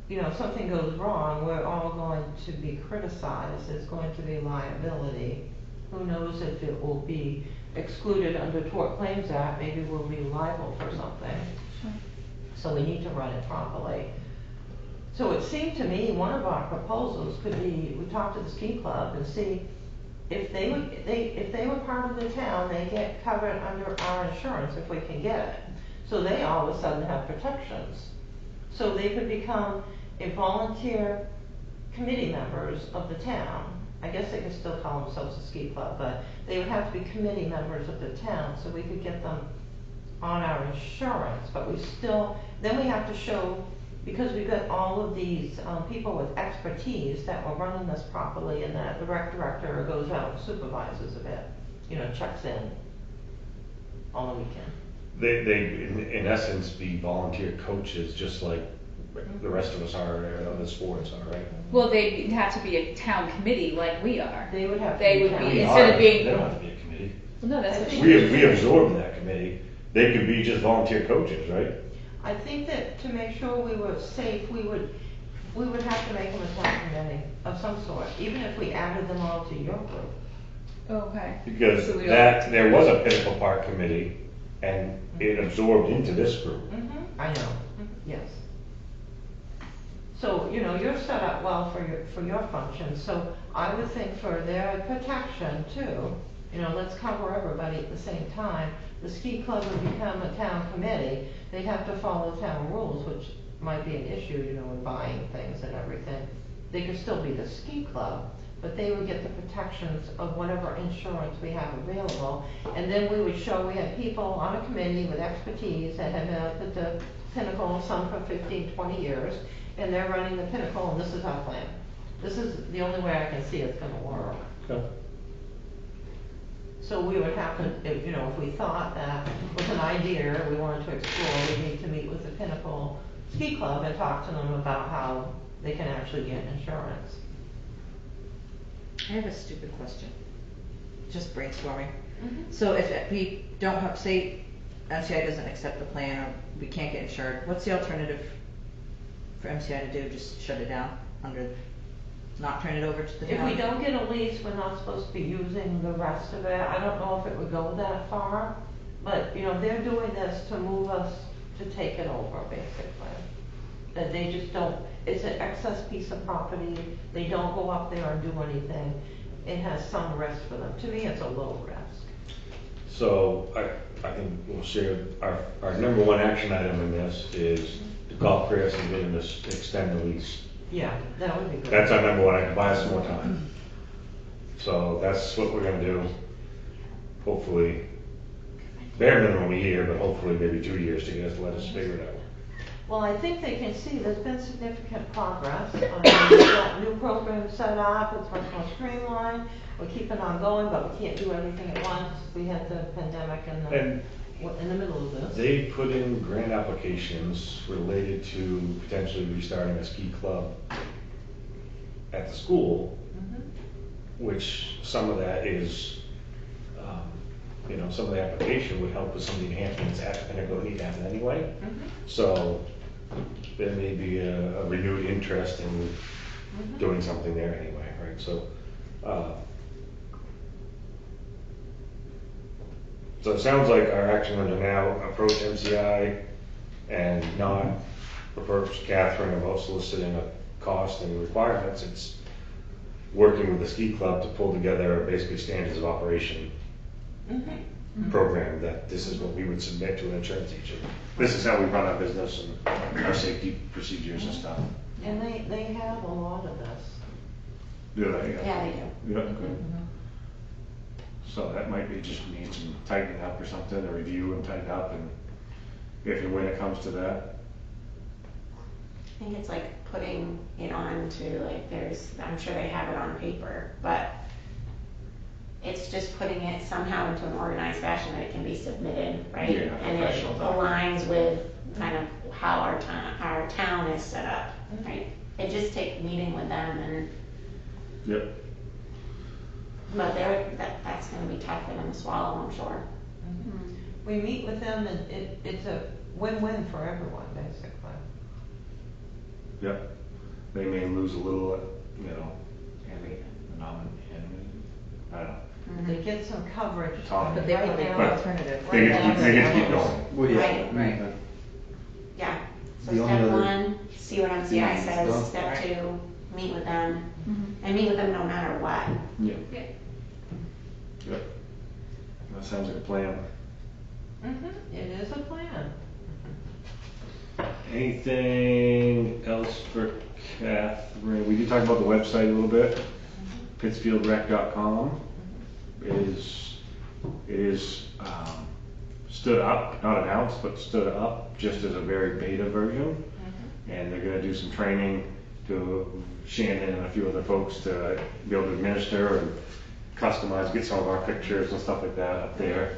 you know, something goes wrong, we're all going to be criticized, there's going to be liability. Who knows if it will be excluded under Tort Claims Act, maybe we'll be liable for something. Sure. So we need to run it properly. So it seemed to me one of our proposals could be, we talk to the ski club and see if they were part of the town, they get covered under our insurance if we can get it. So they all of a sudden have protections. So they could become a volunteer committee members of the town. I guess they could still call themselves a ski club, but they would have to be committee members of the town, so we could get them on our insurance. But then we have to show, because we've got all of these people with expertise that we're running this properly, and that the rec director goes out and supervises a bit, you know, checks in on the weekend. They in essence be volunteer coaches, just like the rest of us are, and other sports are, right? Well, they'd have to be a town committee like we are. They would have to They be would town. be, instead of being. They don't have to be a committee. Well, no, that's what We absorb that committee. They could be just volunteer coaches, right? I think that to make sure we were safe, we would have to make them a town committee of some sort, even if we added them all to your group. Okay. Because So we don't- there was a Pinnacle Park committee, and it absorbed into this group. I know, yes. So, you know, you're set up well for your function, so I would think for their protection too, you know, let's cover everybody at the same time. The ski club would become a town committee, they'd have to follow town rules, which might be an issue, you know, in buying things and everything. They could still be the ski club, but they would get the protections of whatever insurance we have available. And then we would show we had people on a committee with expertise that had been up at the Pinnacle, some for 15, 20 years, and they're running the Pinnacle, and this is our plan. This is the only way I can see it's gonna work. Okay. So we would have to, if we thought that was an idea we wanted to explore, we need to meet with the Pinnacle Ski Club and talk to them about how they can actually get insurance. I have a stupid question. Just brainstorming. Mhm. So if we don't have, say, MCI doesn't accept the plan or we can't get insured, what's the alternative for MCI to do? Just shut it down not turn it over to the If town? we don't get a lease, we're not supposed to be using the rest of it. I don't know if it would go that far, but, you know, they're doing this to move us to take it over, basically. That they just don't, it's an excess piece of property, they don't go up there and do anything. It has some risk for them. To me, it's a low risk. So I think we'll share, our number one action item in this is to call Chris and get him to extend the lease. Yeah, that would be good. That's our number one item, buy us some more time. So that's what we're gonna do. Hopefully, bare minimum a year, but hopefully maybe 2 years to get us to let us figure it out. Well, I think they can see there's been significant progress. We've got new programs set up, it's much more streamlined. We're keeping on going, but we can't do everything at once. We had the pandemic And in the middle of this. they put in grant applications related to potentially restarting a ski club at the school, Mhm. which some of that is, some of the application would help with some of the enhancements that are going to need to happen anyway. Mhm. So there may be a renewed interest in Mhm. doing something there anyway, right? So it sounds like our action are to now approach MCI and not approach Catherine about soliciting a cost and requirements. It's working with the ski club to pull together basically standards of operation Mhm. program that this is what we would submit to an insurance agent. This is how we run our business and our safety procedures and stuff. And they have a lot of this. Do they? Yeah, they do. Yeah, good. So that might be just need some tightening up or something, a review and tighten up, and if and when it comes to that. I think it's like putting it on to, like, I'm sure they have it on paper, but it's just putting it somehow into an organized fashion that it can be submitted, right? Yeah, And it professional document. aligns with kind of how our town is set up, right? It just takes meeting with them and, Yep. but that's gonna be tough for them to swallow, I'm sure. We meet with them and it's a win-win for everyone, basically. Yep. They may lose a little, I don't know. They get some coverage. Tom. But they Right want the now- alternative. They Right get now, to keep going. Well, yeah. Right. Right. Yeah, so The only step other one, see what MCI says, stuff. step two, meet with them, and meet with them no matter what. Yeah. Yeah. Yep. That sounds like a plan. Mhm. It is a plan. Anything else for Catherine? We did talk about the website a little bit. Pittsfieldrec.com is stood up, not announced, but stood up just as a very beta version. And they're gonna do some training to Shannon and a few other folks to be able to administer and customize, get some of our pictures and stuff like that up there.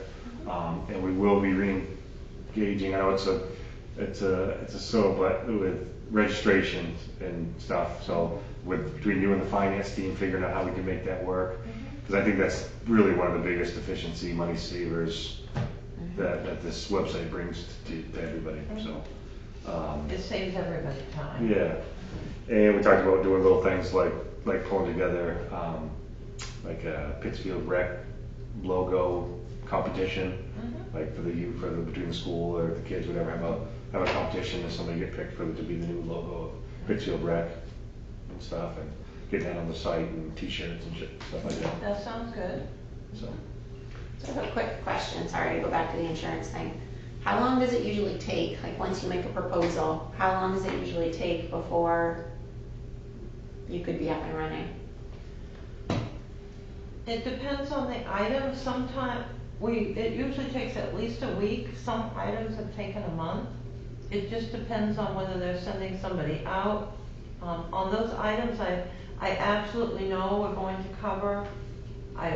And we will be re-engaging, I know it's a slow, but with registration and stuff, so between you and the finance team, figuring out how we can make that work. Because I think that's really one of the biggest efficiency, money savers that this website brings to everybody, so. It saves everybody time. Yeah, and we talked about doing little things like pulling together, like a Pittsfield Rec logo competition, like between the school or the kids, whatever, have a competition and somebody get picked to be the new logo of Pittsfield Rec and stuff, and get that on the site and t-shirts and stuff like that, That sounds good. so. So I have a quick question, sorry to go back to the insurance thing. How long does it usually take, like once you make a proposal, how long does it usually take before you could be up and running? It depends on the item. Sometimes it usually takes at least a week. Some items have taken a month. It just depends on whether they're sending somebody out. On those items, I absolutely know we're going to cover. I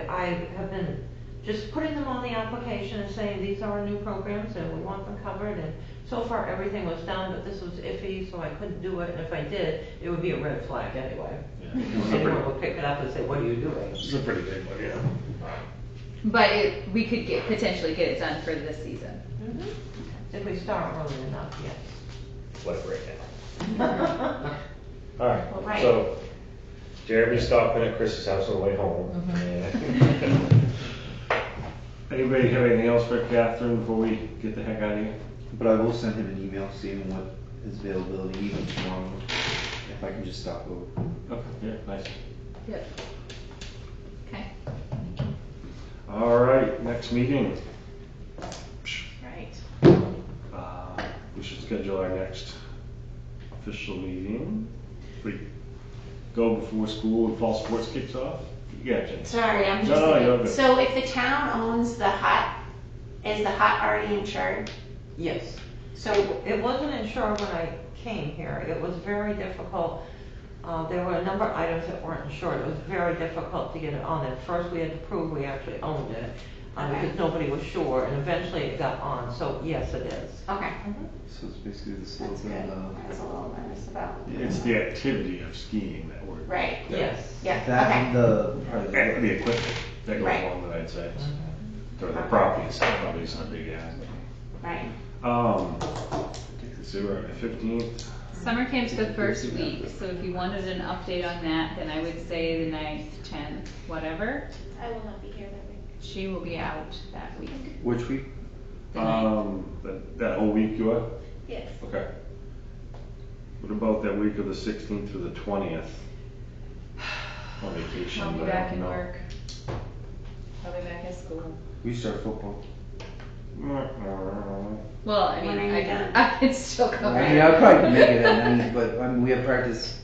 have been just putting them on the application and saying, these are our new programs and we want them covered, and so far everything was done, but this was iffy, so I couldn't do it, and if I did, it would be a red flag anyway. Anyone would pick it up and say, what are you doing? This is a pretty big one, yeah. But we could potentially get it done for this season. If we start early enough, yes. Whatever right now. Alright, Right. so Jeremy's stopping at Chris's house on the way home. Anybody have anything else for Catherine before we get the heck out of here? But I will send him an email seeing what his availability, even tomorrow, if I can just stop over. Okay, yeah, nice. Yep. Okay. Alright, next meeting. Right. We should schedule our next official meeting. We go before school and fall sports kicks off. Yeah, Jen. Sorry, I'm just No, you're thinking. good. So if the town owns the hut, is the hut already insured? Yes. So, It wasn't insured when I came here. It was very difficult. There were a number of items that weren't insured. It was very difficult to get it on there. First, we had to prove we actually owned it, Okay. because nobody was sure, and eventually it got on, so yes, it is. okay, So it's basically the slope that's and good. I was a little nervous about. It's the activity of skiing that we're. Right, Yes. yeah, that okay, and the part of And the the equipment that goes Right. along with it, I'd say. So the property itself probably isn't a big ask. right. So we're at the 15th. Summer camp's the first week, so if you wanted an update on that, then I would say the 9th, 10th, whatever. I will not be here that week. She will be out that week. which week? The 9th. That whole week you are? Yes. Okay. What about that week of the 16th through the 20th? On vacation. I'll be but I back don't in know. work. I'll be back at school. We start football. Well, I mean, When are you done? I can still come I back. mean, I'll probably make it at 9, but I mean, we have practice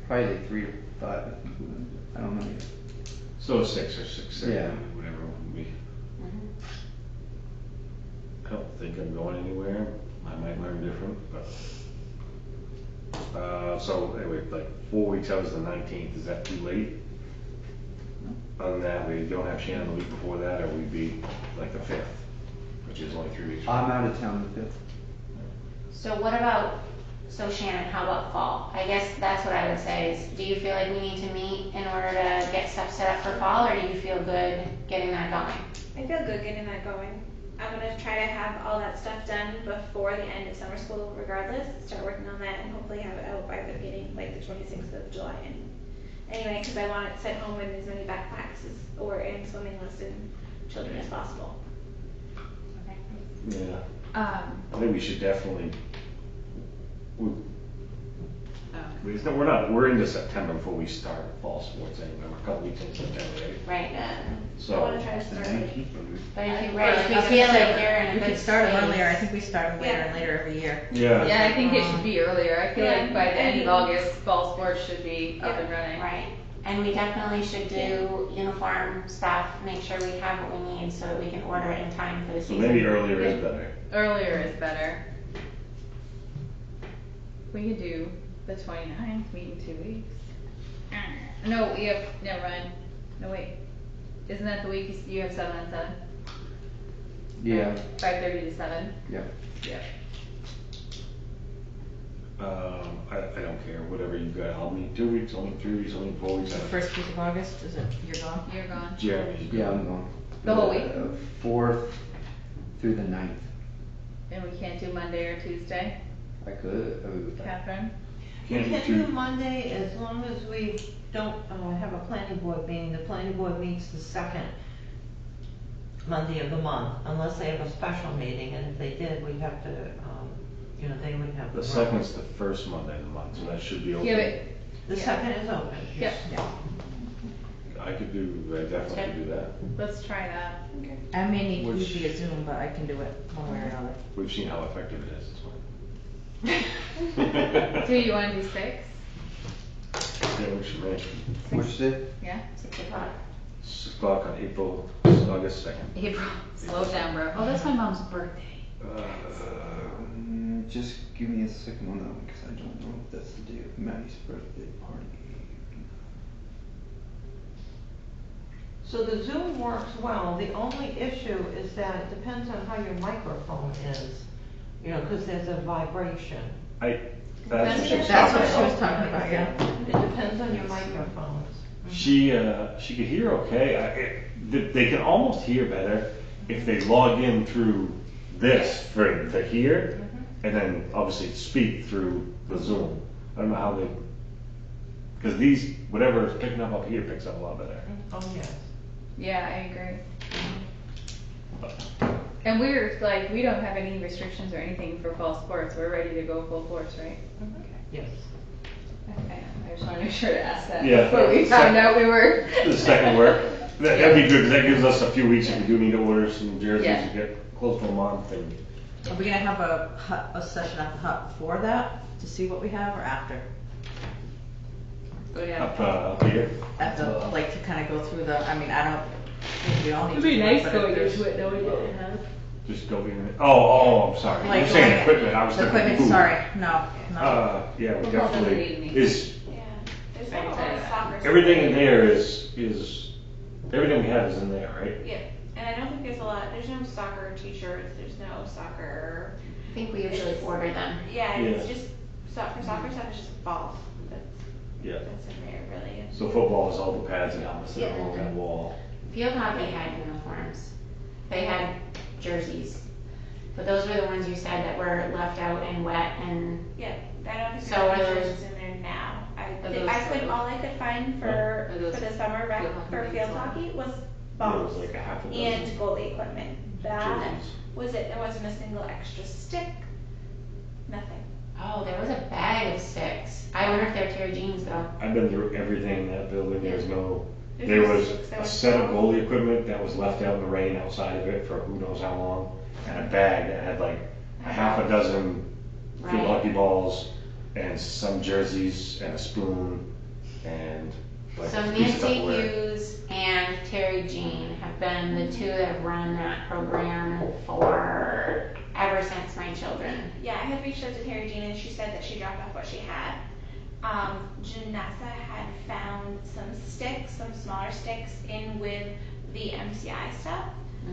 probably like 3 to 5. I don't know yet. So 6 or 6:30, Yeah. whatever it would be. Mhm. I don't think I'm going anywhere. I might learn different, but. So anyway, like 4 weeks out is the 19th. Is that too late? Other than that, we don't have Shannon the week before that, or we'd be like the 5th, which is only 3 weeks. from I'm now. out of town the 5th. So what about, so Shannon, how about fall? I guess that's what I would say is, do you feel like we need to meet in order to get stuff set up for fall, or do you feel good getting that going? I feel good getting that going. I'm gonna try to have all that stuff done before the end of summer school regardless, start working on that and hopefully have it out by the beginning, like the 26th of July. Anyway, because I want it sent home with as many backpacks and swimming lesson children as possible. Yeah, Um, I think we should definitely. oh. We're into September before we start fall sports anyway. We're a couple weeks in September, right? Right, I So. wanna try to The start. 19th. but if you I really, was if you gonna feel say, like you're in a We good could start them space- earlier, I think we start them later Yeah. and later every year. Yeah. Yeah, I think it should be earlier. I feel Yeah. like by the end of And- August, fall sports should be up and running. Right, and we definitely should do uniform stuff, make sure we have what we need so that we can order it in time for the So season. maybe earlier is better. Earlier is better. We could do the 29th, meet in 2 weeks. No, we have, never mind. No, wait. Isn't that the week you have 7 on 7? Yeah, 5:30 to 7? yeah. Yep. I don't care, whatever you got. I'll meet 2 weeks, I'll meet 3 weeks, I'll meet 4 weeks. The first week of August, is it, you're gone? You're gone. Jeremy's. Yeah, I'm going. The whole week? 4th through the 9th. And we can't do Monday or Tuesday, I could. Catherine? We Can't do can two- do Monday as long as we don't have a planning board meeting. The planning board meets the second Monday of the month, unless they have a special meeting, and if they did, we'd have to, they would have. The second's the first Monday of the month, so that should be open. Yeah, but, The yeah. second is open. Yep. I definitely could do that. Let's try that. I may need to Which- be via Zoom, but I can do it one way or another. We've seen how effective it is, it's fine. Do you wanna do 6? Yeah, we should make Which day? Yeah? 6 o'clock. 6 o'clock on August 2nd. April, slow down, bro. Oh, that's my mom's birthday. Just give me a second on that one, because I don't know if that's the day of Maddie's birthday party. So the Zoom works well, the only issue is that it depends on how your microphone is, you know, because there's a vibration. That's what she was That's talking what she was about. talking about, yeah. It depends on your microphones. She could hear okay. They can almost hear better if they log in through this for the hear, and then obviously speak through the Zoom. I don't know how they, because these, whatever is picking up here picks up a lot better. Oh, yes. Yeah, I agree. And we're like, we don't have any restrictions or anything for fall sports. We're ready to go full force, right? Yes. I just want to make sure to ask that Yeah. before we found out we were. The second work, that'd be good, because that gives us a few weeks if we do need to order some jerseys, Yeah. to get close to a month, and Are we gonna have a session at the hut before that to see what we have, or after? Oh, yeah. up here. At the, like, to kinda go through the, I mean, I don't think we all need to. It'd be do nice but if going there's- into it knowing what we have. Just go in. Oh, I'm sorry. Like You're saying going- equipment. I was The thinking equipment, food. sorry, no. Yeah, we We'll definitely definitely need is Yeah, there's not a lot of soccer. everything in there is everything we have is in there, right? Yeah, and I don't think there's a lot, there's no soccer t-shirts, there's no soccer, I think we usually order them. yeah, it's Yeah. just, for soccer stuff, it's just balls. Yeah. That's in there, really. So football is all the pads and helmets that are on that wall. Field hockey had uniforms. They had jerseys. But those were the ones you said that were left out and wet and, Yeah, I don't think So there's are any those- shirts in there now. Are those All I could find for those the summer rec, field hockey for things field on? hockey was It was balls like a half a and dozen goalie equipment. That jerseys. was it, there wasn't a single extra stick, nothing. oh, there was a bag of sticks. I wonder if they're Terry Jeans though. I've been through everything in that building. There's no. There's There no was sticks, there a was set of balls. goalie equipment that was left out in the rain outside of it for who knows how long, and a bag that had like a half a dozen field Right. hockey balls and some jerseys and a spoon and like So a piece of Nancy Tupperware. Hughes and Terry Jean have been the two that have run that program for ever since my children. Yeah, I had reached out to Terry Jean and she said that she dropped off what she had. Janessa had found some sticks, some smaller sticks in with the MCI stuff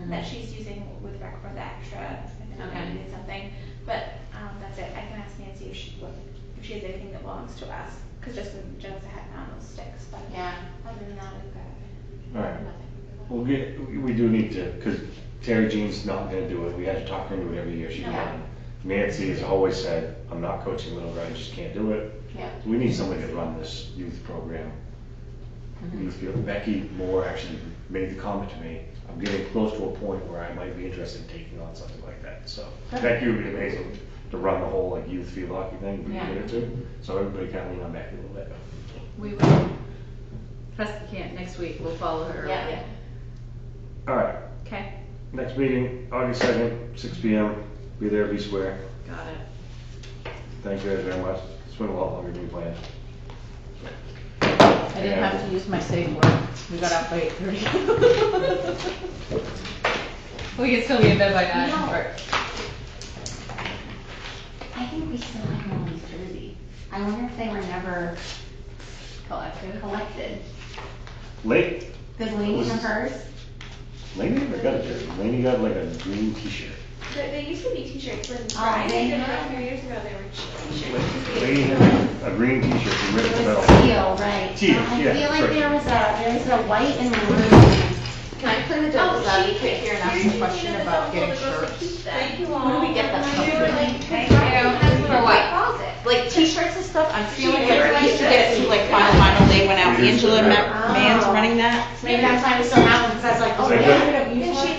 that she's using with rec for the extra, if Okay. anyone needed something. But, that's it, I can ask Nancy if she has anything that belongs to us, cause Janessa had found those sticks, but Yeah. other than that, we've got Alright, nothing. we do need to, cause Terry Jean's not gonna do it. We had to talk her into it every year she Yeah. won. Nancy has always said, I'm not coaching little guys, I just can't do it. Yeah. We need somebody to run this youth program. Youth field. Becky Moore actually made the comment to me, I'm getting close to a point where I might be interested in taking on something like that. So Becky would be amazing to run the whole like youth field hockey thing, we Yeah. did it too. So everybody kind of lean on Becky a little bit. We will. Best we can, next week, we'll follow her. Yeah. around. Alright, Okay, next meeting, August 2nd, 6 PM. Be there, be square. got it. Thank you guys very much. It's been a lot longer than we planned. I didn't have to use my safe word. We got out by 8:30. We can still be in bed by 9. No. or- I think we still have Molly's jersey. I wonder if they were never Collective. collected. Late, Does Lainey have hers? Lainey never got a jersey. Lainey got like a green t-shirt. They used to be t-shirts when Oh, I they did it have? a few years ago, they were t-shirts. Lainey had a green t-shirt from It Ribbon was Bell. teal, right. Teal, I yeah, feel like correct. there was a white and maroon. Can I play the devil's advocate here and ask a question about getting shirts? Thank you all. Where do we get that stuff from? Thank you. For what? Like t-shirts and stuff, I'm feeling like I used to get it through like Final Day when Angela Mann's running that. Maybe that's why we still have them, because I was like, oh Like yeah, that? we don't use And one. she